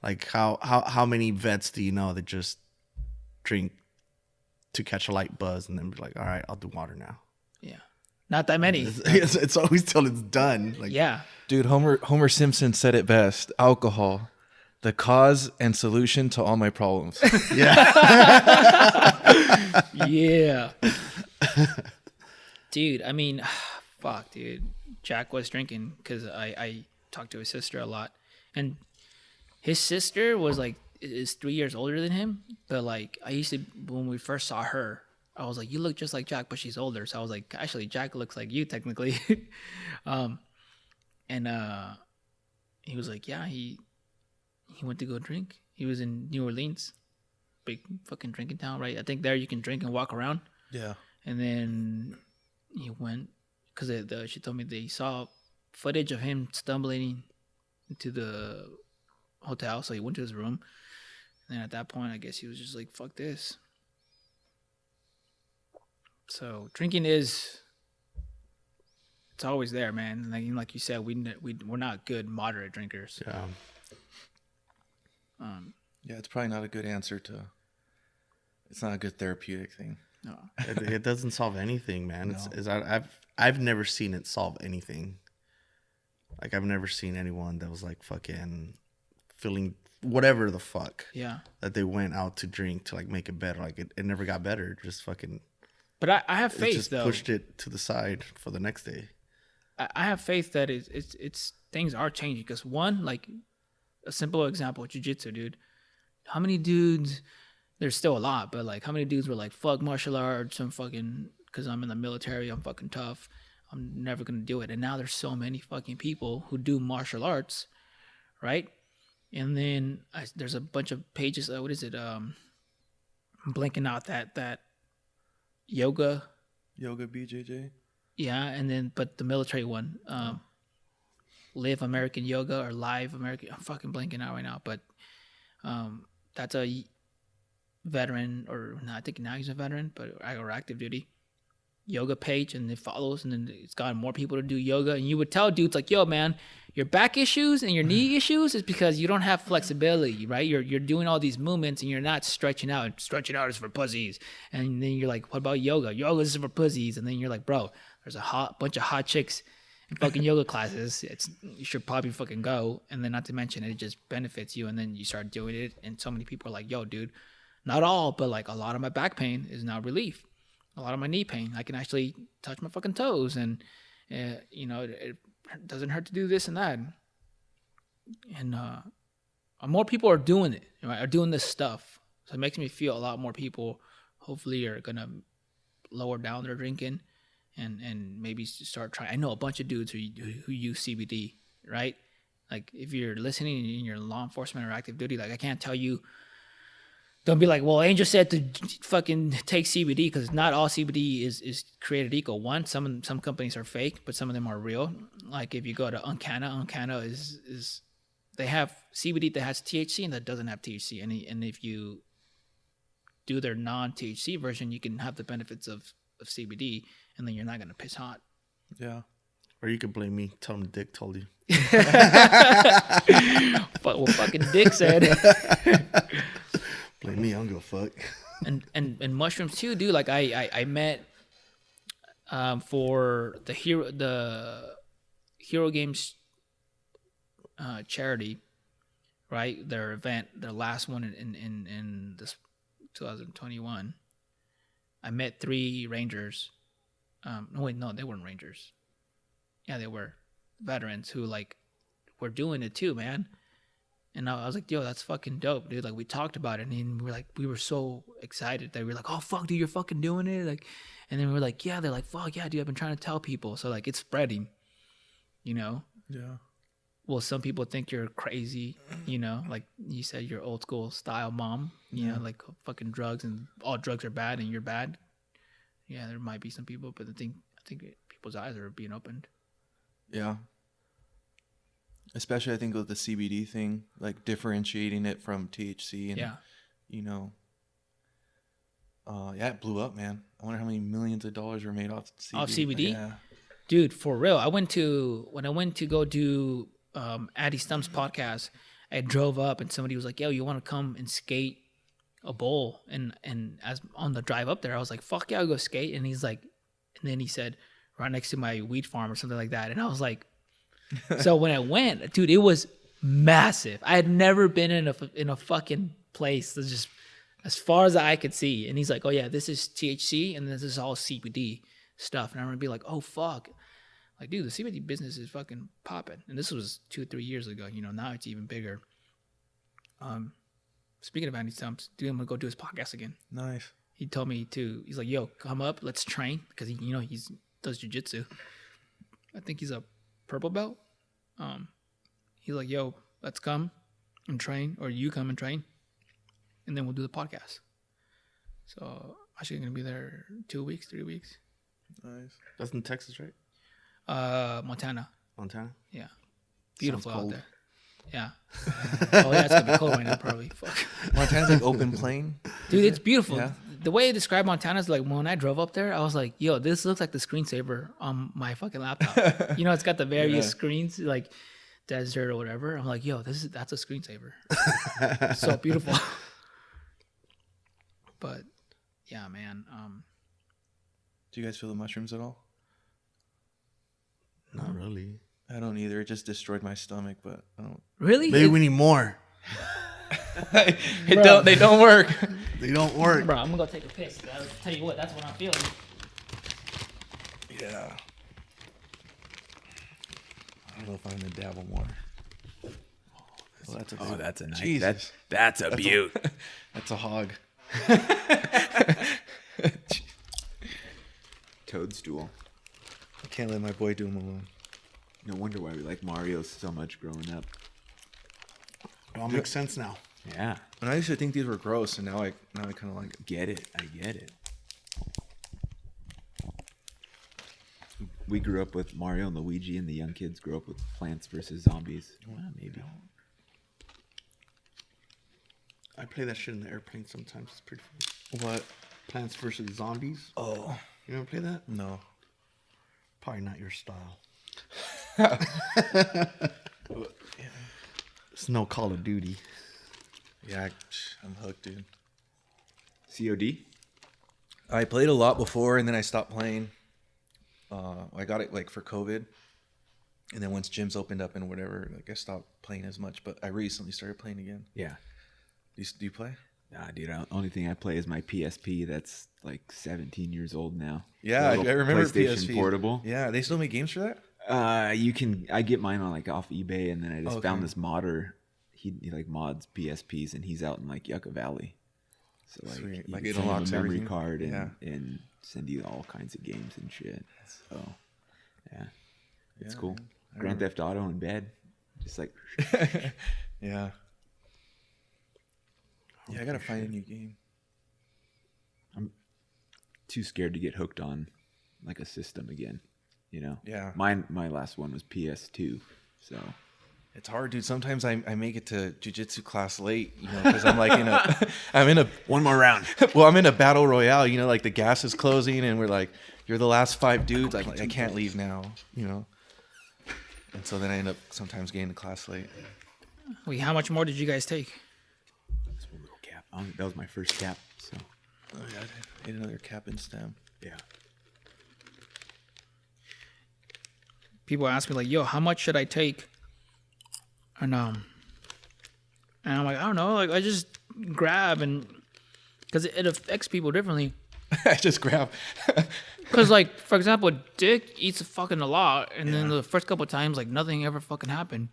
Speaker 2: Like, how many vets do you know that just drink to catch a light buzz and then be like, all right, I'll do water now.
Speaker 1: Yeah. Not that many.
Speaker 2: It's always till it's done. Like,
Speaker 1: Yeah.
Speaker 3: Dude, Homer Simpson said it best. Alcohol, the cause and solution to all my problems.
Speaker 1: Yeah. Dude, I mean, fuck, dude. Jack was drinking because I talked to his sister a lot. And his sister was like, is 3 years older than him. But like, I used to, when we first saw her, I was like, you look just like Jack, but she's older. So I was like, actually, Jack looks like you technically. And he was like, yeah, he went to go drink. He was in New Orleans, big fucking drinking town, right? I think there you can drink and walk around.
Speaker 3: Yeah.
Speaker 1: And then he went because she told me they saw footage of him stumbling into the hotel. So he went to his room. And then at that point, I guess he was just like, fuck this. So drinking it's always there, man. Like you said, we're not good moderate drinkers.
Speaker 2: yeah.
Speaker 3: Yeah, it's probably not a good answer to. It's not a good therapeutic thing.
Speaker 1: No.
Speaker 2: It doesn't solve anything, man. I've never seen it solve anything. Like, I've never seen anyone that was like fucking feeling whatever the fuck
Speaker 1: Yeah.
Speaker 2: that they went out to drink to like make it better. Like, it never got better. It just fucking,
Speaker 1: But I have
Speaker 2: it
Speaker 1: faith
Speaker 2: just
Speaker 1: though.
Speaker 2: pushed it to the side for the next day.
Speaker 1: I have faith that it's things are changing. Because one, like a simple example, jiu-jitsu, dude. How many dudes? There's still a lot, but like how many dudes were like, fuck martial arts, I'm fucking, because I'm in the military, I'm fucking tough, I'm never gonna do it. And now there's so many fucking people who do martial arts, right? And then there's a bunch of pages. What is it? I'm blanking out that yoga.
Speaker 3: Yoga BJJ.
Speaker 1: Yeah, and then but the military one, Live American Yoga or Live American. I'm fucking blanking out right now, but that's a veteran, or no, I think now he's a veteran, but or active duty yoga page, and it follows, and then it's gotten more people to do yoga. And you would tell dudes like, yo, man, your back issues and your knee issues is because you don't have flexibility, right? You're doing all these movements and you're not stretching out. Stretching out is for pussies. And then you're like, what about yoga? Yoga is for pussies. And then you're like, bro, there's a bunch of hot chicks in fucking yoga classes. You should probably fucking go. And then not to mention it just benefits you. And then you start doing it, and so many people are like, yo, dude, not all, but like a lot of my back pain is now relief. A lot of my knee pain, I can actually touch my fucking toes, and it doesn't hurt to do this and that. And more people are doing it, right? Are doing this stuff, so it makes me feel a lot more people hopefully are gonna lower down their drinking, and maybe start trying. I know a bunch of dudes who use CBD, right? Like if you're listening and you're law enforcement or active duty, like I can't tell you. Don't be like, well, Angel said to fucking take CBD, because not all CBD is created equal. One, some companies are fake, but some of them are real. Like if you go to Uncana is they have CBD that has THC and that doesn't have THC. And if you do their non-THC version, you can have the benefits of CBD, and then you're not gonna piss hot.
Speaker 3: Yeah.
Speaker 2: Or you could blame me. Tell him Dick told you.
Speaker 1: But what fucking Dick said.
Speaker 2: Blame me. I don't give a fuck.
Speaker 1: and mushrooms too, dude. Like I met for the Hero Games charity, right? Their event, their last one in this 2021. I met 3 Rangers. No, they weren't Rangers. Yeah, they were veterans who like were doing it too, man. And I was like, yo, that's fucking dope, dude. Like we talked about it, and then we were so excited that we were like, oh fuck, dude, you're fucking doing it. Like, and then we were like, yeah, they're like, fuck yeah, dude, I've been trying to tell people. So like it's spreading, you know?
Speaker 3: Yeah.
Speaker 1: Well, some people think you're crazy, you know, like you said, you're old school style mom, you know, like fucking drugs and all drugs are bad and you're bad. Yeah, there might be some people, but I think people's eyes are being opened.
Speaker 3: Yeah. Especially, I think with the CBD thing, like differentiating it from THC, and you know, yeah, it blew up, man. I wonder how many millions of dollars were made off CBD.
Speaker 1: Off CBD,
Speaker 3: yeah,
Speaker 1: dude, for real. When I went to go do Addy Stump's podcast, I drove up and somebody was like, "Yo, you want to come and skate a bowl?" And as on the drive up there, I was like, "Fuck yeah, I'll go skate." And he's like, and then he said, "Right next to my weed farm" or something like that. And I was like. So when I went, dude, it was massive. I had never been in a fucking place that's just as far as I could see. And he's like, "Oh yeah, this is THC and this is all CBD stuff." And I'm gonna be like, "Oh fuck," like dude, the CBD business is fucking popping. And this was 2-3 years ago. You know, now it's even bigger. Speaking of Andy Stumps, dude, I'm gonna go do his podcast again.
Speaker 3: nice.
Speaker 1: He told me to. He's like, "Yo, come up, let's train," because he does jujitsu. I think he's a purple belt. He's like, "Yo, let's come and train, or you come and train, and then we'll do the podcast." So actually gonna be there 2 weeks, 3 weeks.
Speaker 3: Nice.
Speaker 2: That's in Texas, right?
Speaker 1: Montana.
Speaker 2: Montana.
Speaker 1: Yeah, beautiful out
Speaker 2: cold.
Speaker 1: there. Yeah. Oh yeah, it's gonna be cold right now, probably. Fuck.
Speaker 3: Montana's like open plain.
Speaker 1: Dude, it's beautiful.
Speaker 3: Yeah.
Speaker 1: The way I describe Montana is like when I drove up there, I was like, "Yo, this looks like the screensaver on my fucking laptop." You know, it's got the various screens, like desert or whatever. I'm like, "Yo, that's a screensaver." So beautiful. But yeah, man.
Speaker 3: Do you guys feel the mushrooms at all?
Speaker 2: Not really.
Speaker 3: I don't either. It just destroyed my stomach, but I don't.
Speaker 1: Really?
Speaker 2: Maybe we need more.
Speaker 3: They don't work.
Speaker 2: They don't work.
Speaker 1: Bro, I'm gonna go take a piss. I'll tell you what, that's what I'm feeling.
Speaker 3: Yeah. I don't know if I'm gonna dabble more. Well,
Speaker 4: That's a nice.
Speaker 3: Jesus.
Speaker 4: That's a beaut.
Speaker 3: That's a hog.
Speaker 4: Toadstool.
Speaker 3: I can't let my boy do him alone.
Speaker 4: No wonder why we like Mario so much growing up.
Speaker 2: It all makes sense now.
Speaker 4: Yeah,
Speaker 3: And I used to think these were gross, and now I kind of like it.
Speaker 4: get it. I get it. We grew up with Mario and Luigi, and the young kids grew up with Plants vs. Zombies. Well, maybe.
Speaker 2: I play that shit in the airplane sometimes. It's pretty fun.
Speaker 3: What?
Speaker 2: Plants vs. Zombies.
Speaker 3: Oh
Speaker 2: You never play that?
Speaker 3: no.
Speaker 2: Probably not your style.
Speaker 3: Yeah.
Speaker 2: It's no Call of Duty.
Speaker 3: Yeah, I'm hooked, dude.
Speaker 4: COD?
Speaker 3: I played a lot before, and then I stopped playing. I got it like for COVID, and then once gyms opened up and whatever, like I stopped playing as much. But I recently started playing again.
Speaker 4: Yeah.
Speaker 3: Do you play?
Speaker 4: Nah, dude. The only thing I play is my PSP. That's like 17 years old now.
Speaker 3: Yeah, I
Speaker 4: Little
Speaker 3: remember
Speaker 4: PlayStation
Speaker 3: PSP.
Speaker 4: Portable.
Speaker 3: Yeah, they still make games for that.
Speaker 4: You can. I get mine on like off eBay, and then I just
Speaker 3: Okay.
Speaker 4: found this modder. He like mods PSPs, and he's out in like Yucca Valley. So like,
Speaker 3: Sweet.
Speaker 4: you
Speaker 3: Like
Speaker 4: can
Speaker 3: it
Speaker 4: send him a
Speaker 3: unlocks
Speaker 4: memory
Speaker 3: everything?
Speaker 4: card and
Speaker 3: Yeah.
Speaker 4: and send you all kinds of games and shit. So yeah, it's
Speaker 3: Yeah,
Speaker 4: cool.
Speaker 3: man. I
Speaker 4: Grand Theft Auto in bed, just like
Speaker 3: Yeah. Yeah, I gotta find a new game.
Speaker 4: too scared to get hooked on like a system again. You know.
Speaker 3: Yeah.
Speaker 4: My last one was PS2. So
Speaker 3: It's hard, dude. Sometimes I make it to jiu-jitsu class late, you know, because I'm like I'm in a
Speaker 4: one more round.
Speaker 3: well, I'm in a battle royale, you know, like the gas is closing and we're like, you're the last 5 dudes. I'm like, I can't leave now, you know. And so then I end up sometimes getting to class late.
Speaker 1: Wait, how much more did you guys take?
Speaker 4: That's one little cap. That was my first cap. So
Speaker 3: Oh yeah, I ate another cap and stem.
Speaker 4: yeah.
Speaker 1: People ask me like, "Yo, how much should I take?" And I'm like, I don't know. Like I just grab and because it affects people differently.
Speaker 3: I just grab.
Speaker 1: Because like for example, Dick eats fucking a lot, and then the first couple of times like nothing ever fucking happened,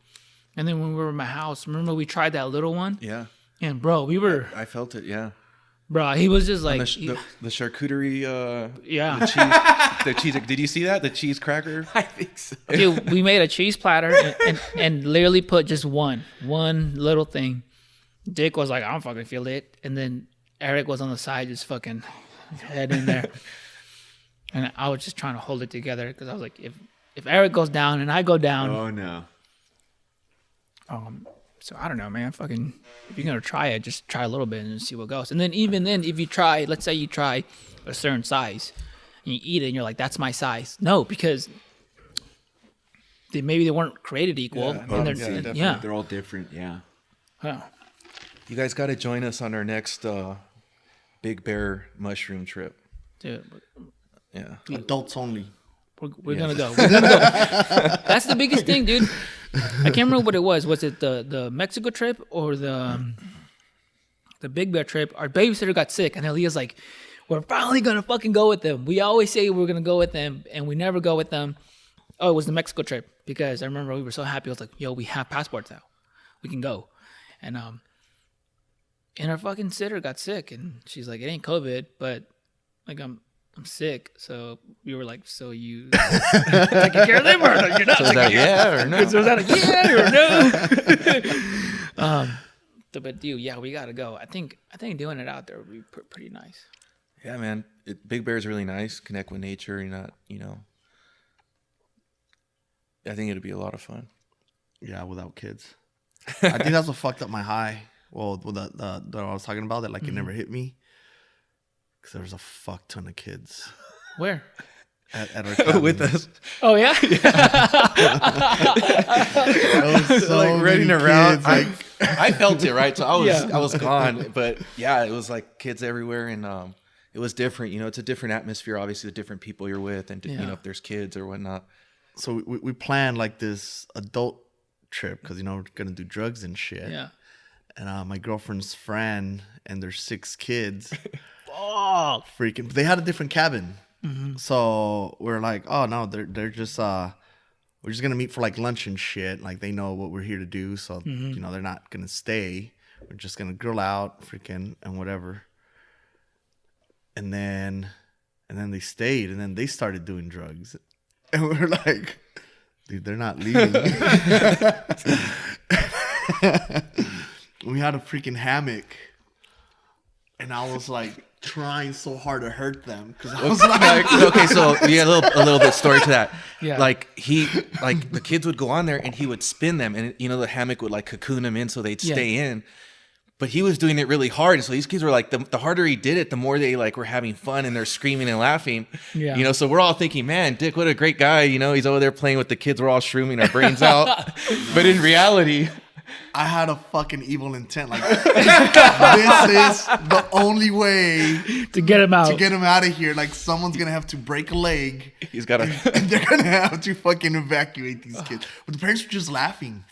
Speaker 1: And then when we were in my house, remember we tried that little one?
Speaker 3: Yeah.
Speaker 1: And bro,
Speaker 3: I felt it. Yeah.
Speaker 1: bro, he was just like,
Speaker 3: The charcuterie.
Speaker 1: yeah.
Speaker 3: The cheese. Did you see that? The cheese cracker.
Speaker 4: I think so.
Speaker 1: Dude, we made a cheese platter and literally put just one little thing. Dick was like, I don't fucking feel it. And then Eric was on the side just fucking head in there. And I was just trying to hold it together because I was like, if Eric goes down and I go down.
Speaker 4: Oh no.
Speaker 1: So I don't know, man. Fucking, if you're going to try it, just try a little bit and see what goes. And then even then, if you try, let's say you try a certain size and you eat it and you're like, that's my size. No, because maybe they weren't created equal.
Speaker 3: Yeah.
Speaker 1: And
Speaker 3: Definitely.
Speaker 4: They're all different. Yeah.
Speaker 1: Huh.
Speaker 3: You guys got to join us on our next Big Bear mushroom trip.
Speaker 1: Dude,
Speaker 3: Yeah.
Speaker 2: Adults only.
Speaker 1: we're gonna go. We're gonna go. That's the biggest thing, dude. I can't remember what it was. Was it the Mexico trip or the Big Bear trip? Our babysitter got sick, and Aaliyah's like, "We're finally gonna fucking go with them. We always say we're gonna go with them, and we never go with them." Oh, it was the Mexico trip because I remember we were so happy. I was like, "Yo, we have passports now. We can go." And our fucking sitter got sick, and she's like, "It ain't COVID, but like I'm sick." So we were like, "So you taking care of them or you're not?"
Speaker 3: So is that yeah or no?
Speaker 1: So is that a yeah or no? But dude, yeah, we gotta go. I think doing it out there would be pretty nice.
Speaker 3: Yeah, man. Big Bear is really nice. Connect with nature. You're not, I think it'd be a lot of fun.
Speaker 2: Yeah, without kids. I think that's what fucked up my high. Well, with that I was talking about, that like it never hit me. Because there was a fuck ton of kids
Speaker 1: Where?
Speaker 2: at our cabins.
Speaker 3: With us.
Speaker 1: Oh yeah.
Speaker 2: There was so
Speaker 3: Like running
Speaker 2: many
Speaker 3: around.
Speaker 2: kids,
Speaker 3: I felt it, right? So I
Speaker 1: Yeah.
Speaker 3: was gone. But yeah, it was like kids everywhere, and it was different. It's a different atmosphere, obviously, the different people you're with, and
Speaker 1: Yeah.
Speaker 3: if there's kids or whatnot.
Speaker 2: So we planned like this adult trip because we're gonna do drugs and shit.
Speaker 1: Yeah.
Speaker 2: And my girlfriend's friend and their 6 kids,
Speaker 1: Oh.
Speaker 2: freaking, they had a different cabin. So we're like, oh no, they're just we're just gonna meet for like lunch and shit. Like they know what we're here to do, so they're not gonna stay. We're just gonna grill out, freaking, and whatever. And then they stayed, and then they started doing drugs, and we're like, dude, they're not leaving. We had a freaking hammock, and I was like trying so hard to hurt them because I was like,
Speaker 3: Okay, so yeah, a little bit story to that.
Speaker 1: Yeah.
Speaker 3: Like the kids would go on there and he would spin them, and the hammock would like cocoon them in so they'd stay in. But he was doing it really hard, and so these kids were like, the harder he did it, the more they like were having fun and they're screaming and laughing.
Speaker 1: Yeah.
Speaker 3: So we're all thinking, man, Dick, what a great guy. He's over there playing with the kids. We're all shrooming our brains out. But in reality,
Speaker 2: I had a fucking evil intent. Like, this is the only way
Speaker 1: To get him out.
Speaker 2: to get him out of here. Like, someone's gonna have to break a leg,
Speaker 3: he's got
Speaker 2: and they're gonna have to fucking evacuate these kids. But the parents were just laughing.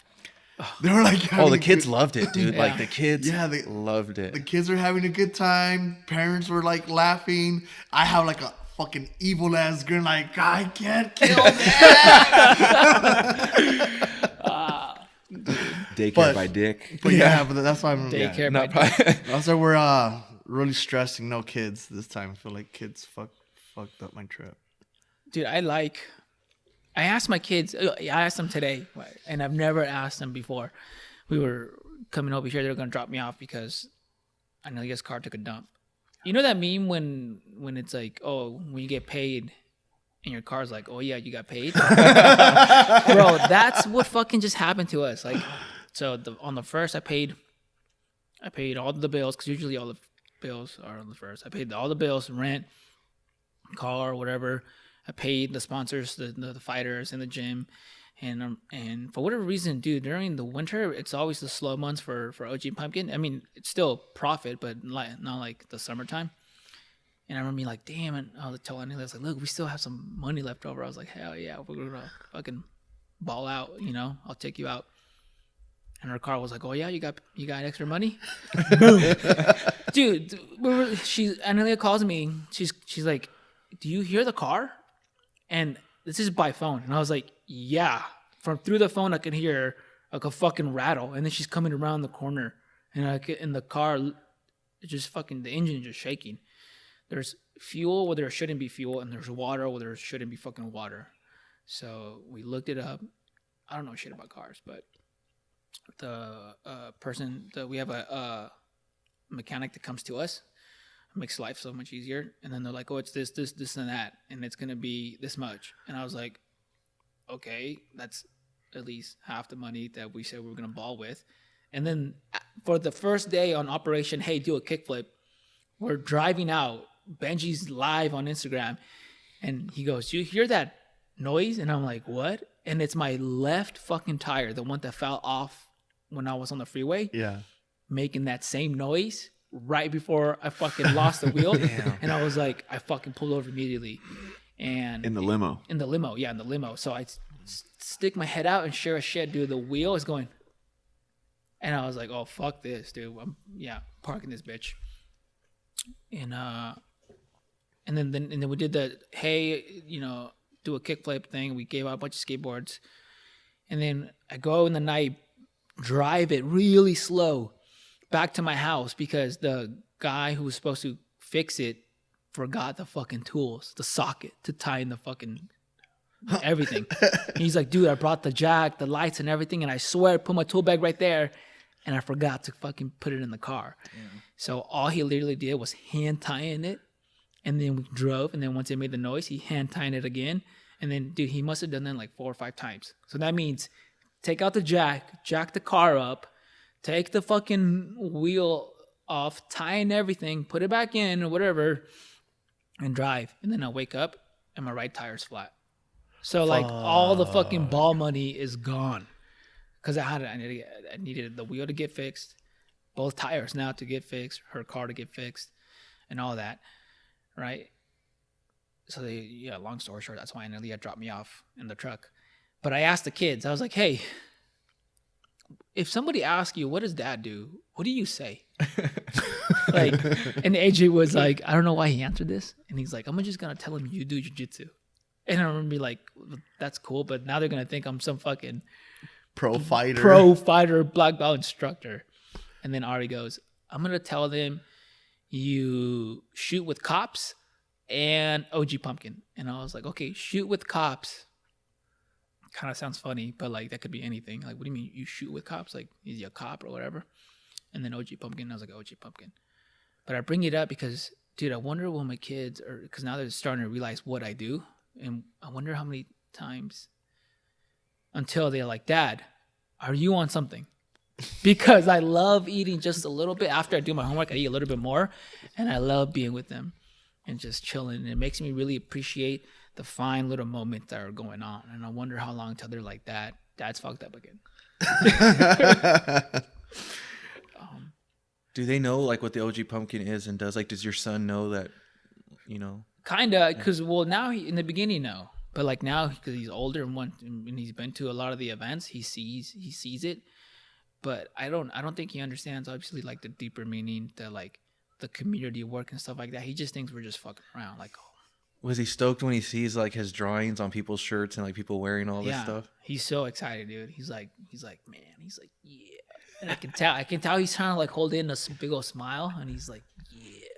Speaker 2: They were like,
Speaker 3: Oh, the kids loved it, dude.
Speaker 1: Yeah.
Speaker 3: Like the kids
Speaker 2: they
Speaker 3: loved it.
Speaker 2: The kids were having a good time. Parents were like laughing. I have like a fucking evil ass grin, like, I can't kill them.
Speaker 4: Daycare
Speaker 2: But-
Speaker 4: by Dick.
Speaker 2: But yeah, but that's why I'm.
Speaker 1: Daycare.
Speaker 3: Not
Speaker 1: by-
Speaker 2: That's why we're really stressing no kids this time. I feel like kids fucked up my trip.
Speaker 1: Dude, I asked my kids, I asked them today, and I've never asked them before. We were coming over here, they were going to drop me off because I know his car took a dump. You know that meme when it's like, oh, when you get paid and your car's like, oh yeah, you got paid? Bro, that's what fucking just happened to us. Like, so on the first, I paid all the bills, because usually all the bills are on the first. I paid all the bills, rent, car, whatever. I paid the sponsors, the fighters in the gym, and for whatever reason, dude, during the winter, it's always the slow months for OG Pumpkin. I mean, it's still profit, but not like the summertime. And I remember being like, damn, and I was telling him, I was like, look, we still have some money left over. I was like, hell yeah, we're gonna fucking ball out, I'll take you out. And her car was like, oh yeah, you got extra money? Dude, Anelia calls me, she's like, do you hear the car? And this is by phone. And I was like, yeah. From through the phone, I could hear like a fucking rattle, and then she's coming around the corner, and like in the car, it just fucking the engine just shaking. There's fuel where there shouldn't be fuel, and there's water where there shouldn't be fucking water. So we looked it up. I don't know shit about cars, but the person that we have a mechanic that comes to us, makes life so much easier. And then they're like, oh, it's this, and that, and it's gonna be this much. And I was like, okay, that's at least half the money that we said we were gonna ball with. And then for the first day on operation, hey, do a kickflip. We're driving out. Benji's live on Instagram, and he goes, "You hear that noise?" And I'm like, "What?" And it's my left fucking tire, the one that fell off when I was on the freeway.
Speaker 2: Yeah.
Speaker 1: Making that same noise right before I fucking lost the wheel. And I was like, I fucking pulled over immediately. And
Speaker 4: In the limo.
Speaker 1: In the limo. So I stick my head out and sure as shit, dude, the wheel is going. And I was like, oh, fuck this, dude. I'm parking this bitch. And then we did the, hey, do a kickflip thing. We gave out a bunch of skateboards. And then I go in the night, drive it really slow back to my house because the guy who was supposed to fix it forgot the fucking tools, the socket to tie in the fucking everything. He's like, dude, I brought the jack, the lights and everything, and I swear I put my tool bag right there, and I forgot to fucking put it in the car. Yeah. So all he literally did was hand tying it, and then we drove, and then once it made the noise, he hand tying it again. And then, dude, he must have done that like 4 or 5 times. So that means take out the jack the car up, take the fucking wheel off, tie in everything, put it back in or whatever, and drive. And then I wake up and my right tire's flat. So like all the fucking ball money is gone. Because I needed the wheel to get fixed, both tires now to get fixed, her car to get fixed, and all that, right? So long story short, that's why Analia dropped me off in the truck. But I asked the kids, I was like, hey, if somebody asks you, what does dad do? What do you say? And AJ was like, I don't know why he answered this. And he's like, I'm just going to tell him you do jiu-jitsu. And I'm going to be like, that's cool. But now they're going to think I'm some fucking pro fighter, black belt instructor. And then Ari goes, I'm going to tell them you shoot with cops and OG Pumpkin. And I was like, okay, shoot with cops. Kind of sounds funny, but like that could be anything. Like, what do you mean you shoot with cops? Like, is he a cop or whatever? And then OG Pumpkin, I was like, OG Pumpkin. But I bring it up because, dude, I wonder when my kids are, because now they're starting to realize what I do. And I wonder how many times until they're like, Dad, are you on something? Because I love eating just a little bit. After I do my homework, I eat a little bit more. And I love being with them and just chilling. And it makes me really appreciate the fine little moments that are going on. And I wonder how long until they're like, Dad's fucked up again.
Speaker 3: Do they know like what the OG Pumpkin is and does? Like, does your son know that,
Speaker 1: Kinda, because now in the beginning, no. But like now, because he's older and he's been to a lot of the events, he sees it. But I don't think he understands, obviously, like the deeper meaning, the community work and stuff like that. He just thinks we're just fucking around. Like,
Speaker 3: was he stoked when he sees like his drawings on people's shirts and like people wearing all this stuff? He's
Speaker 1: so excited, dude. He's like, man, he's like, yeah. And I can tell he's trying to like hold in a big old smile, and he's like, yeah.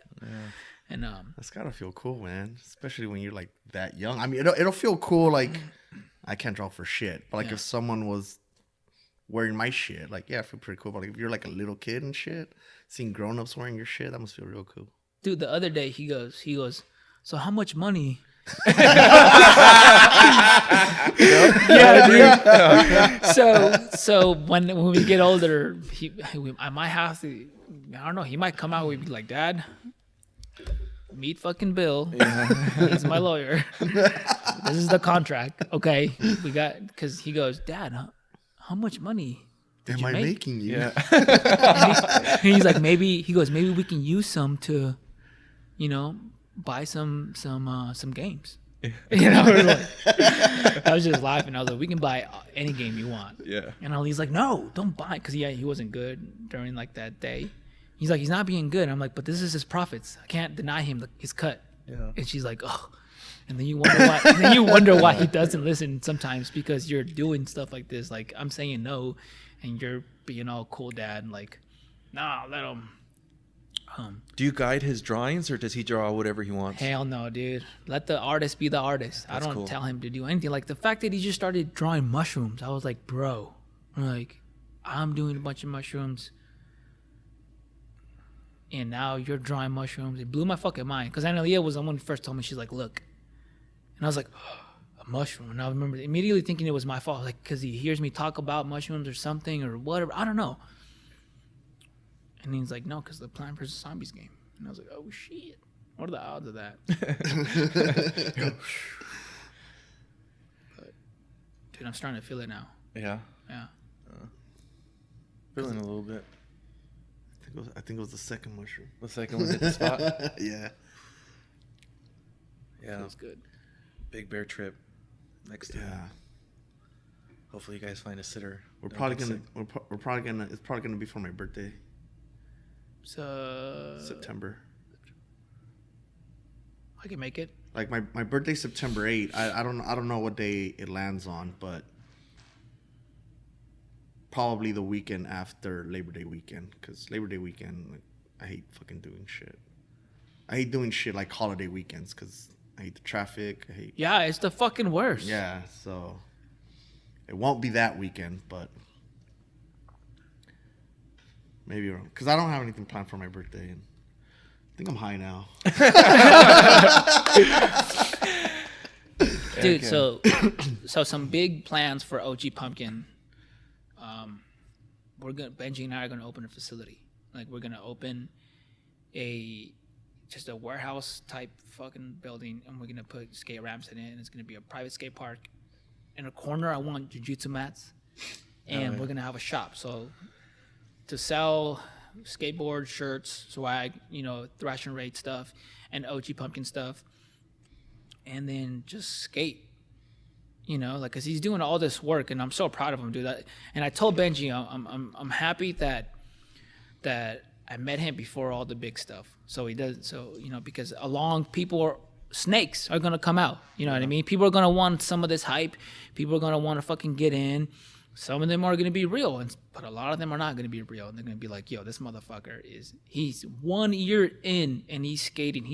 Speaker 1: And
Speaker 2: that's gotta feel cool, man. Especially when you're like that young. I mean, it'll feel cool. Like, I can't draw for shit, but like if someone was wearing my shit, like, I feel pretty cool. But like, if you're like a little kid and shit, seeing grown-ups wearing your shit, that must feel real cool.
Speaker 1: Dude, the other day he goes, so how much money? Yeah, dude. So when we get older, I might have to. I don't know. He might come out and be like, Dad, meet fucking Bill. Yeah. He's my lawyer. This is the contract. Okay, we got, because he goes, Dad, how much money
Speaker 2: am I making you?
Speaker 3: Yeah.
Speaker 1: And he's like, maybe we can use some to, buy some games. I was just laughing. I was like, we can buy any game you want.
Speaker 3: Yeah.
Speaker 1: And he's like, no, don't buy it, because he wasn't good during like that day. He's like, he's not being good. I'm like, but this is his profits. I can't deny him his cut.
Speaker 3: Yeah.
Speaker 1: And she's like, oh. And then you wonder why. And then you wonder why he doesn't listen sometimes, because you're doing stuff like this. Like I'm saying no, and you're being all cool dad and like, nah, let him.
Speaker 3: Do you guide his drawings, or does he draw whatever he wants?
Speaker 1: Hell no, dude. Let the artist be the artist.
Speaker 3: That's
Speaker 1: I don't
Speaker 3: cool.
Speaker 1: tell him to do anything. Like the fact that he just started drawing mushrooms, I was like, bro, like I'm doing a bunch of mushrooms, and now you're drawing mushrooms. It blew my fucking mind, because Analia was the one who first told me. She's like, look, and I was like, a mushroom. And I remember immediately thinking it was my fault, like because he hears me talk about mushrooms or something or whatever. I don't know. And he's like, no, because the Plant vs. Zombies game. And I was like, oh shit, what are the odds of that? But, dude, I'm starting to feel it now.
Speaker 3: Yeah.
Speaker 1: Yeah.
Speaker 3: Feeling a little bit.
Speaker 2: I think it was the second mushroom.
Speaker 3: The second one hit the spot.
Speaker 2: Yeah.
Speaker 3: Yeah.
Speaker 1: Feels good.
Speaker 3: Big bear trip next time.
Speaker 2: Yeah.
Speaker 3: Hopefully you guys find a sitter.
Speaker 2: We're
Speaker 3: Don't
Speaker 2: probably
Speaker 3: get
Speaker 2: gonna.
Speaker 3: sick.
Speaker 2: We're probably gonna. It's probably gonna be for my birthday,
Speaker 1: So
Speaker 2: September.
Speaker 1: I can make it.
Speaker 2: Like my birthday, September 8th. I don't know what day it lands on, but probably the weekend after Labor Day weekend. Because Labor Day weekend, like, I hate fucking doing shit. I hate doing shit like holiday weekends because I hate the traffic. I hate.
Speaker 1: Yeah, it's the fucking worst.
Speaker 2: Yeah, so it won't be that weekend, but maybe because I don't have anything planned for my birthday, and I think I'm high now.
Speaker 1: Dude, so some big plans for OG Pumpkin. Benji and I are gonna open a facility. Like we're gonna open just a warehouse type fucking building, and we're gonna put skate ramps in it, and it's gonna be a private skate park. In a corner, I want jiu-jitsu mats, and we're gonna have a shop. So to sell skateboard shirts, swag, thrash and raid stuff, and OG Pumpkin stuff, and then just skate. Like, cause he's doing all this work, and I'm so proud of him, dude. And I told Benji, I'm happy that I met him before all the big stuff. So he does, because snakes are gonna come out. You know what I mean? People are gonna want some of this hype. People are gonna want to fucking get in. Some of them are gonna be real, but a lot of them are not gonna be real. And they're gonna be like, yo, this motherfucker he's 1 year in and he's skating.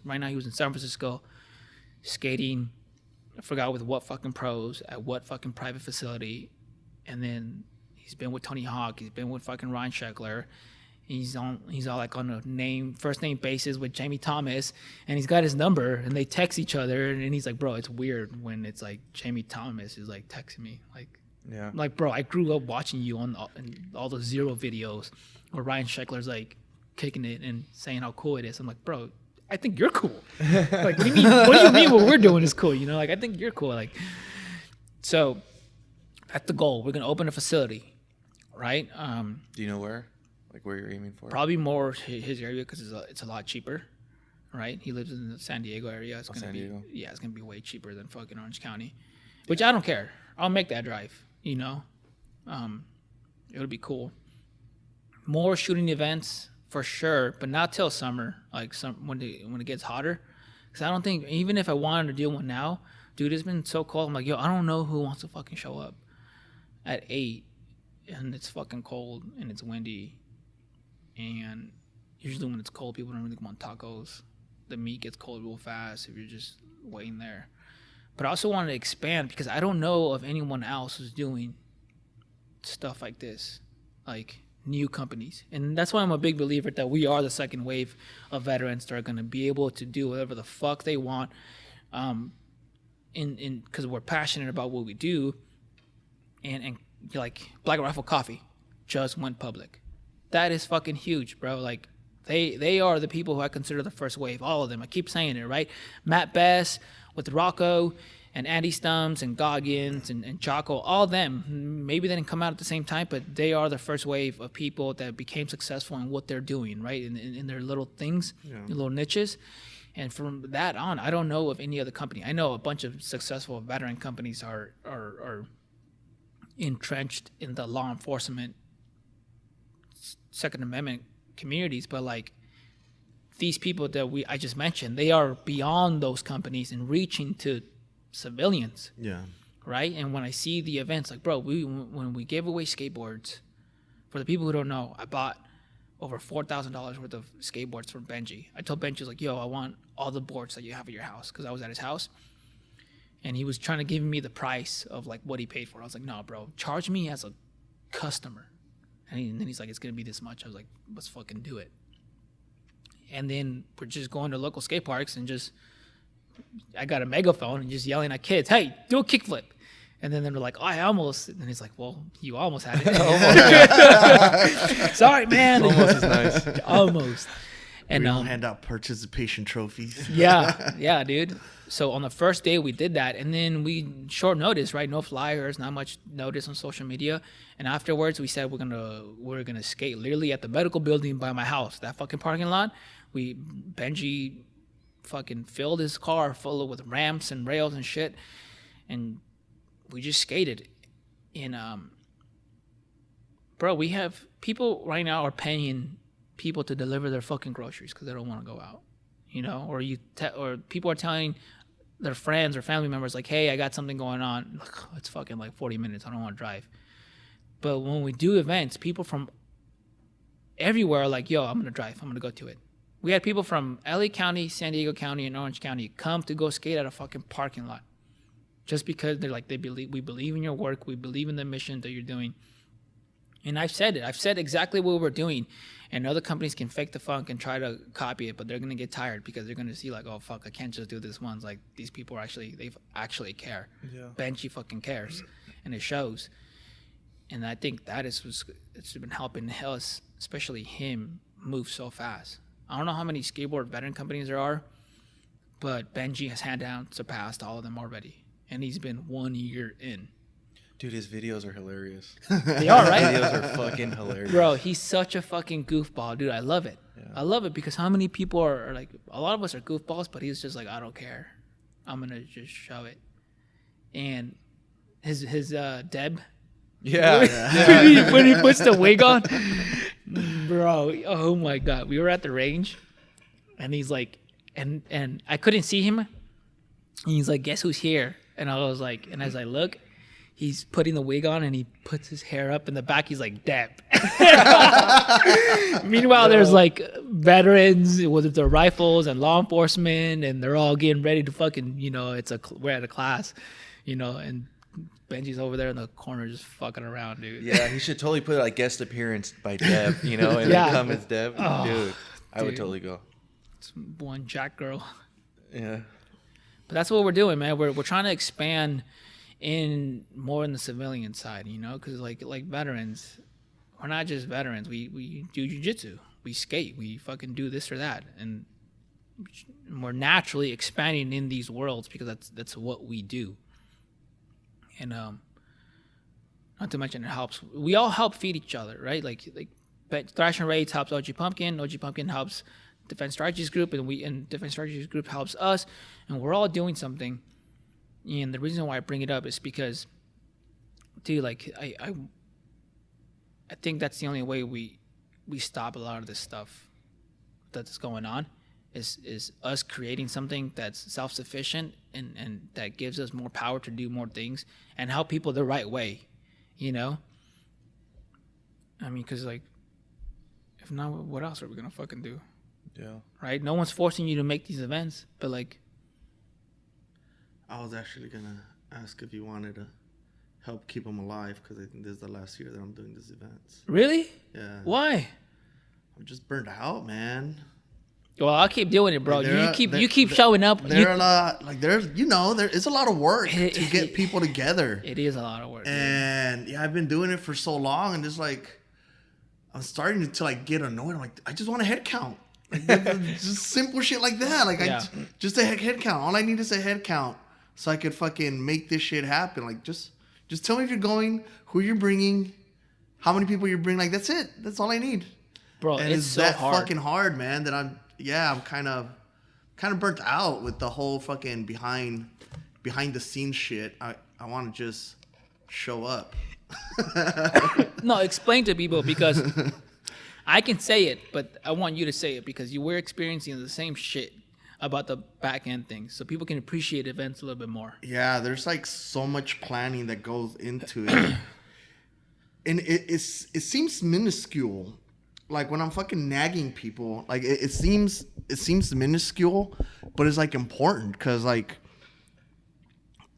Speaker 1: Right now he was in San Francisco skating. I forgot with what fucking pros at what fucking private facility, and then he's been with Tony Hawk. He's been with fucking Ryan Sheckler. He's all like on a first name basis with Jamie Thomas, and he's got his number, and they text each other, and he's like, bro, it's weird when it's like Jamie Thomas is like texting me, like,
Speaker 3: Yeah.
Speaker 1: I'm like, bro, I grew up watching you on all the Zero videos where Ryan Sheckler's like kicking it and saying how cool it is. I'm like, bro, I think you're cool. Like, what do you mean what we're doing is cool? Like, I think you're cool. Like, so that's the goal. We're gonna open a facility, right?
Speaker 3: Do you know where? Like where you're aiming for?
Speaker 1: Probably more his area because it's a lot cheaper, right? He lives in the San Diego area. It's
Speaker 3: San Diego.
Speaker 1: It's gonna be way cheaper than fucking Orange County, which I don't care. I'll make that drive. It'll be cool. More shooting events. For sure, but not till summer, like when it gets hotter. Because I don't think, even if I wanted to do one now, dude, it's been so cold. I'm like, yo, I don't know who wants to fucking show up at 8 and it's fucking cold and it's windy. And usually when it's cold, people don't really want tacos. The meat gets cold real fast if you're just waiting there. But I also wanted to expand because I don't know of anyone else who's doing stuff like this. Like, new companies, and that's why I'm a big believer that we are the second wave of veterans that are going to be able to do whatever the fuck they want, because we're passionate about what we do, and like Black Rifle Coffee just went public. That is fucking huge, bro. Like they are the people who I consider the first wave. All of them. I keep saying it, right? Matt Bass with Rocco, and Andy Stums and Goggins and Chaco, all of them, maybe they didn't come out at the same time, but they are the first wave of people that became successful in what they're doing, right? In their little things, little niches. And from that on, I don't know of any other company. I know a bunch of successful veteran companies are entrenched in the law enforcement Second Amendment communities, but like these people that I just mentioned, they are beyond those companies and reaching to civilians,
Speaker 2: Yeah.
Speaker 1: right? And when I see the events, like, bro, when we gave away skateboards, for the people who don't know, I bought over $4,000 worth of skateboards from Benji. I told Benji, like, yo, I want all the boards that you have at your house, because I was at his house. And he was trying to give me the price of like what he paid for. I was like, no, bro, charge me as a customer. And then he's like, it's going to be this much. I was like, let's fucking do it. And then we're just going to local skate parks and I got a megaphone and just yelling at kids, hey, do a kickflip. And then they're like, oh, I almost. And he's like, well, you almost had it. Sorry, man.
Speaker 3: Almost is nice.
Speaker 1: Almost. And
Speaker 2: We don't hand out participation trophies.
Speaker 1: yeah, dude. So on the first day we did that, and then we short notice, right? No flyers, not much notice on social media. And afterwards we said we're gonna skate literally at the medical building by my house, that fucking parking lot. Benji fucking filled his car full with ramps and rails and shit, and we just skated. And bro, we have people right now are paying people to deliver their fucking groceries because they don't want to go out, you know, or or people are telling their friends or family members like, hey, I got something going on. It's fucking like 40 minutes. I don't want to drive. But when we do events, people from everywhere are like, yo, I'm going to drive. I'm going to go to it. We had people from LA County, San Diego County, and Orange County come to go skate at a fucking parking lot just because they're like, we believe in your work. We believe in the mission that you're doing. And I've said it. I've said exactly what we're doing. And other companies can fake the funk and try to copy it, but they're going to get tired because they're going to see like, oh, fuck, I can't just do this once. Like, these people they actually care. Yeah. Benji fucking cares. And it shows. And I think that it's been helping us, especially him, move so fast. I don't know how many skateboard veteran companies there are, but Benji has hand down surpassed all of them already. And he's been 1 year in.
Speaker 3: Dude, his videos are hilarious.
Speaker 1: They are, right?
Speaker 3: Videos are fucking hilarious.
Speaker 1: Bro, he's such a fucking goofball, dude. I love it. Yeah. I love it because how many people are like, a lot of us are goofballs, but he's just like, I don't care. I'm going to just show it. And his Deb.
Speaker 3: Yeah.
Speaker 1: when he puts the wig on. Bro, oh my God. We were at the range and he's like, and I couldn't see him. And he's like, guess who's here? And I was like, and as I look, he's putting the wig on and he puts his hair up in the back. He's like, Deb. Meanwhile, there's like veterans with their rifles and law enforcement, and they're all getting ready to fucking, you know, we're at a class, you know, and Benji's over there in the corner just fucking around, dude.
Speaker 3: Yeah, he should totally put like guest appearance by Deb, you know, and then come as Deb.
Speaker 1: Oh,
Speaker 3: dude, I would totally go.
Speaker 1: It's one Jack girl.
Speaker 3: Yeah.
Speaker 1: But that's what we're doing, man. We're trying to expand more in the civilian side, you know, because like veterans, we're not just veterans. We do jiu-jitsu, we skate, we fucking do this or that, and we're naturally expanding in these worlds because that's what we do. And not to mention it helps. We all help feed each other, right? Like Thrash and Raids helps OG Pumpkin. OG Pumpkin helps Defense Strategies Group, and Defense Strategies Group helps us, and we're all doing something. And the reason why I bring it up is because, dude, like I think that's the only way we stop a lot of this stuff that's going on is us creating something that's self-sufficient and that gives us more power to do more things and help people the right way, you know? I mean, because like, if not, what else are we gonna fucking do?
Speaker 3: Yeah.
Speaker 1: Right? No one's forcing you to make these events, but like,
Speaker 2: I was actually gonna ask if you wanted to help keep them alive because I think this is the last year that I'm doing these events.
Speaker 1: really?
Speaker 2: Yeah.
Speaker 1: Why?
Speaker 2: I'm just burned out, man.
Speaker 1: Well, I'll keep doing it, bro.
Speaker 2: Like,
Speaker 1: You keep showing up.
Speaker 2: There are a lot, like there is a lot of work to get people together.
Speaker 1: It is a lot of work.
Speaker 2: And yeah, I've been doing it for so long, and just like I'm starting to like get annoyed. I'm like, I just want a head count, like, just simple shit like that. Like just a head count. All I need is a head count, so I could fucking make this shit happen. Like just tell me if you're going, who you're bringing, how many people you're bringing. Like that's it. That's all I need.
Speaker 1: Bro,
Speaker 2: And
Speaker 1: it's so
Speaker 2: that
Speaker 1: hard.
Speaker 2: fucking hard, man. That I'm kind of burnt out with the whole fucking behind the scenes shit. I want to just show up.
Speaker 1: No, explain to people because I can say it, but I want you to say it because you were experiencing the same shit about the back end things, so people can appreciate events a little bit more.
Speaker 2: Yeah, there's like so much planning that goes into it, and it seems minuscule. Like when I'm fucking nagging people, like it seems minuscule, but it's like important because like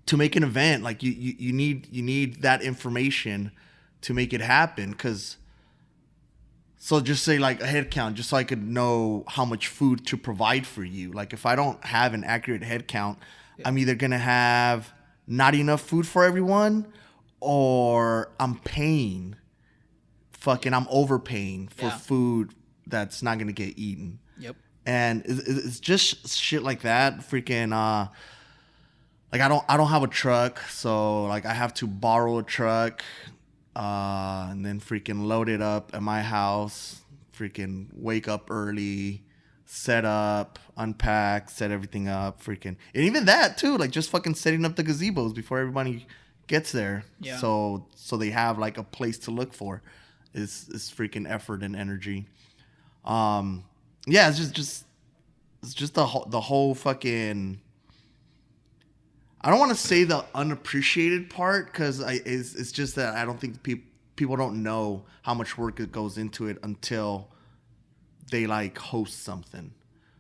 Speaker 2: to make an event, like you need that information to make it happen. Because so just say like a head count, just so I could know how much food to provide for you. Like if I don't have an accurate head count, I'm either gonna have not enough food for everyone, or I'm overpaying for food that's not gonna get eaten.
Speaker 1: Yep.
Speaker 2: And it's just shit like that. Freaking like I don't have a truck, so like I have to borrow a truck. And then freaking load it up at my house, freaking wake up early, set up, unpack, set everything up, freaking. And even that too, like just fucking setting up the gazebos before everybody gets there.
Speaker 1: Yeah.
Speaker 2: So they have like a place to look for is freaking effort and energy. Yeah, it's just the whole fucking, I don't want to say the unappreciated part because it's just that I don't think people don't know how much work it goes into it until they like host something.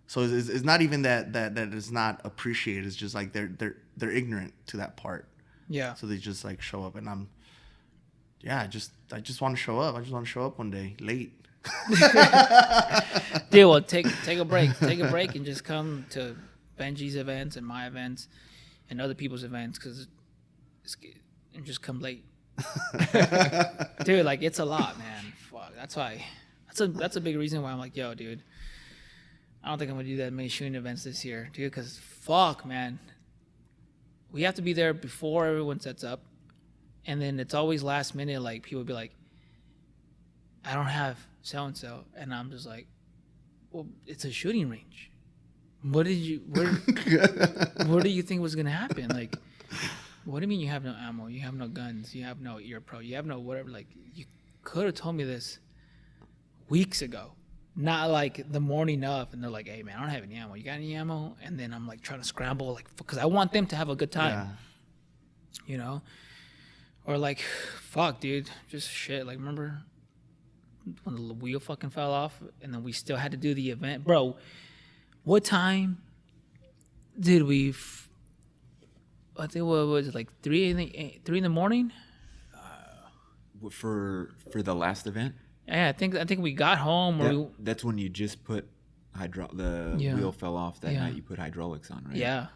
Speaker 2: So it's not even that it's not appreciated. It's just like they're ignorant to that part.
Speaker 1: Yeah.
Speaker 2: So they just like show up, and I just want to show up. I just want to show up one day late.
Speaker 1: Dude, well, take a break. Take a break and just come to Benji's events and my events and other people's events and just come late. Dude, like it's a lot, man. Fuck. That's why. That's a big reason why I'm like, yo, dude. I don't think I'm gonna do that many shooting events this year, dude. Because fuck, man. We have to be there before everyone sets up, and then it's always last minute. Like people be like, I don't have so and so, and I'm just like, well, it's a shooting range. What do you think was gonna happen? Like, what do you mean you have no ammo? You have no guns? You have no ear pro? You have no whatever? Like, you could have told me this weeks ago, not like the morning of. And they're like, hey man, I don't have any ammo. You got any ammo? And then I'm like trying to scramble, like, because I want them to have a good time, you know? Or like, fuck, dude, just shit. Like, remember when the wheel fucking fell off, and then we still had to do the event, bro? What time did we? I think what was it, like 3 in the morning?
Speaker 4: For the last event.
Speaker 1: Yeah, I think we got home.
Speaker 4: That's when you just put the wheel fell off that night. You put hydraulics on, right?
Speaker 1: Yeah.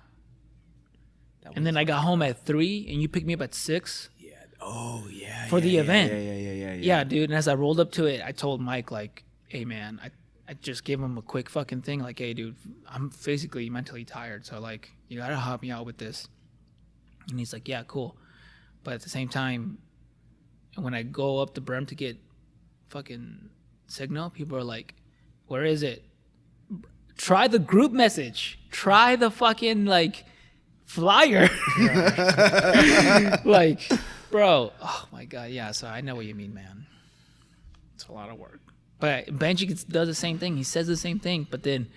Speaker 1: And then I got home at 3, and you picked me up at 6.
Speaker 4: Yeah. Oh yeah.
Speaker 1: For the event.
Speaker 4: Yeah.
Speaker 1: Yeah, dude. And as I rolled up to it, I told Mike, like, hey man, I just gave him a quick fucking thing, like, hey dude, I'm physically, mentally tired, so like you gotta help me out with this. And he's like, yeah, cool. But at the same time, when I go up the berm to get fucking signal, people are like, where is it? Try the group message. Try the fucking like flyer. Like, bro, oh my god, yeah. So I know what you mean, man. It's a lot of work. But Benji does the same thing. He says the same thing. But then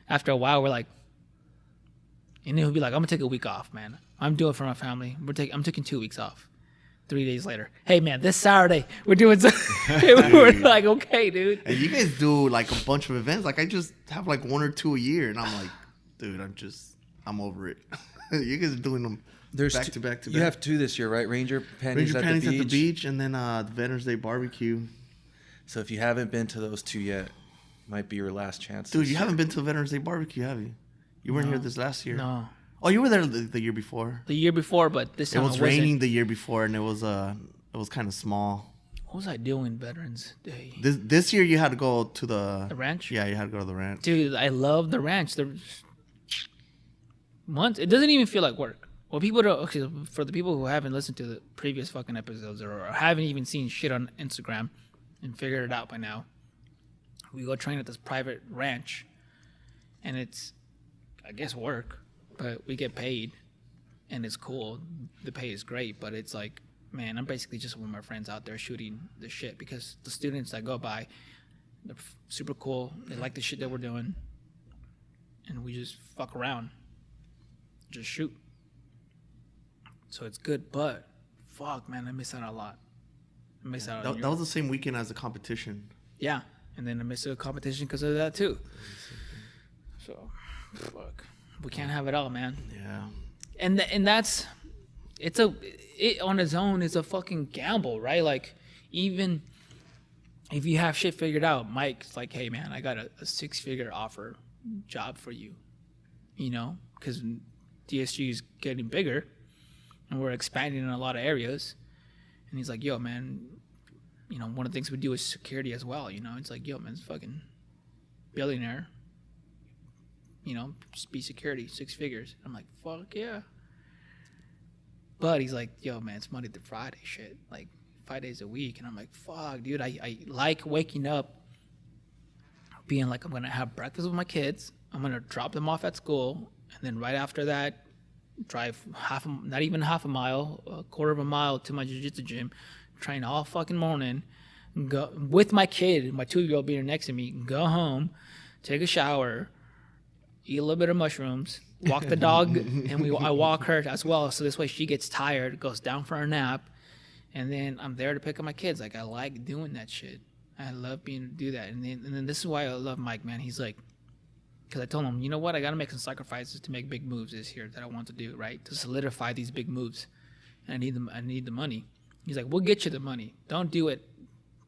Speaker 1: after a while, we're like, and he'll be like, I'm going to take a week off, man. I'm doing it for my family. I'm taking 2 weeks off. 3 days later, hey, man, this Saturday, we're doing something. We're like, okay, dude.
Speaker 2: And you guys do like a bunch of events. Like I just have like 1 or 2 a year. And I'm like, dude, I'm over it. You guys are doing them back to back.
Speaker 3: You have 2 this year, right? Ranger panties at the beach,
Speaker 2: and then the Veterans Day barbecue.
Speaker 3: So if you haven't been to those 2 yet, might be your last chance.
Speaker 2: Dude, you haven't been to Veterans Day barbecue, have you? You weren't here this last year.
Speaker 1: No.
Speaker 2: Oh, you were there the year before.
Speaker 1: The year before, but this time
Speaker 2: it was raining the year before, and it was kind of small.
Speaker 1: What was I doing Veterans Day?
Speaker 2: This year you had to go to the
Speaker 1: ranch?
Speaker 2: Yeah, you had to go to the ranch.
Speaker 1: Dude, I love the ranch. It doesn't even feel like work. Well, for the people who haven't listened to the previous fucking episodes or haven't even seen shit on Instagram and figured it out by now, we go train at this private ranch, and it's, I guess, work, but we get paid, and it's cool. The pay is great, but it's like, man, I'm basically just with my friends out there shooting the shit, because the students that go by, They're super cool. They like the shit that we're doing, and we just fuck around, just shoot. So it's good, but fuck, man, I miss out a lot. I miss out.
Speaker 2: That was the same weekend as the competition.
Speaker 1: Yeah, and then I missed a competition because of that too. So, fuck, we can't have it all, man.
Speaker 2: Yeah.
Speaker 1: And that's it on its own is a fucking gamble, right? Like, even if you have shit figured out, Mike's like, hey man, I got a 6-figure offer job for you, you know, because DSG is getting bigger and we're expanding in a lot of areas. And he's like, yo man, you know, one of the things we do is security as well, you know. It's like, yo man, it's fucking billionaire, you know, just be security, 6 figures. I'm like, fuck yeah. But he's like, yo man, it's Monday to Friday shit, like 5 days a week. And I'm like, fuck dude, I like waking up being like, I'm gonna have breakfast with my kids, I'm gonna drop them off at school, and then right after that drive not even half a mile, a quarter of a mile to my jiu-jitsu gym, train all fucking morning, go with my kid, my 2-year-old being next to me, go home, take a shower, eat a little bit of mushrooms, walk the dog, and I walk her as well, so this way she gets tired, goes down for a nap, and then I'm there to pick up my kids. Like, I like doing that shit. I love do that. And then this is why I love Mike, man. He's like, because I told him, you know what, I got to make some sacrifices to make big moves this year that I want to do, right? To solidify these big moves. And I need the money. He's like, we'll get you the money. Don't do it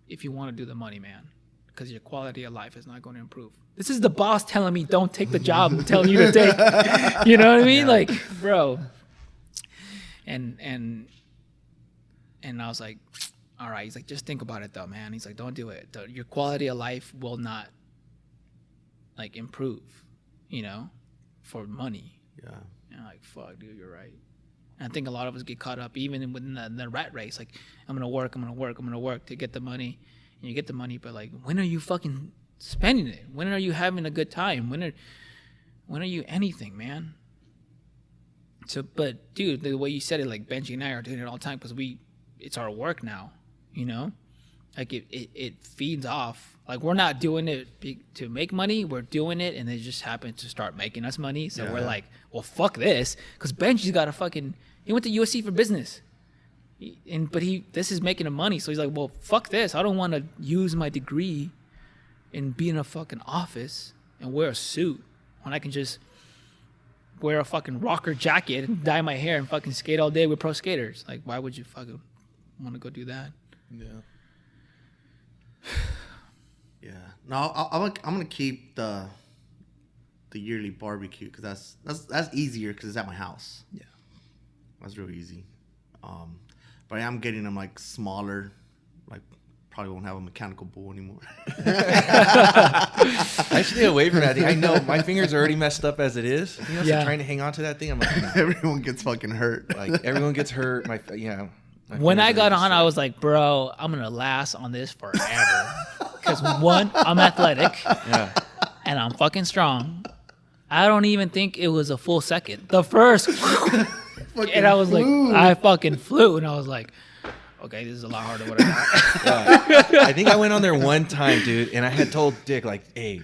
Speaker 1: if you want to do the money, man, because your quality of life is not going to improve. This is the boss telling me don't take the job I'm telling you to take. You know what I mean? Yeah. Like, bro. And I was like, all right. He's like, just think about it though, man. He's like, don't do it. Your quality of life will not like improve, you know, for money. Yeah. And I'm like, fuck, dude, you're right. And I think a lot of us get caught up even within the rat race. Like, I'm going to work to get the money. And you get the money, but like, when are you fucking spending it? When are you having a good time? When are you anything, man? So, but dude, the way you said it, like Benji and I are doing it all the time because it's our work now, you know? Like it feeds off. Like, we're not doing it to make money. We're doing it, and they just happen to start making us money. So we're like, well, fuck this, because Benji's got he went to USC for business, but this is making him money. So he's like, well, fuck this. I don't want to use my degree and be in a fucking office and wear a suit when I can just wear a fucking rocker jacket and dye my hair and fucking skate all day with pro skaters. Like, why would you fucking want to go do that?
Speaker 3: Yeah.
Speaker 2: Yeah. No, I'm gonna keep the yearly barbecue because that's easier because it's at my house.
Speaker 1: Yeah.
Speaker 2: That's real easy. But I am getting them like smaller. Like, probably won't have a mechanical bull anymore.
Speaker 3: I stay away from that thing. I know my fingers are already messed up as it is. You know, so trying to hang on to that ththing, I'm like,
Speaker 2: everyone gets fucking hurt.
Speaker 3: Like, everyone gets hurt.
Speaker 1: When I got on, I was like, bro, I'm gonna last on this forever. Because one, I'm athletic, and I'm fucking strong. I don't even think it was a full second. The first, and I was like, I fucking flew, and I was like, okay, this is a lot harder than what I thought.
Speaker 3: I think I went on there one time, dude, and I had told Dick, like, hey,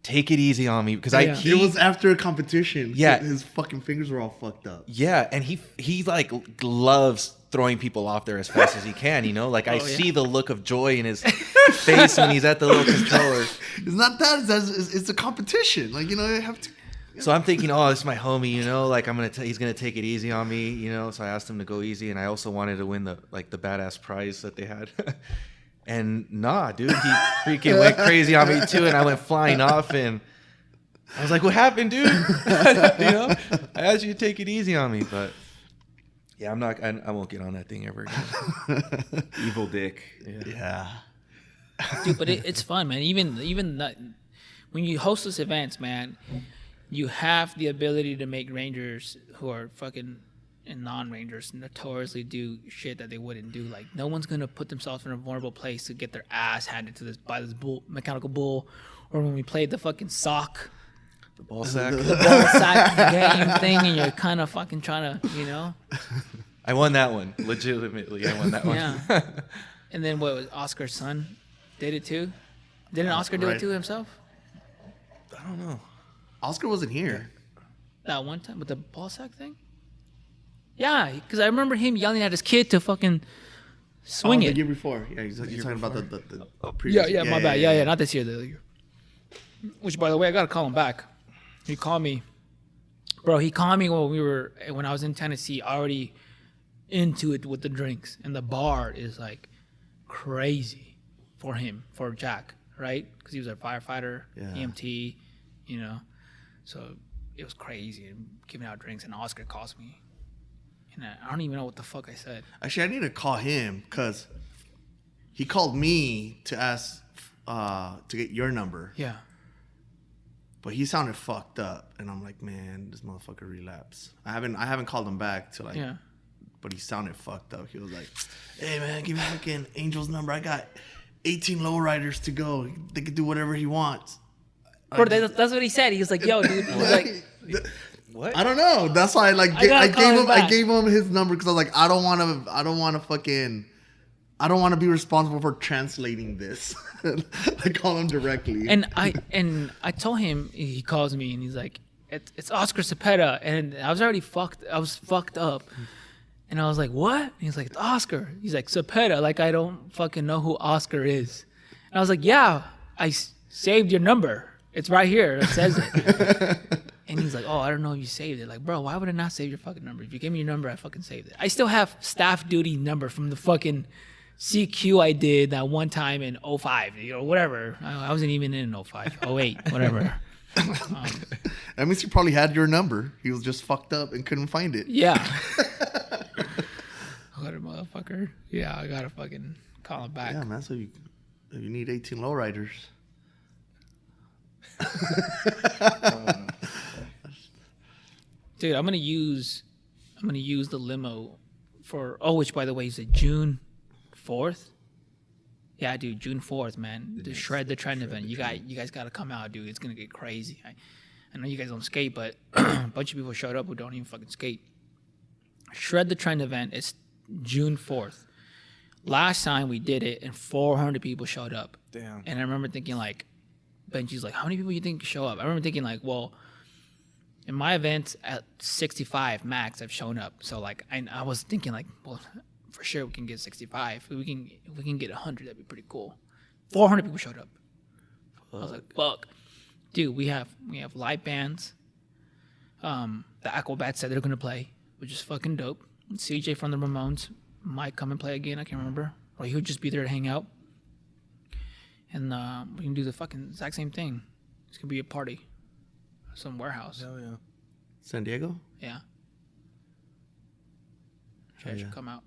Speaker 3: take it easy on me, because
Speaker 2: it was after a competition.
Speaker 3: Yeah,
Speaker 2: his fucking fingers were all fucked up.
Speaker 3: Yeah, and he like loves throwing people off there as fast as he can, you know? Like, I see the look of joy in his face when he's at the little controller.
Speaker 2: It's not that. It's a competition. Like, you know, you have to.
Speaker 3: So I'm thinking, oh, this is my homie, you know? Like, he's going to take it easy on me, you know? So I asked him to go easy, and I also wanted to win the badass prize that they had. And nah, dude, he freaking went crazy on me, too, and I went flying off, and I was like, what happened, dude? You know? I asked you to take it easy on me, but... Yeah, I won't get on that thing ever again.
Speaker 4: Evil Dick.
Speaker 2: Yeah.
Speaker 1: Dude, but it's fun, man. Even that, when you host those events, man, you have the ability to make rangers who are fucking and non-rangers notoriously do shit that they wouldn't do. Like, no one's gonna put themselves in a vulnerable place to get their ass handed to this mechanical bull, or when we played the fucking sock.
Speaker 3: The ball sack
Speaker 1: game thing, and you're kind of fucking trying to, you know.
Speaker 3: I won that one. Legitimately, I won that one.
Speaker 1: Yeah. And then what was Oscar's son did it too? Didn't Oscar do
Speaker 2: right.
Speaker 1: it too himself?
Speaker 3: I don't know.
Speaker 2: Oscar wasn't here.
Speaker 1: That one time with the ball sack thing? Yeah, because I remember him yelling at his kid to fucking swing
Speaker 2: The
Speaker 1: it.
Speaker 2: year before. Yeah, you're talking about the
Speaker 1: Yeah,
Speaker 2: previous.
Speaker 1: yeah, my bad. Yeah, not this year, the other year. Which, by the way, I gotta call him back. He called me, bro. He called me when I was in Tennessee, already into it with the drinks, and the bar is like crazy for him, for Jack, right? Because he was a firefighter,
Speaker 2: Yeah.
Speaker 1: EMT, you know. So it was crazy and giving out drinks, and Oscar calls me, and I don't even know what the fuck I said.
Speaker 2: Actually, I need to call him because he called me to ask to get your number,
Speaker 1: Yeah.
Speaker 2: but he sounded fucked up, and I'm like, man, this motherfucker relapsed. I haven't called him back to like,
Speaker 1: Yeah.
Speaker 2: but he sounded fucked up. He was like, hey man, give me fucking Angel's number. I got 18 lowriders to go. They can do whatever he wants.
Speaker 1: Bro, that's what he said. He was like, "Yo, dude." He was like,
Speaker 3: What?
Speaker 2: I don't know. That's why I gave him his number because I was like, I don't want to be responsible for translating this. I call him directly.
Speaker 1: and I told him, he calls me and he's like, it's Oscar Cepeda, and I was already fucked. I was fucked up, and I was like, what? And he's like, it's Oscar. He's like, Cepeda, like I don't fucking know who Oscar is. And I was like, yeah, I saved your number. It's right here. It says it. And he's like, oh, I don't know if you saved it. Like, bro, why would I not save your fucking number? If you gave me your number, I fucking saved it. I still have staff duty number from the fucking CQ I did that one time in 05, you know, whatever. I wasn't even in 05, 08, whatever.
Speaker 2: That means he probably had your number. He was just fucked up and couldn't find it.
Speaker 1: Yeah. What a motherfucker. Yeah, I gotta fucking call him back.
Speaker 2: Yeah, man. So you need 18 lowriders.
Speaker 1: Dude, I'm gonna use the limo for, which by the way is June 4th. Yeah, dude, June 4th, man. The Shred the Trend event. You guys gotta come out, dude. It's gonna get crazy. I know you guys don't skate, but a bunch of people showed up who don't even fucking skate. Shred the Trend event is June 4th. Last time we did it and 400 people showed up.
Speaker 3: Damn.
Speaker 1: And I remember thinking like, Benji's like, how many people you think show up? I remember thinking like, well, in my events at 65 max, I've shown up. So like, I was thinking like, well, for sure we can get 65. If we can get 100, that'd be pretty cool. 400 people showed up. I was like, fuck, dude, we have live bands. The Aquabats said they're gonna play, which is fucking dope. CJ from the Ramones might come and play again. I can't remember, or he'll just be there to hang out. And we can do the fucking exact same thing. It's gonna be a party, some warehouse.
Speaker 3: Hell yeah.
Speaker 2: San Diego?
Speaker 1: Yeah. Should
Speaker 2: yeah.
Speaker 1: come out.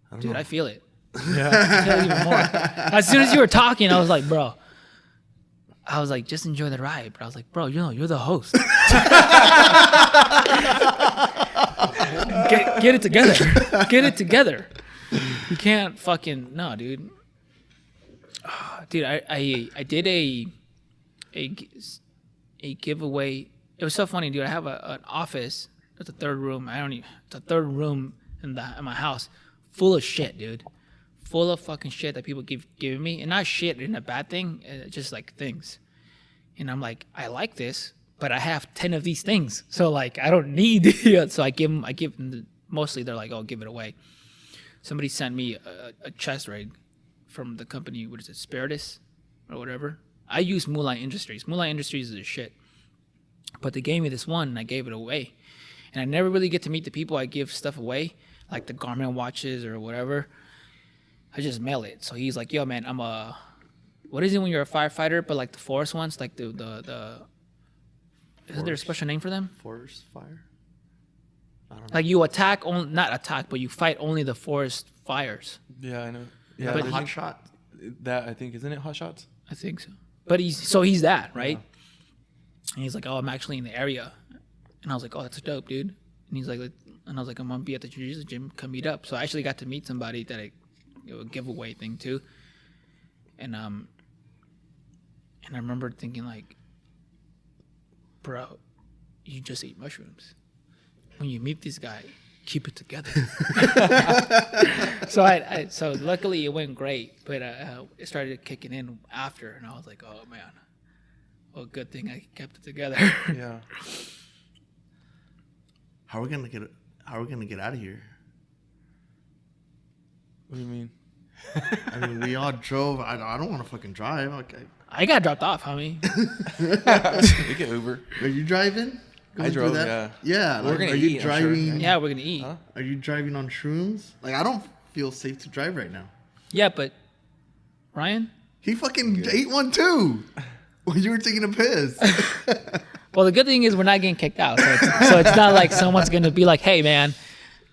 Speaker 2: I don't
Speaker 1: Dude,
Speaker 2: know.
Speaker 1: I feel it. Yeah. I feel it even more. As soon as you were talking, I was like, bro. I was like, just enjoy the ride. But I was like, bro, you're the host. Get it together. Get it together. You can't fucking no, dude. Dude, I did a giveaway. It was so funny, dude. I have an office. It's a third room. It's a third room in my house, full of shit, dude. Full of fucking shit that people giving me, and not shit in a bad thing, just like things. And I'm like, I like this, but I have 10 of these things, so like I don't need. So I give them. Mostly they're like, oh, give it away. Somebody sent me a chest rig from the company. What is it, Spiritus or whatever? I use Moonlight Industries. Moonlight Industries is a shit, but they gave me this one, and I gave it away. And I never really get to meet the people I give stuff away, like the Garmin watches or whatever. I just mail it. So he's like, yo, man, I'm a... What is it when you're a firefighter, but like the forest ones? Like the isn't there a special name for them?
Speaker 2: Forest fire? I don't know.
Speaker 1: Like you attack, not attack, but you fight only the forest fires.
Speaker 5: Yeah, I know.
Speaker 2: Yeah,
Speaker 5: Yeah,
Speaker 2: the
Speaker 5: there's
Speaker 2: hot shot.
Speaker 5: that I think isn't it Hot Shots?
Speaker 1: I think so. But he's that, right? Yeah. And he's like, oh, I'm actually in the area. And I was like, oh, that's dope, dude. And he's like, and I was like, I'm gonna be at the Jiu-Jitsu gym, come meet up. So I actually got to meet somebody that a giveaway thing too. And I remember thinking like, bro, you just ate mushrooms. When you meet this guy, keep it together. So luckily it went great, but it started kicking in after, and I was like, oh man, well, good thing I kept it together.
Speaker 5: Yeah.
Speaker 2: How are we gonna get out of here?
Speaker 5: What do you mean?
Speaker 2: I mean, we all drove. I don't want to fucking drive. Okay.
Speaker 1: I got dropped off, homie.
Speaker 5: We get Uber.
Speaker 2: Are you driving?
Speaker 5: I
Speaker 2: Going through
Speaker 5: drove,
Speaker 2: that?
Speaker 5: yeah.
Speaker 2: Yeah.
Speaker 5: We're
Speaker 2: Like,
Speaker 5: gonna
Speaker 2: are you
Speaker 5: eat, I'm sure.
Speaker 2: driving?
Speaker 1: Yeah, we're gonna eat.
Speaker 5: Huh?
Speaker 2: Are you driving on shrooms? Like, I don't feel safe to drive right now.
Speaker 1: Yeah, but Ryan.
Speaker 2: He fucking ate one too. When you were taking a piss.
Speaker 1: Well, the good thing is we're not getting kicked out, so it's not like someone's gonna be like, "Hey, man,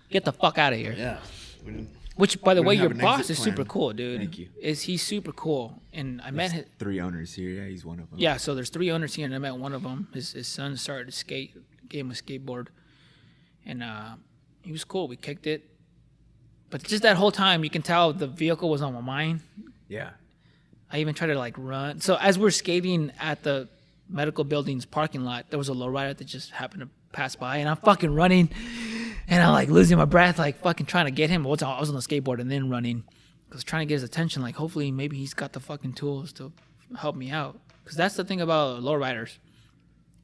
Speaker 1: get the fuck out of here."
Speaker 2: Yeah. We didn't-
Speaker 1: Which, by the
Speaker 2: We
Speaker 1: way,
Speaker 2: don't
Speaker 1: your
Speaker 2: have an
Speaker 1: boss
Speaker 2: exit
Speaker 1: is super
Speaker 2: plan.
Speaker 1: cool, dude.
Speaker 4: Thank you.
Speaker 1: He's super cool, and I met him.
Speaker 4: 3 owners here. Yeah, he's one of them.
Speaker 1: Yeah, so there's 3 owners here, and I met one of them. His son started to skate, gave him a skateboard, and he was cool. We kicked it, but just that whole time, you can tell the vehicle was on my mind.
Speaker 4: Yeah.
Speaker 1: I even tried to like run. So as we're skating at the medical building's parking lot, there was a lowrider that just happened to pass by, and I'm fucking running, and I'm like losing my breath, like fucking trying to get him. I was on the skateboard and then running. I was trying to get his attention, like hopefully maybe he's got the fucking tools to help me out. Because that's the thing about lowriders.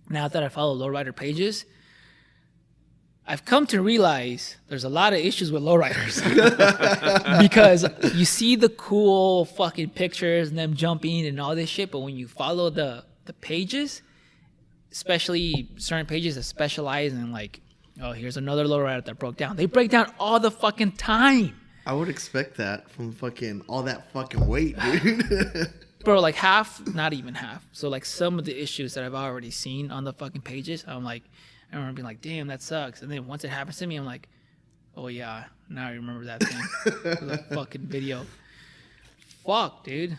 Speaker 1: Now that I follow lowrider pages, I've come to realize there's a lot of issues with lowriders. Because you see the cool fucking pictures and them jumping and all this shit, but when you follow the pages, especially certain pages that specialize in like, oh, here's another lowrider that broke down. They break down all the fucking time.
Speaker 2: I would expect that from fucking all that fucking weight, dude.
Speaker 1: Bro, like half, not even half. So like some of the issues that I've already seen on the fucking pages, I'm like, I remember being like, damn, that sucks. And then once it happens to me, I'm like, oh yeah, now I remember that thing. The fucking video. Fuck, dude.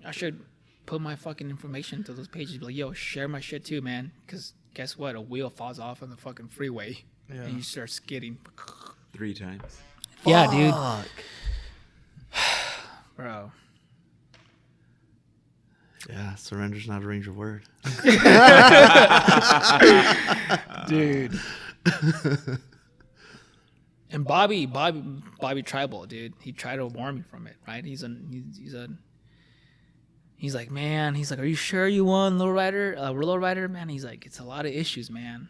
Speaker 1: I should put my fucking information to those pages. Be like, yo, share my shit too, man. Because guess what? A wheel falls off on the fucking freeway.
Speaker 5: Yeah.
Speaker 1: And you start skidding.
Speaker 4: 3 times.
Speaker 1: Yeah, dude.
Speaker 2: Fuck.
Speaker 1: Bro.
Speaker 2: Yeah, surrender's not a Ranger word.
Speaker 1: Dude. And Bobby Tribal, dude, he tried to warn me from it, right? He's like, man, he's like, are you sure you want lowrider, man? He's like, it's a lot of issues, man.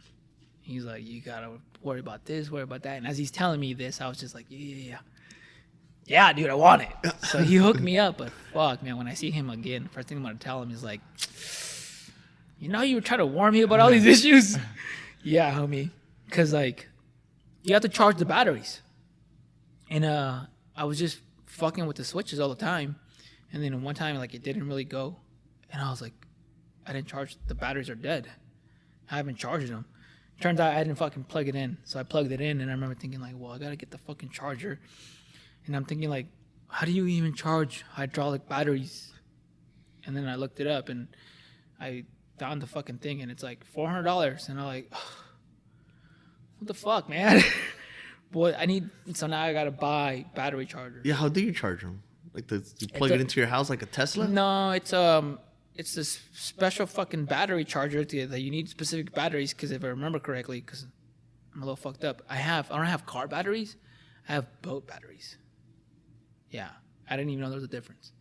Speaker 1: He's like, you gotta worry about this, worry about that. And as he's telling me this, I was just like, yeah, dude, I want it. So he hooked me up, but fuck, man, when I see him again, first thing I'm gonna tell him is like, you know, you were trying to warn me about all these issues. Yeah, homie, because like you have to charge the batteries, and I was just fucking with the switches all the time, and then one time like it didn't really go, and I was like, I didn't charge, the batteries are dead. I haven't charged them. Turns out I didn't fucking plug it in, so I plugged it in, and I remember thinking like, well, I gotta get the fucking charger, and I'm thinking like, how do you even charge hydraulic batteries? And then I looked it up, and I found the fucking thing, and it's like $400, and I'm like, what the fuck, man? Boy, so now I gotta buy battery chargers.
Speaker 2: Yeah, how do you charge them? Like, you plug it into your house like a Tesla?
Speaker 1: No, it's this special fucking battery charger that you need specific batteries, because if I remember correctly, because I'm a little fucked up, I don't have car batteries, I have boat batteries. Yeah, I didn't even know there was a difference.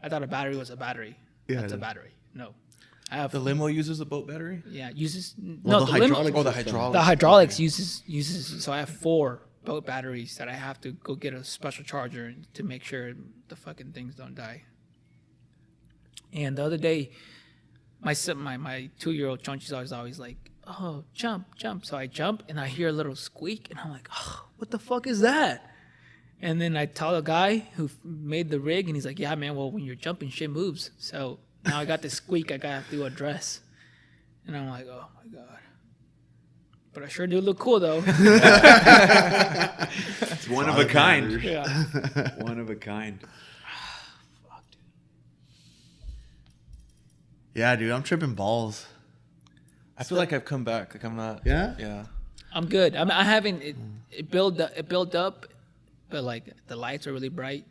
Speaker 1: I thought a battery was a battery.
Speaker 2: Yeah,
Speaker 1: That's a
Speaker 2: it is.
Speaker 1: battery. No, I have
Speaker 5: The limo uses a boat battery?
Speaker 1: Yeah, uses
Speaker 2: Well,
Speaker 1: no
Speaker 2: the
Speaker 1: the limo-
Speaker 2: hydraulics
Speaker 5: Oh, the
Speaker 2: system.
Speaker 5: hydraulics.
Speaker 1: The hydraulics uses. So I have 4 boat batteries that I have to go get a special charger to make sure the fucking things don't die. And the other day, my 2-year-old Chunky's always like, oh, jump. So I jump and I hear a little squeak and I'm like, oh, what the fuck is that? And then I tell the guy who made the rig and he's like, yeah, man, well, when you're jumping, shit moves. So now I got this squeak I got to address. And I'm like, oh my God. But I sure do look cool though.
Speaker 4: It's one of a kind.
Speaker 1: Yeah.
Speaker 4: One of a kind.
Speaker 2: Yeah, dude, I'm tripping balls.
Speaker 5: I feel like I've come back. Like I'm not.
Speaker 2: Yeah?
Speaker 5: Yeah.
Speaker 1: I'm good. I haven't. It built up, but like the lights are really bright.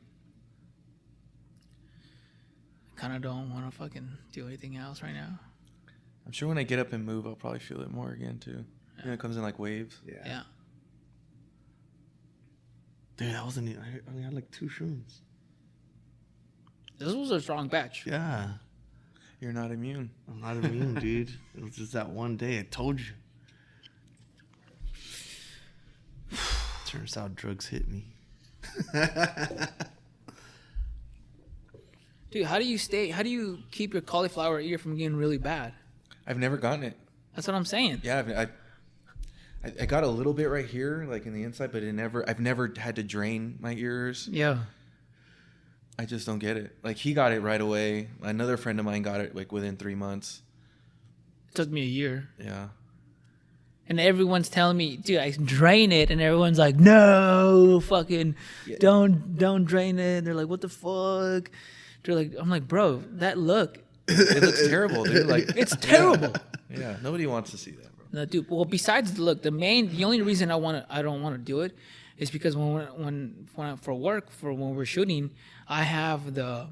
Speaker 1: I kind of don't want to fucking do anything else right now.
Speaker 5: I'm sure when I get up and move, I'll probably feel it more again too. You know, it comes in like waves.
Speaker 1: Yeah.
Speaker 2: Dude, that wasn't even, I only had like 2 shrooms.
Speaker 1: This was a strong batch.
Speaker 2: Yeah.
Speaker 5: You're not immune.
Speaker 2: I'm not immune, dude. It was just that one day. I told you. Turns out drugs hit me.
Speaker 1: Dude, how do you keep your cauliflower ear from getting really bad?
Speaker 5: I've never gotten it.
Speaker 1: That's what I'm saying.
Speaker 5: Yeah, I got a little bit right here, like in the inside, but I've never had to drain my ears.
Speaker 1: Yeah.
Speaker 5: I just don't get it. Like he got it right away. Another friend of mine got it like within 3 months.
Speaker 1: It took me a year.
Speaker 5: Yeah.
Speaker 1: And everyone's telling me, dude, I drain it, and everyone's like, no, fucking, don't drain it. They're like, what the fuck? They're like, I'm like, bro, that look,
Speaker 5: It looks terrible, dude. Like
Speaker 1: it's terrible.
Speaker 5: yeah, nobody wants to see that, bro.
Speaker 1: No, dude. Well, besides the look, the only reason I don't want to do it is because when we're shooting, I have the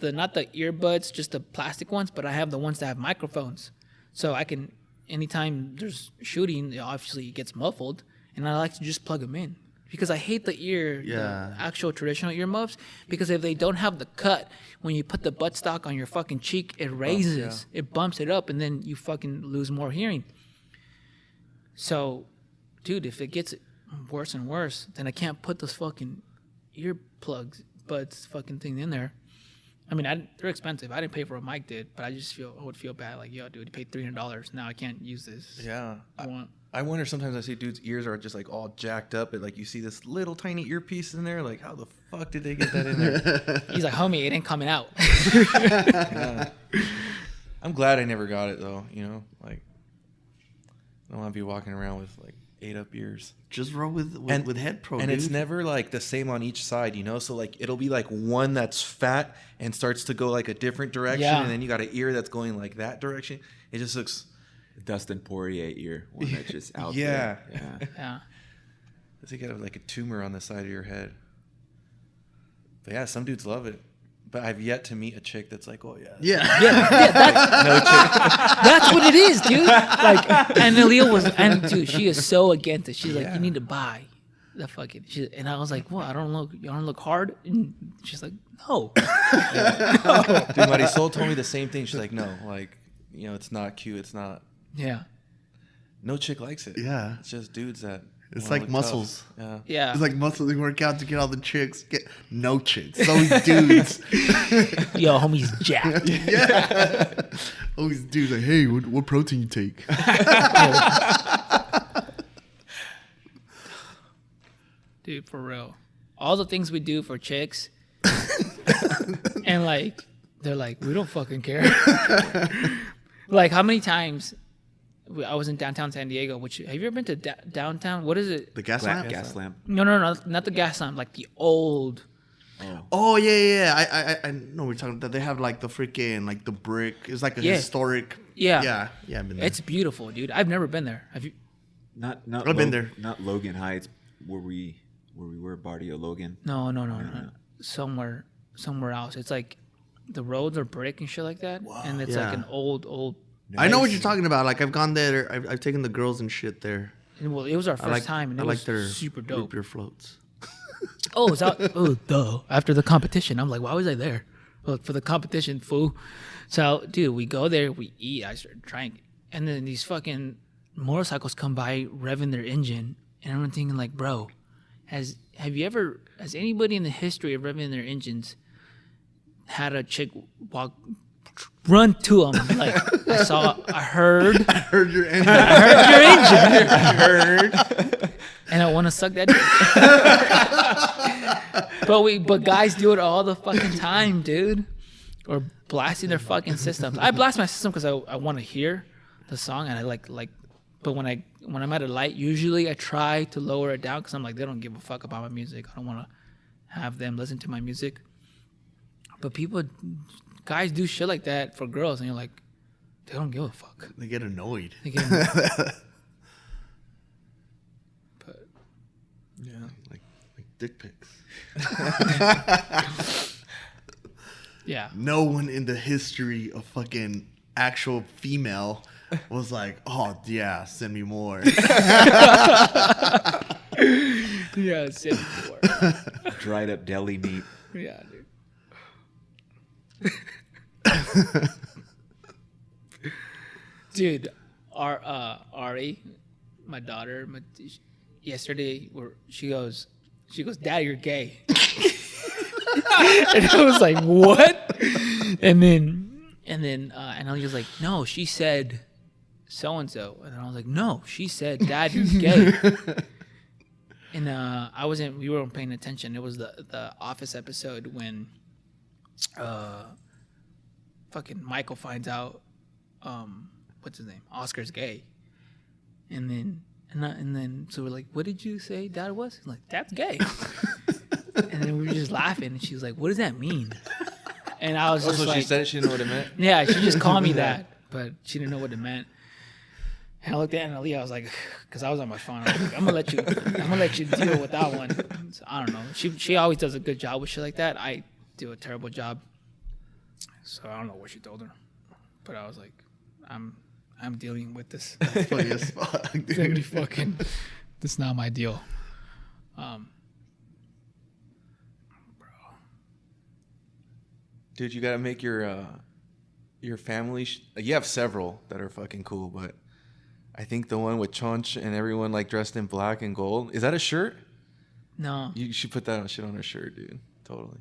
Speaker 1: not the earbuds, just the plastic ones, but I have the ones that have microphones, so I can. Anytime there's shooting, obviously it gets muffled, and I like to just plug them in because I hate the the actual traditional earmuffs, because if they don't have the cut, when you put the buttstock on your fucking cheek, it raises, it bumps it up, and then you fucking lose more hearing. So, dude, if it gets worse and worse, then I can't put those fucking buds fucking thing in there. I mean, they're expensive. I didn't pay for a mic, but I would feel bad. Like, yo, dude, you paid $300. Now I can't use this.
Speaker 5: Yeah. I wonder sometimes I see dudes' ears are just like all jacked up, and like you see this little tiny earpiece in there. Like, how the fuck did they get that in there?
Speaker 1: He's like, homie, it ain't coming out.
Speaker 5: Yeah. I'm glad I never got it though. You know, like I don't want to be walking around with like 8 up ears.
Speaker 2: Just roll with Head Pro,
Speaker 5: and
Speaker 2: dude.
Speaker 5: it's never like the same on each side, you know. So like it'll be like one that's fat and starts to go like a different direction, and then you got an ear that's going like that direction. It just looks.
Speaker 4: Dustin Poirier ear, one that's just out
Speaker 5: Yeah.
Speaker 4: there. Yeah.
Speaker 1: Yeah.
Speaker 5: It's like you have like a tumor on the side of your head. But yeah, some dudes love it. But I've yet to meet a chick that's like, oh yeah.
Speaker 1: That's what it is, dude. Like, and Aaliyah dude, she is so against it. She's like, you need to buy the fucking shit. And I was like, well, you don't look hard? And she's like, no.
Speaker 5: Dude, Marisol told me the same thing. She's like, no, like, you know, it's not cute. It's not.
Speaker 1: Yeah.
Speaker 5: No chick likes it.
Speaker 2: Yeah.
Speaker 5: It's just dudes that.
Speaker 2: It's
Speaker 5: wanna
Speaker 2: like
Speaker 5: look
Speaker 2: muscles.
Speaker 5: tough.
Speaker 1: Yeah.
Speaker 2: It's like muscles. They work out to get all the chicks. Get no chicks. It's always dudes.
Speaker 1: Yo, homie's jacked.
Speaker 2: Yeah. Always dudes like, hey, what protein you take?
Speaker 1: Dude, for real. All the things we do for chicks, and like, they're like, we don't fucking care. Like, how many times I was in downtown San Diego, which, have you ever been to downtown? What is it?
Speaker 2: The gas lamp?
Speaker 4: Gas lamp.
Speaker 1: No, not the gas lamp, like the old.
Speaker 2: Oh, yeah. I know what you're talking about. They have like the freaking, like the brick. It's like a historic.
Speaker 1: Yeah.
Speaker 2: Yeah, I've been there.
Speaker 1: It's beautiful, dude. I've never been there. Have you?
Speaker 4: Not
Speaker 2: I've been there.
Speaker 4: Not Logan Heights, where we were, Barrio Logan.
Speaker 1: No. Somewhere else. It's like the roads are brick and shit like that. Wow. And it's like an old.
Speaker 2: I know what you're talking about. Like, I've gone there. I've taken the girls and shit there.
Speaker 1: And, well, it was our first time, and it was
Speaker 2: their
Speaker 1: super dope.
Speaker 2: root beer floats.
Speaker 1: Oh, it's out. Oh, duh. After the competition, I'm like, why was I there? Well, for the competition, fool. So, dude, we go there, we eat. I start trying, and then these fucking motorcycles come by, revving their engine, and I'm thinking, like, bro, has anybody in the history of revving their engines had a chick run to them? Like, I heard
Speaker 2: your engine.
Speaker 1: I heard, and I want to suck that dick. but guys do it all the fucking time, dude. Or blasting their fucking systems. I blast my system because I want to hear the song, and I like. But when I'm at a light, usually I try to lower it down because I'm like, they don't give a fuck about my music. I don't want to have them listen to my music. But guys do shit like that for girls, and you're like, they don't give a fuck.
Speaker 2: They get annoyed.
Speaker 1: But
Speaker 5: Yeah.
Speaker 2: Like dick pics.
Speaker 1: yeah.
Speaker 2: No one in the history of fucking actual female was like, oh yeah, send me more.
Speaker 1: Yeah, said before.
Speaker 4: Dried up deli meat.
Speaker 1: Yeah, dude. Ari, my daughter, yesterday, she goes, Dad, you're gay. And I was like, what? And I was like, no, she said so and so, and I was like, no, she said, Dad, you're gay. And we weren't paying attention. It was the Office episode when fucking Michael finds out what's his name? Oscar's gay. And then so we're like, what did you say Dad was? I'm like, Dad's gay. And then we were just laughing, and she was like, what does that mean? And I was just
Speaker 5: So
Speaker 1: like,
Speaker 5: she said it, she didn't know what it meant?
Speaker 1: yeah, she just called me that, but she didn't know what it meant. And I looked at Analia, I was like, because I was on my phone, I was like, I'm gonna let you deal with that one. So, I don't know. She always does a good job with shit like that. I do a terrible job. So I don't know what she told her. But I was like, I'm dealing with this.
Speaker 2: That's funny as fuck, dude.
Speaker 1: Really fucking, this is not my deal.
Speaker 5: Dude, you gotta make your family. You have several that are fucking cool, but I think the one with Chonch and everyone like dressed in black and gold. Is that a shirt?
Speaker 1: No.
Speaker 5: You should put that shit on a shirt, dude. Totally.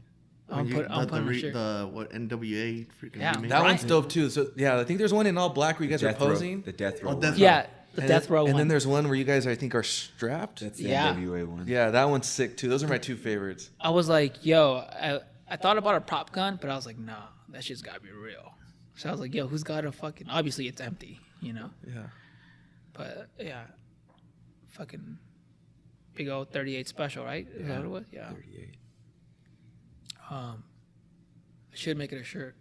Speaker 1: I'll put on a shirt.
Speaker 2: The what NWA freaking
Speaker 1: Yeah,
Speaker 2: remake?
Speaker 5: That
Speaker 1: Right.
Speaker 5: one's dope too. So yeah, I think there's one in all black where you guys are
Speaker 4: Death row,
Speaker 5: posing.
Speaker 4: the death row.
Speaker 2: Oh,
Speaker 4: one.
Speaker 2: Death row.
Speaker 1: Yeah, the
Speaker 5: And
Speaker 1: death row
Speaker 5: And
Speaker 1: one.
Speaker 5: then there's one where you guys I think are strapped.
Speaker 4: That's the
Speaker 1: Yeah.
Speaker 4: NWA one.
Speaker 5: Yeah, that one's sick too. Those are my two favorites.
Speaker 1: I was like, yo, I thought about a prop gun, but I was like, nah, that shit's gotta be real. So I was like, yo, who's got a fucking, obviously it's empty, you know?
Speaker 5: Yeah.
Speaker 1: But yeah, fucking big old 38 special, right? Is that what it was? Yeah.
Speaker 4: 38.
Speaker 1: I should make it a shirt.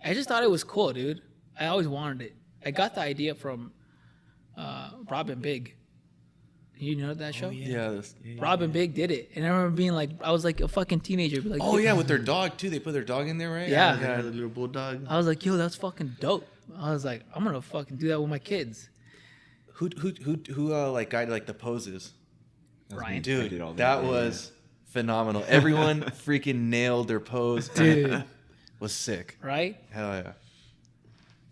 Speaker 1: I just thought it was cool, dude. I always wanted it. I got the idea from Robin Big. You know that show?
Speaker 5: Yeah.
Speaker 1: Robin Big did it. And I remember being like, I was like a fucking teenager. Be like,
Speaker 5: Oh yeah, with their dog too. They put their dog in there, right?
Speaker 1: Yeah.
Speaker 2: Yeah, the little bulldog.
Speaker 1: I was like, yo, that's fucking dope. I was like, I'm gonna fucking do that with my kids.
Speaker 5: Who like guided like the poses?
Speaker 1: Ryan.
Speaker 4: I
Speaker 5: Dude,
Speaker 4: did all
Speaker 5: that
Speaker 4: yeah.
Speaker 5: was phenomenal. Everyone freaking nailed their pose.
Speaker 1: Dude.
Speaker 5: Was sick.
Speaker 1: Right?
Speaker 5: Hell yeah.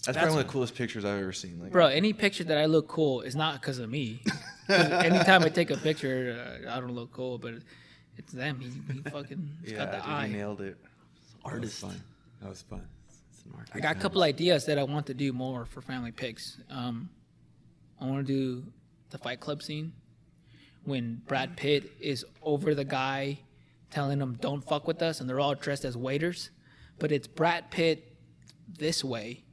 Speaker 5: That's probably one of the coolest pictures I've ever seen. Like,
Speaker 1: Bro, any picture that I look cool is not because of me. 'Cause anytime I take a picture, I don't look cool, but it's them. He fucking he's got the
Speaker 5: dude,
Speaker 1: eye.
Speaker 5: he nailed it.
Speaker 4: That was fun. That was fun. Some
Speaker 1: I
Speaker 4: arcade
Speaker 1: got a
Speaker 4: times.
Speaker 1: couple ideas that I want to do more for family pics. I want to do the Fight Club scene when Brad Pitt is over the guy telling him don't fuck with us, and they're all dressed as waiters, but it's Brad Pitt this way.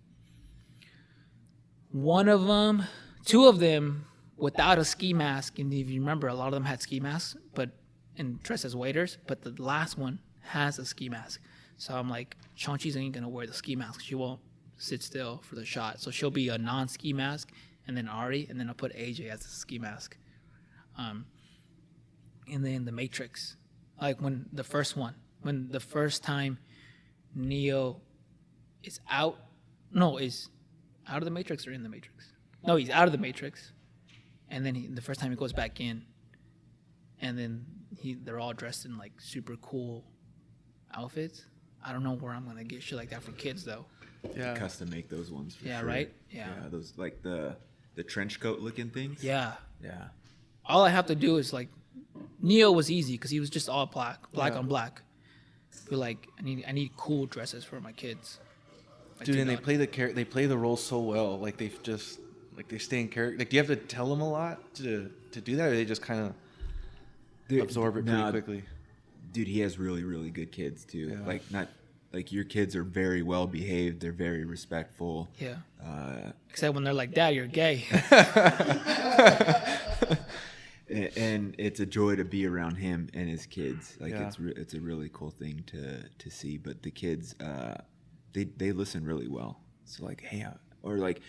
Speaker 1: One of them, two of them without a ski mask, and if you remember, a lot of them had ski masks, but and dressed as waiters, but the last one has a ski mask. So I'm like, Chonchi's ain't gonna wear the ski mask. She won't sit still for the shot. So she'll be a non-ski mask, and then Ari, and then I'll put AJ as a ski mask. And then the Matrix, like when the first time Neo is out, is out of the Matrix or in the Matrix? No, he's out of the Matrix, and then the first time he goes back in, and then they're all dressed in like super cool outfits. I don't know where I'm gonna get shit like that for kids though.
Speaker 5: Yeah.
Speaker 4: Custom make those ones for
Speaker 1: Yeah,
Speaker 4: sure.
Speaker 1: right? Yeah.
Speaker 4: those like the trench coat looking things.
Speaker 1: Yeah.
Speaker 4: Yeah.
Speaker 1: All I have to do is like, Neo was easy because he was just all black on black. But like, I need cool dresses for my kids. My
Speaker 5: Dude,
Speaker 1: two
Speaker 5: and they
Speaker 1: daughters.
Speaker 5: play the role so well. Like they just like they stay in character. Like, do you have to tell them a lot to do that, or they just kind of absorb it pretty quickly?
Speaker 4: Dude, he has really, really good kids too.
Speaker 5: Yeah.
Speaker 4: Like not like your kids are very well behaved. They're very respectful.
Speaker 1: Yeah. Except when they're like, Dad, you're gay.
Speaker 4: And it's a joy to be around him and his kids. Like
Speaker 5: Yeah.
Speaker 4: it's a really cool thing to see. But the kids, they listen really well. So like, hey, or like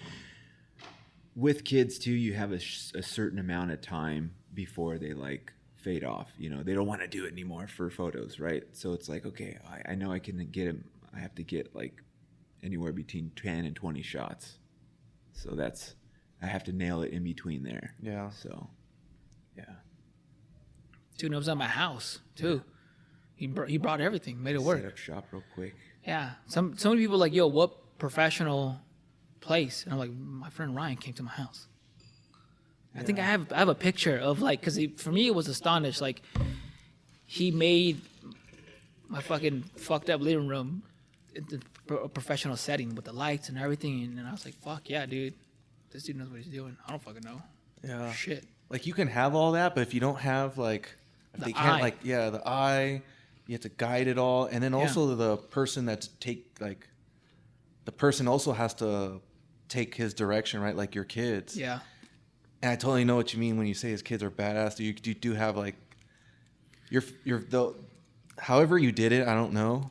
Speaker 4: with kids too, you have a certain amount of time before they like fade off. You know, they don't want to do it anymore for photos, right? So it's like, okay, I know I can get him. I have to get like anywhere between 10 and 20 shots. So I have to nail it in between there.
Speaker 5: Yeah.
Speaker 4: So, yeah.
Speaker 1: Dude, it was at my house too. He brought everything, made it work.
Speaker 4: Set up shop real quick.
Speaker 1: Yeah. Some people are like, yo, what professional place? And I'm like, my friend Ryan came to my house. I think I have a picture of like, because for me it was astonished. Like, he made my fucking fucked up living room into a professional setting with the lights and everything. And I was like, fuck yeah, dude. This dude knows what he's doing. I don't fucking know.
Speaker 5: Yeah.
Speaker 1: Shit.
Speaker 5: Like, you can have all that, but if you don't have like, if
Speaker 1: The
Speaker 5: they can't
Speaker 1: eye.
Speaker 5: like, yeah, the eye, you have to guide it all, and then also the person the person also has to take his direction, right? Like your kids.
Speaker 1: Yeah.
Speaker 5: And I totally know what you mean when you say his kids are badass. You do have like, however you did it, I don't know,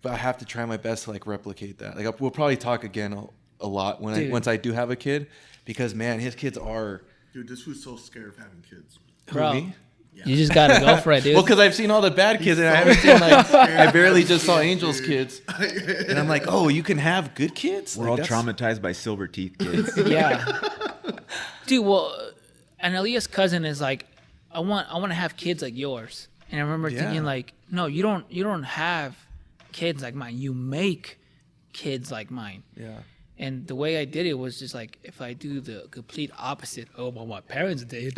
Speaker 5: but I have to try my best to like replicate that. Like, we'll probably talk again a lot once I do have a kid, because man, his kids are.
Speaker 2: Dude, this was so scared of having kids.
Speaker 1: Bro,
Speaker 5: Me?
Speaker 1: you just gotta go for it, dude.
Speaker 5: Well, because I've seen all the bad kids, and I haven't seen like, I barely just saw Angel's kids, and I'm like, oh, you can have good kids.
Speaker 4: We're
Speaker 5: Like,
Speaker 4: all traumatized by silver teeth kids.
Speaker 1: Yeah. Dude, well, and Aaliyah's cousin is like, I want to have kids like yours. And I remember thinking like, no, you don't have kids like mine. You make kids like mine.
Speaker 5: Yeah.
Speaker 1: And the way I did it was just like, if I do the complete opposite of what my parents did,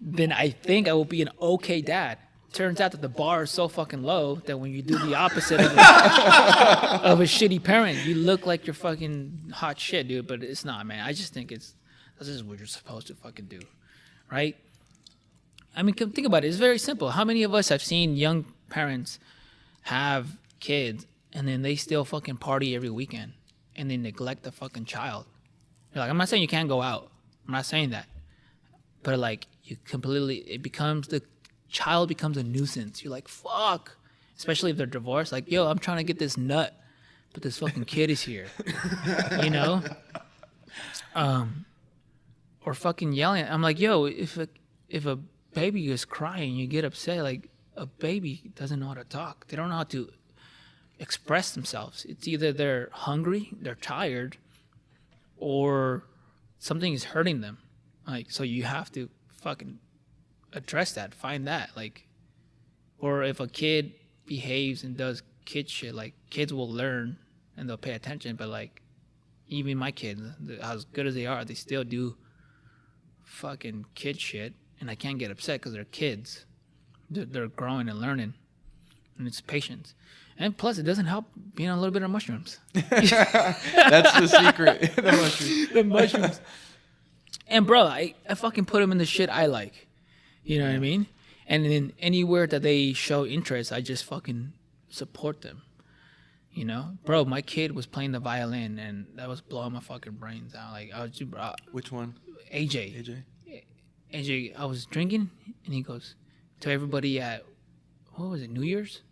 Speaker 1: then I think I will be an okay dad. Turns out that the bar is so fucking low that when you do the opposite of a shitty parent, you look like you're fucking hot shit, dude. But it's not, man. I just think this is what you're supposed to fucking do, right? I mean, think about it. It's very simple. How many of us have seen young parents have kids and then they still fucking party every weekend and they neglect the fucking child? You're like, I'm not saying you can't go out. I'm not saying that. But like, the child becomes a nuisance. You're like, fuck. Especially if they're divorced. Like, yo, I'm trying to get this nut, but this fucking kid is here. You know? Or fucking yelling. I'm like, yo, if a baby is crying, you get upset. Like, a baby doesn't know how to talk. They don't know how to express themselves. It's either they're hungry, they're tired, or something is hurting them. Like, so you have to fucking address that, find that. Like, or if a kid behaves and does kid shit, like, kids will learn and they'll pay attention. But like, even my kids, as good as they are, they still do fucking kid shit, and I can't get upset because they're kids. They're growing and learning, and it's patience. And plus, it doesn't help being on a little bit of mushrooms.
Speaker 5: That's the secret. The mushrooms.
Speaker 1: The mushrooms. And bro, I fucking put them in the shit I like. You know what I mean? And then anywhere that they show interest, I just fucking support them. You know? Bro, my kid was playing the violin, and that was blowing my fucking brains out. Like, I was just,
Speaker 5: Which one?
Speaker 1: AJ.
Speaker 5: AJ.
Speaker 1: I was drinking, and he goes to everybody at, what was it, New Year's?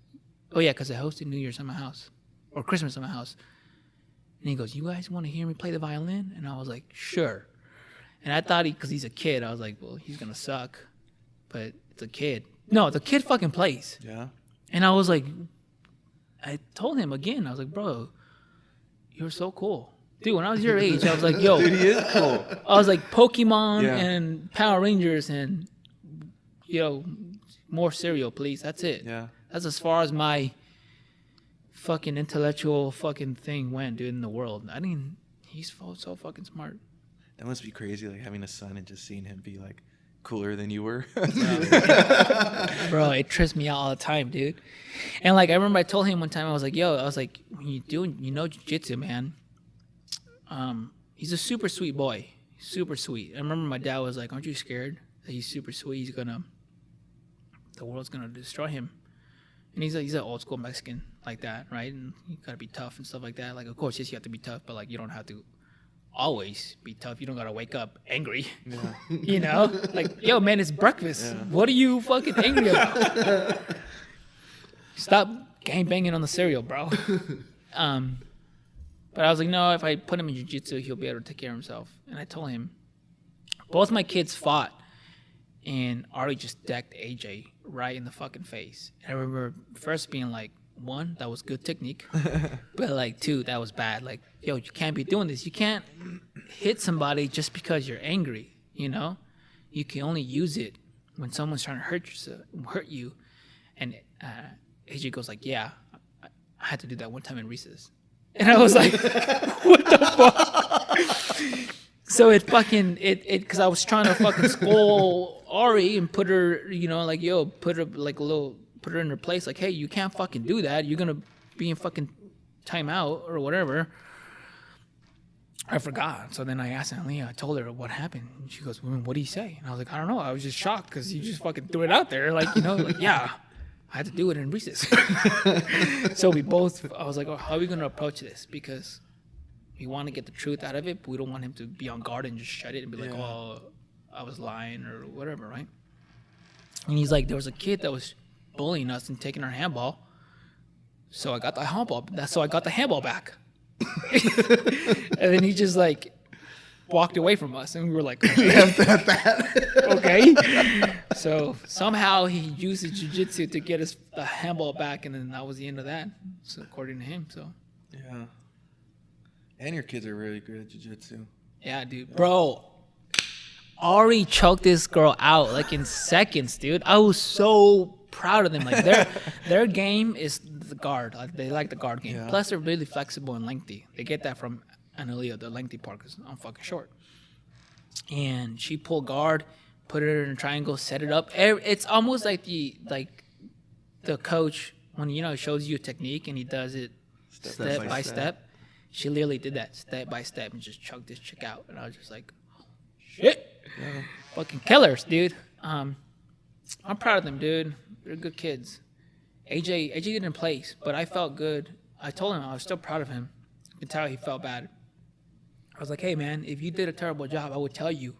Speaker 1: Oh, yeah, because I hosted New Year's at my house, or Christmas at my house. And he goes, you guys want to hear me play the violin? And I was like, sure. And I thought because he's a kid, I was like, well, he's going to suck. But it's a kid. No, the kid fucking plays.
Speaker 5: Yeah.
Speaker 1: And I was like, I told him again, I was like, bro, you're so cool. Dude, when I was your age, I was like, yo.
Speaker 5: Dude, he is cool.
Speaker 1: I was like Pokemon
Speaker 5: Yeah.
Speaker 1: and Power Rangers and, yo, more cereal, please. That's it.
Speaker 5: Yeah.
Speaker 1: That's as far as my fucking intellectual fucking thing went, dude, in the world. He's so fucking smart.
Speaker 5: That must be crazy, like having a son and just seeing him be like cooler than you were.
Speaker 1: Bro, it trips me out all the time, dude. And like, I remember I told him one time, I was like, when you jiu-jitsu, man, he's a super sweet boy. Super sweet. I remember my dad was like, aren't you scared that he's super sweet? The world's gonna destroy him. And he's an old school Mexican like that, right? And you gotta be tough and stuff like that. Like, of course, yes, you have to be tough, but like, you don't have to always be tough. You don't gotta wake up angry.
Speaker 5: Yeah.
Speaker 1: You know? Like, yo, man, it's breakfast.
Speaker 5: Yeah.
Speaker 1: What are you fucking angry about? Stop gangbanging on the cereal, bro. But I was like, no, if I put him in jiu-jitsu, he'll be able to take care of himself. And I told him, both my kids fought, and Ari just decked AJ right in the fucking face. And I remember first being like, one, that was good technique. But like, two, that was bad. Like, yo, you can't be doing this. You can't hit somebody just because you're angry, you know? you can only use it when someone's trying to hurt you. And AJ goes like, yeah, I had to do that one time in recess. And I was like, what the fuck? So because I was trying to fucking scold Ari and put her, like, yo, put her in her place. Like, hey, you can't fucking do that. You're going to be in fucking timeout or whatever. I forgot. So then I asked Leah, I told her what happened. And she goes, well, what did he say? And I was like, I don't know. I was just shocked because you just fucking threw it out there. Like, like, yeah, I had to do it in recess. So I was like, oh, how are we going to approach this? Because we want to get the truth out of it, but we don't want him to be on guard and just shut it and be like, oh, I was lying or whatever, right? And he's like, there was a kid that was bullying us and taking our handball. So I got the handball back. And then he just like walked away from us, and we were like, okay. So somehow he used his jiu-jitsu to get us the handball back, and then that was the end of that. So according to him, so
Speaker 5: yeah. And your kids are really good at jiu-jitsu.
Speaker 1: yeah, dude, bro. Ari choked this girl out like in seconds, dude. I was so proud of them. Like their game is the guard. Like, they like the guard game.
Speaker 5: Yeah.
Speaker 1: Plus they're really flexible and lengthy. They get that from Analia, the lengthy part, because I'm fucking short. And she pulled guard, put her in a triangle, set it up. It's almost like the coach when he shows you a technique and he does it step by step. She literally did that step by step and just chugged this chick out. And I was just like, shit. Yeah. Fucking killers, dude. I'm proud of them, dude. They're good kids. AJ didn't place, but I felt good. I told him I was still proud of him. You can tell he felt bad. I was like, hey, man, if you did a terrible job, I would tell you,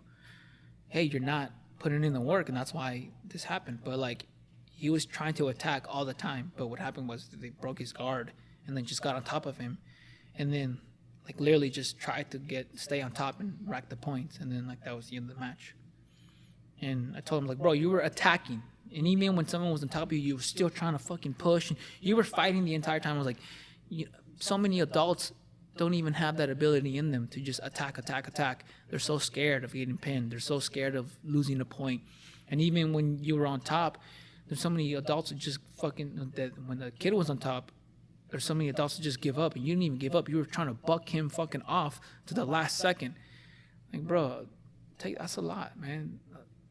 Speaker 1: hey, you're not putting in the work, and that's why this happened. But, like, he was trying to attack all the time. But what happened was they broke his guard and then just got on top of him. And then, like, literally just tried to stay on top and rack the points. And then, like, that was the end of the match. And I told him, like, bro, you were attacking. And even when someone was on top of you, you were still trying to fucking push. And you were fighting the entire time. I was like, so many adults don't even have that ability in them to just attack. They're so scared of getting pinned. They're so scared of losing a point. And even when you were on top, there's so many adults that just fucking, that when the kid was on top, there's so many adults that just give up. And you didn't even give up. You were trying to buck him fucking off to the last second. Like, bro, that's a lot, man.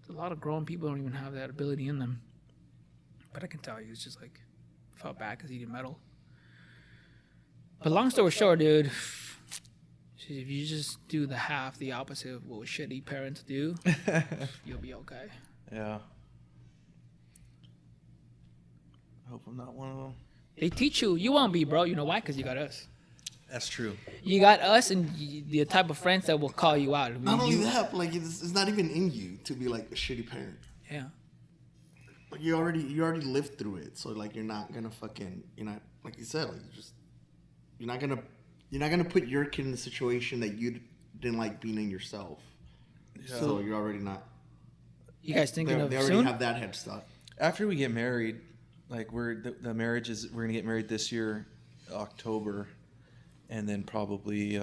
Speaker 1: A lot of grown people don't even have that ability in them. But I can tell you, it's just like, I felt bad because he didn't medal. But long story short, dude, if you just do the opposite of what shitty parents do, you'll be okay.
Speaker 5: Yeah. I hope I'm not one of them.
Speaker 1: They teach you. You won't be, bro. You know why? Because you got us.
Speaker 5: That's true.
Speaker 1: You got us and the type of friends that will call you out. I mean,
Speaker 2: not only that, but like it's not even in you to be like a shitty parent.
Speaker 1: Yeah.
Speaker 2: Like you already lived through it, so like you're not gonna like you said, like you're not gonna put your kid in a situation that you didn't like being in yourself. Yeah. So you're already not.
Speaker 1: You guys thinking of
Speaker 2: they already
Speaker 1: soon?
Speaker 2: have that head start.
Speaker 5: After we get married, like we're gonna get married this year, October. And then probably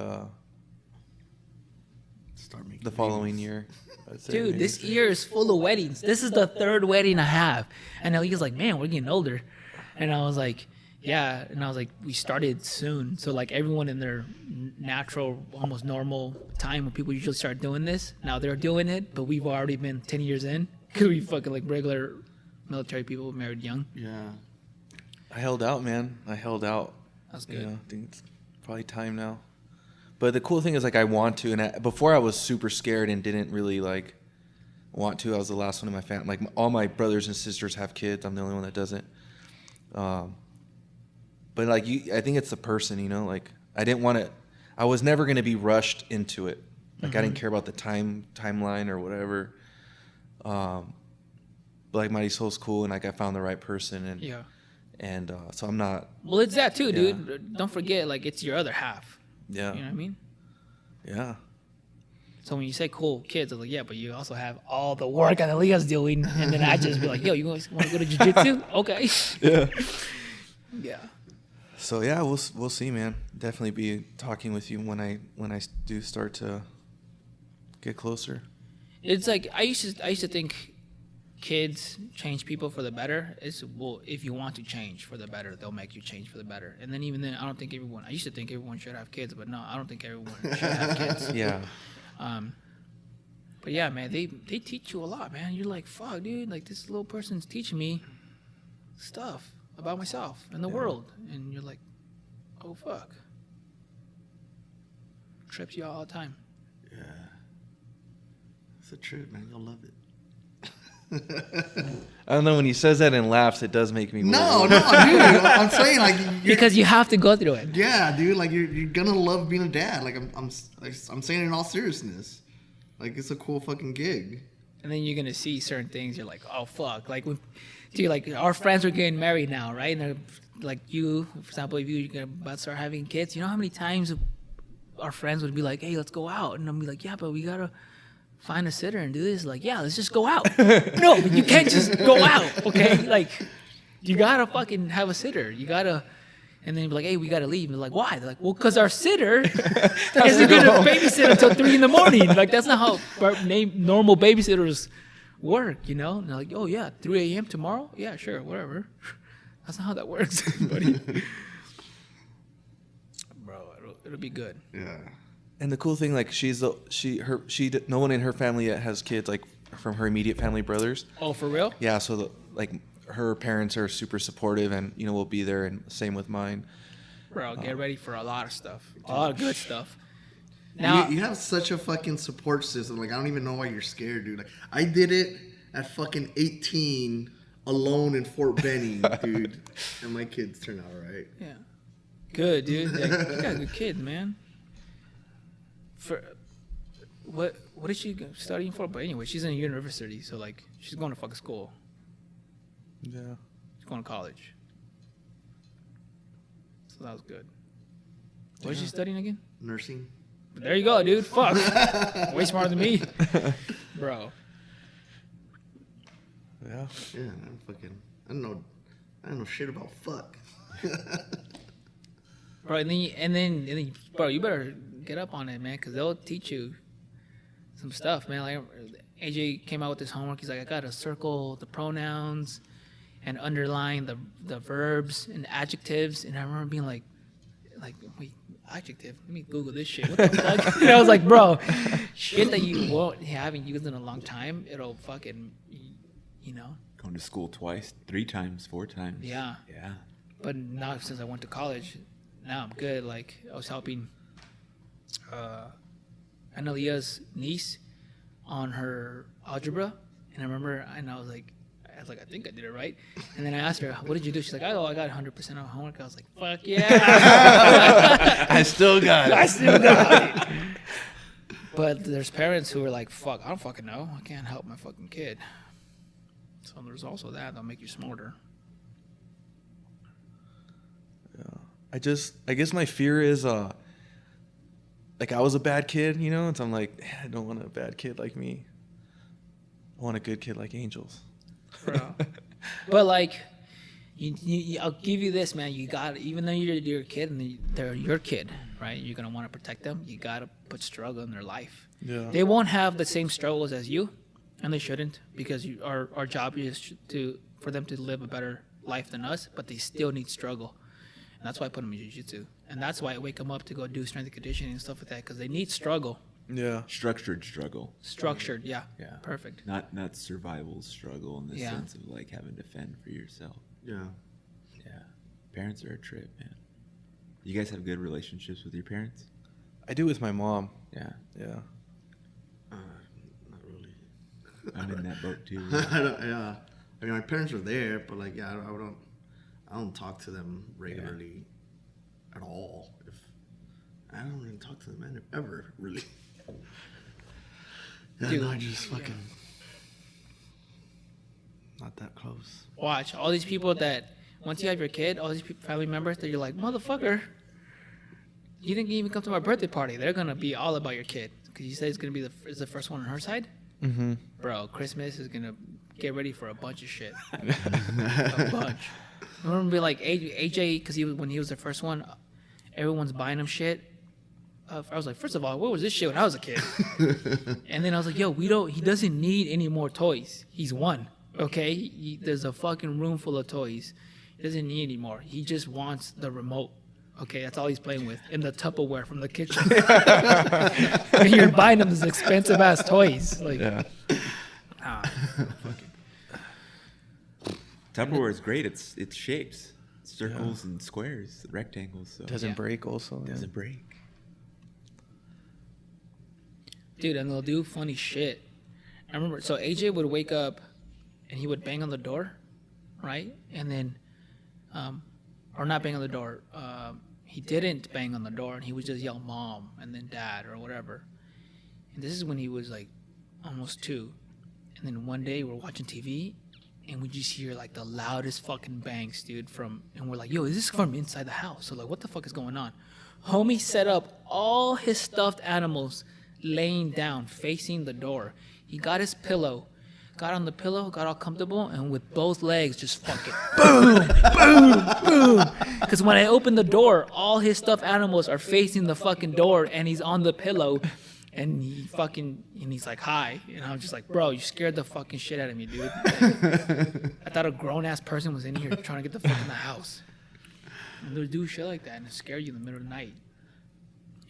Speaker 2: start making
Speaker 5: the following year.
Speaker 1: Dude, this year is full of weddings. This is the third wedding I have. And he was like, man, we're getting older. And I was like, yeah. And I was like, we started soon. So like everyone in their natural, almost normal time when people usually start doing this, now they're doing it. But we've already been 10 years in. Because we fucking like regular military people married young.
Speaker 2: Yeah.
Speaker 5: I held out, man.
Speaker 1: That's good.
Speaker 5: I think it's probably time now. But the cool thing is, like, I want to. And before I was super scared and didn't really, like, want to. I was the last one in my family. Like, all my brothers and sisters have kids. I'm the only one that doesn't. But, like, I think it's the person, Like, I didn't want to. I was never going to be rushed into it. Like, I didn't care about the timeline or whatever. But, like, Marisol's cool. And, like, I found the right person. And,
Speaker 1: yeah.
Speaker 5: And so I'm not.
Speaker 1: Well, it's that too, dude. Don't forget, like, it's your other half.
Speaker 5: Yeah.
Speaker 1: You know what I mean?
Speaker 5: Yeah.
Speaker 1: So when you say cool kids, I was like, yeah, but you also have all the work that Leah's doing. And then I just be like, yo, you guys want to go to jiu-jitsu? Okay.
Speaker 5: Yeah.
Speaker 1: Yeah.
Speaker 5: So yeah, we'll see, man. Definitely be talking with you when I do start to get closer.
Speaker 1: It's like I used to think kids change people for the better. It's well, if you want to change for the better, they'll make you change for the better. And then even then, I don't think everyone. I used to think everyone should have kids, but no, I don't think everyone should have kids.
Speaker 5: Yeah.
Speaker 1: But yeah, man, they teach you a lot, man. You're like, fuck, dude, like this little person's teaching me stuff about myself and the world, and you're like, oh fuck. Trips you all the time.
Speaker 2: Yeah. It's a trip, man. You'll love it.
Speaker 5: I don't know, when he says that and laughs, it does make me
Speaker 2: No,
Speaker 5: worried.
Speaker 2: no, dude. I'm saying like
Speaker 1: Because you have to go through it.
Speaker 2: yeah, dude. Like you're gonna love being a dad. Like I'm saying it in all seriousness. Like it's a cool fucking gig.
Speaker 1: And then you're gonna see certain things. You're like, oh fuck, like when, dude, like our friends are getting married now, right? And they're, like you, for example, if you're about to start having kids, you know how many times our friends would be like, hey, let's go out, and I'm be like, yeah, but we gotta find a sitter and do this. Like, yeah, let's just go out. No, but you can't just go out, okay? Like, you gotta fucking have a sitter. You gotta. And then you're like, hey, we gotta leave. And they're like, why? They're like, well, because our sitter isn't gonna babysit until 3 a.m. Like, that's not how normal babysitters work, you know? And they're like, oh yeah, 3 a.m. tomorrow? Yeah, sure, whatever. That's not how that works, buddy. Bro, it'll be good.
Speaker 2: Yeah.
Speaker 5: And the cool thing, like, no one in her family yet has kids, like, from her immediate family brothers.
Speaker 1: Oh, for real?
Speaker 5: Yeah, so her parents are super supportive, and we'll be there, and same with mine.
Speaker 1: Bro, get ready for a lot of stuff, a lot of good stuff. Now
Speaker 2: You have such a fucking support system. Like I don't even know why you're scared, dude. Like I did it at fucking 18, alone in Fort Benning, dude, and my kids turned out all right.
Speaker 1: yeah, good, dude. Like, you got a good kid, man. For what is she studying for? But anyway, she's in a university, so like she's going to fucking school.
Speaker 5: Yeah.
Speaker 1: She's going to college. So that was good. What is she studying again?
Speaker 2: Nursing.
Speaker 1: There you go, dude. Fuck. Way smarter than me. Bro.
Speaker 5: Yeah.
Speaker 2: Yeah, I'm fucking. I don't know shit about fuck.
Speaker 1: Bro, and then, bro, you better get up on it, man, because they'll teach you some stuff, man. Like AJ came out with this homework. He's like, I gotta circle the pronouns and underline the verbs and adjectives. And I remember being like, wait, adjective? Let me Google this shit. What the fuck? And I was like, bro, shit that you haven't used in a long time, it'll fucking, you know.
Speaker 4: Going to school twice, 3 times, 4 times.
Speaker 1: Yeah.
Speaker 4: Yeah.
Speaker 1: But now since I went to college, now I'm good. Like I was helping Annalia's niece on her algebra, and I was like, I think I did it right. And then I asked her, what did you do? She's like, oh, I got 100% on homework. I was like, fuck yeah.
Speaker 5: I still got it.
Speaker 1: But there's parents who are like, fuck, I don't fucking know. I can't help my fucking kid. So there's also that. That'll make you smarter.
Speaker 5: I guess my fear is, like, I was a bad kid, and so I'm like, I don't want a bad kid like me. I want a good kid like Angel's.
Speaker 1: Bro. But like, I'll give you this, man. You got, even though you're a kid and they're your kid, right? You're gonna want to protect them. You gotta put struggle in their life.
Speaker 5: Yeah.
Speaker 1: They won't have the same struggles as you, and they shouldn't, because our job is for them to live a better life than us. But they still need struggle, and that's why I put them in jiu-jitsu, and that's why I wake them up to go do strength and conditioning and stuff like that, because they need struggle.
Speaker 5: Yeah.
Speaker 4: Structured struggle.
Speaker 1: Structured, yeah.
Speaker 4: Yeah.
Speaker 1: Perfect.
Speaker 4: Not survival struggle in the
Speaker 1: Yeah.
Speaker 4: sense of like having to fend for yourself.
Speaker 2: Yeah.
Speaker 4: Yeah. Parents are a trip, man. You guys have good relationships with your parents?
Speaker 5: I do with my mom.
Speaker 4: Yeah.
Speaker 5: Yeah.
Speaker 2: Not really.
Speaker 4: I'm in that boat too.
Speaker 2: Yeah. I mean, my parents are there, but like, yeah, I don't talk to them regularly at all. I don't even talk to them ever, really. Yeah,
Speaker 1: Dude,
Speaker 2: no, I just fucking not that close.
Speaker 1: Watch all these people that once you have your kid, all these family members that you're like, motherfucker, you didn't even come to my birthday party. They're gonna be all about your kid because you said it's gonna be the first one on her side.
Speaker 5: Mm-hmm.
Speaker 1: Bro, Christmas is gonna get ready for a bunch of shit. A bunch. I remember being like AJ, because when he was the first one, everyone's buying him shit. I was like, first of all, what was this shit when I was a kid? And then I was like, yo, he doesn't need any more toys. He's one, okay? There's a fucking room full of toys. He doesn't need any more. He just wants the remote. Okay, that's all he's playing with. And the Tupperware from the kitchen. And you're buying him these expensive ass toys. Like,
Speaker 5: Yeah.
Speaker 4: Tupperware is great. It's shapes, circles and squares, rectangles. So
Speaker 5: Doesn't break also.
Speaker 4: it doesn't break.
Speaker 1: dude, and they'll do funny shit. I remember, so AJ would wake up and he would bang on the door, right? And then, or not bang on the door. He didn't bang on the door, and he would just yell "mom" and then "dad" or whatever. And this is when he was like almost 2. And then one day we're watching TV, and we just hear like the loudest fucking bangs, dude. And we're like, "Yo, is this from inside the house?" So like, what the fuck is going on? Homie set up all his stuffed animals laying down, facing the door. He got his pillow, got on the pillow, got all comfortable, and with both legs just fucking boom, boom, boom. Because when I open the door, all his stuffed animals are facing the fucking door, and he's on the pillow, and he's like, "Hi," and I'm just like, "Bro, you scared the fucking shit out of me, dude." I thought a grown ass person was in here trying to get the fuck in the house. And they'll do shit like that and scare you in the middle of the night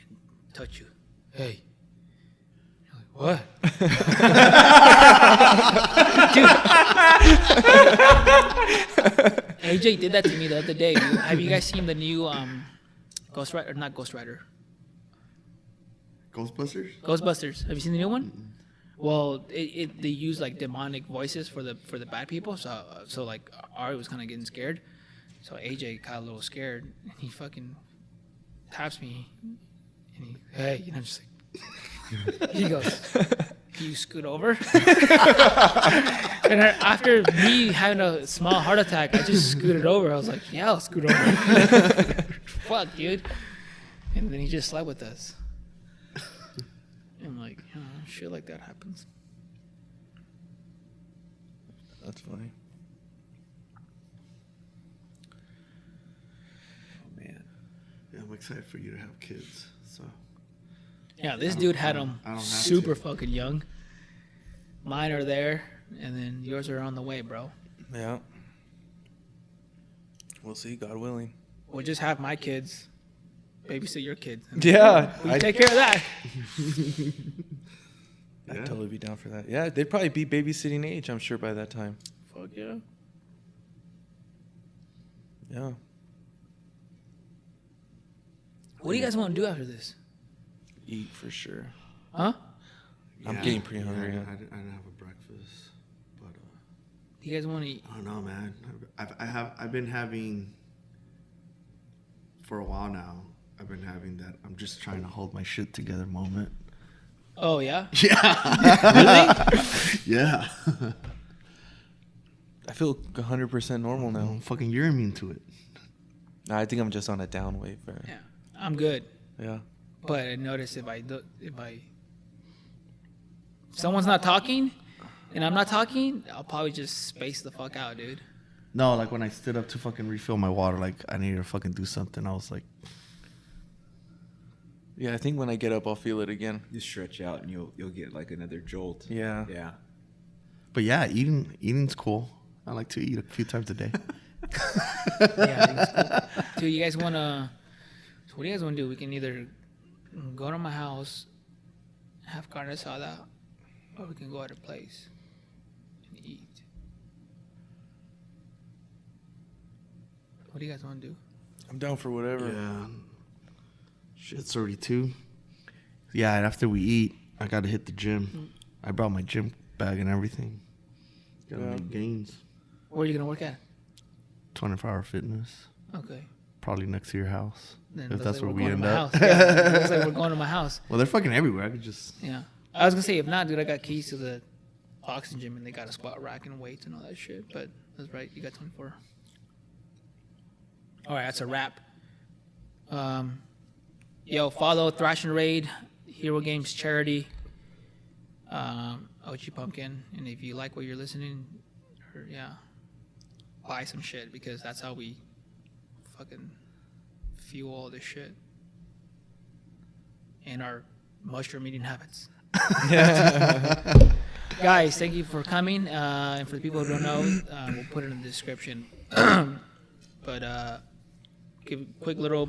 Speaker 1: and touch you. Hey. You're like, what? Dude. AJ did that to me the other day. Dude. Have you guys seen the new Ghost Rider? Not Ghost Rider.
Speaker 2: Ghostbusters?
Speaker 1: Ghostbusters. Have you seen the new one? Well, they use like demonic voices for the bad people. So like Ari was kind of getting scared. So AJ got a little scared, and he fucking taps me, and hey, you know, just like, he goes, "Can you scoot over?" And after me having a small heart attack, I just scooted over. I was like, "Yeah, I'll scoot over." Fuck, dude. And then he just slept with us. And like, you know, shit like that happens.
Speaker 5: That's funny.
Speaker 2: Yeah, I'm excited for you to have kids. So
Speaker 1: Yeah, this dude had them
Speaker 2: I don't have
Speaker 1: super
Speaker 2: to.
Speaker 1: fucking young. Mine are there, and then yours are on the way, bro.
Speaker 5: Yeah. We'll see, God willing.
Speaker 1: We'll just have my kids babysit your kids. And
Speaker 5: Yeah.
Speaker 1: we take care of that.
Speaker 5: I'd totally be down for that. Yeah, they'd probably be babysitting age, I'm sure, by that time.
Speaker 1: Fuck yeah.
Speaker 5: Yeah.
Speaker 1: What do you guys want to do after this?
Speaker 5: Eat for sure.
Speaker 1: Huh?
Speaker 5: I'm getting pretty hungry.
Speaker 2: I
Speaker 5: Yeah.
Speaker 2: didn't have a breakfast, but
Speaker 1: Do you guys want to eat?
Speaker 2: I don't know, man. I've been having for a while now. I've been having that. I'm just trying to hold my shit together moment.
Speaker 1: Oh, yeah?
Speaker 2: Yeah.
Speaker 1: Really?
Speaker 2: Yeah.
Speaker 5: I feel 100% normal now.
Speaker 2: Fucking, you're immune to it.
Speaker 5: Nah, I think I'm just on a down wave.
Speaker 1: Yeah. I'm good.
Speaker 5: Yeah.
Speaker 1: But I notice if someone's not talking and I'm not talking, I'll probably just space the fuck out, dude.
Speaker 2: No, like when I stood up to fucking refill my water, like I needed to fucking do something. I was like,
Speaker 5: Yeah, I think when I get up, I'll feel it again.
Speaker 4: You stretch out and you'll get like another jolt.
Speaker 5: Yeah.
Speaker 4: Yeah.
Speaker 2: but yeah, eating's cool. I like to eat a few times a day.
Speaker 1: Yeah, I think it's cool. Dude, you guys want to... So what do you guys want to do? We can either go to my house, have carne asada, or we can go at a place and eat. What do you guys want to do?
Speaker 5: I'm down for whatever.
Speaker 2: Yeah. Shit's already 2. Yeah, and after we eat, I gotta hit the gym. I brought my gym bag and everything. Gotta
Speaker 5: Yeah.
Speaker 2: make gains.
Speaker 1: Where are you going to work at?
Speaker 2: 24-hour fitness.
Speaker 1: Okay.
Speaker 2: Probably next to your house.
Speaker 1: Then
Speaker 2: If
Speaker 1: looks
Speaker 2: that's
Speaker 1: like
Speaker 2: where
Speaker 1: we're
Speaker 2: we
Speaker 1: going
Speaker 2: end
Speaker 1: to my
Speaker 2: up.
Speaker 1: house. Yeah, it looks like we're going to my house.
Speaker 2: Well, they're fucking everywhere. I could just...
Speaker 1: Yeah. I was going to say, if not, dude, I got keys to the boxing gym and they got a squat rack and weights and all that shit. But that's right. You got 24. All right, that's a wrap. Yo, follow Thrash and Raid, Hero Games Charity, OG Pumpkin. And if you like what you're listening, or, yeah, buy some shit because that's how we fucking fuel all this shit. and our mushroom eating habits. Guys, thank you for coming. And for the people who don't know, we'll put it in the description. But give a quick little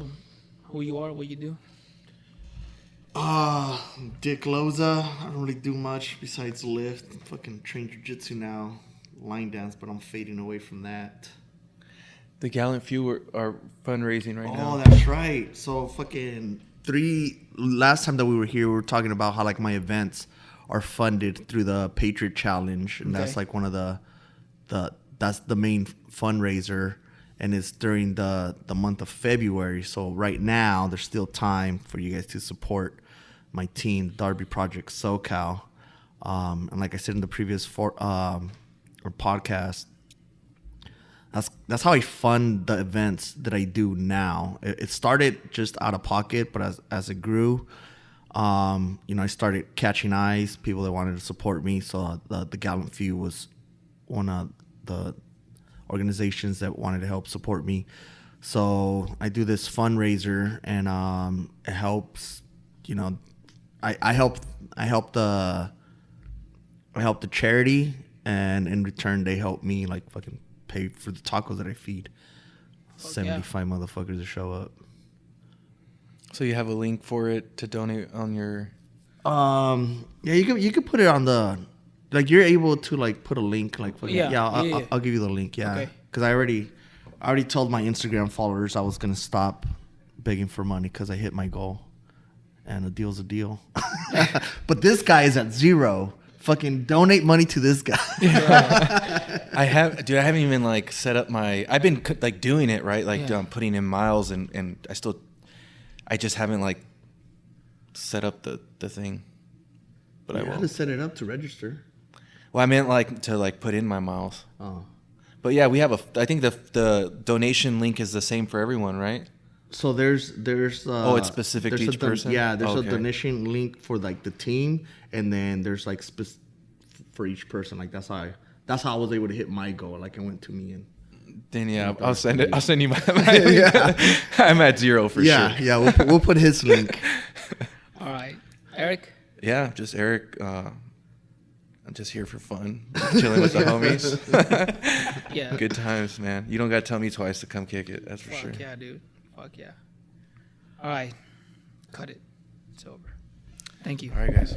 Speaker 1: who you are, what you do.
Speaker 2: Dick Loza. I don't really do much besides lift. Fucking train jiu-jitsu now. Line dance, but I'm fading away from that.
Speaker 5: The Gallant Few are fundraising right now.
Speaker 2: Oh, that's right. So fucking last time that we were here, we were talking about how like my events are funded through the Patriot Challenge, and that's like one of that's the main fundraiser, and it's during the month of February. So right now, there's still time for you guys to support my team, Darby Project SoCal. And like I said in the previous podcast, that's how I fund the events that I do now. It started just out of pocket, but as it grew, I started catching eyes, people that wanted to support me. So the Gallant Few was one of the organizations that wanted to help support me. So I do this fundraiser, and it helps. I help the charity, and in return they help me like fucking pay for the tacos that I feed. 75 motherfuckers to show up.
Speaker 5: So you have a link for it to donate on your...
Speaker 2: Yeah, you could put it on the... Like, you're able to, like, put a link, like... Fucking, I'll give you the link, yeah. Because I already told my Instagram followers I was going to stop begging for money because I hit my goal. And a deal's a deal. But this guy is at 0. Fucking donate money to this guy.
Speaker 5: I haven't even like set up my. I've been like doing it right, like putting in miles, and I just haven't like set up the thing. But I will.
Speaker 2: How to set it up to register?
Speaker 5: Well, I meant like to like put in my miles.
Speaker 2: Oh.
Speaker 5: But yeah, we have I think the donation link is the same for everyone, right?
Speaker 2: So there's
Speaker 5: it's specific to each person?
Speaker 2: Yeah, there's a donation link for like the team, and then there's like for each person. Like that's how I was able to hit my goal. Like I went to me and
Speaker 5: then I'll send it. I'll send you my I'm at 0 for sure.
Speaker 2: Yeah, we'll put his link.
Speaker 1: All right, Eric.
Speaker 5: Yeah, just Eric. I'm just here for fun, chilling with the homies.
Speaker 1: Yeah,
Speaker 5: good times, man. You don't gotta tell me twice to come kick it. That's for sure.
Speaker 1: Fuck yeah, dude. Fuck yeah. All right, cut it. It's over. Thank you.
Speaker 5: All right, guys.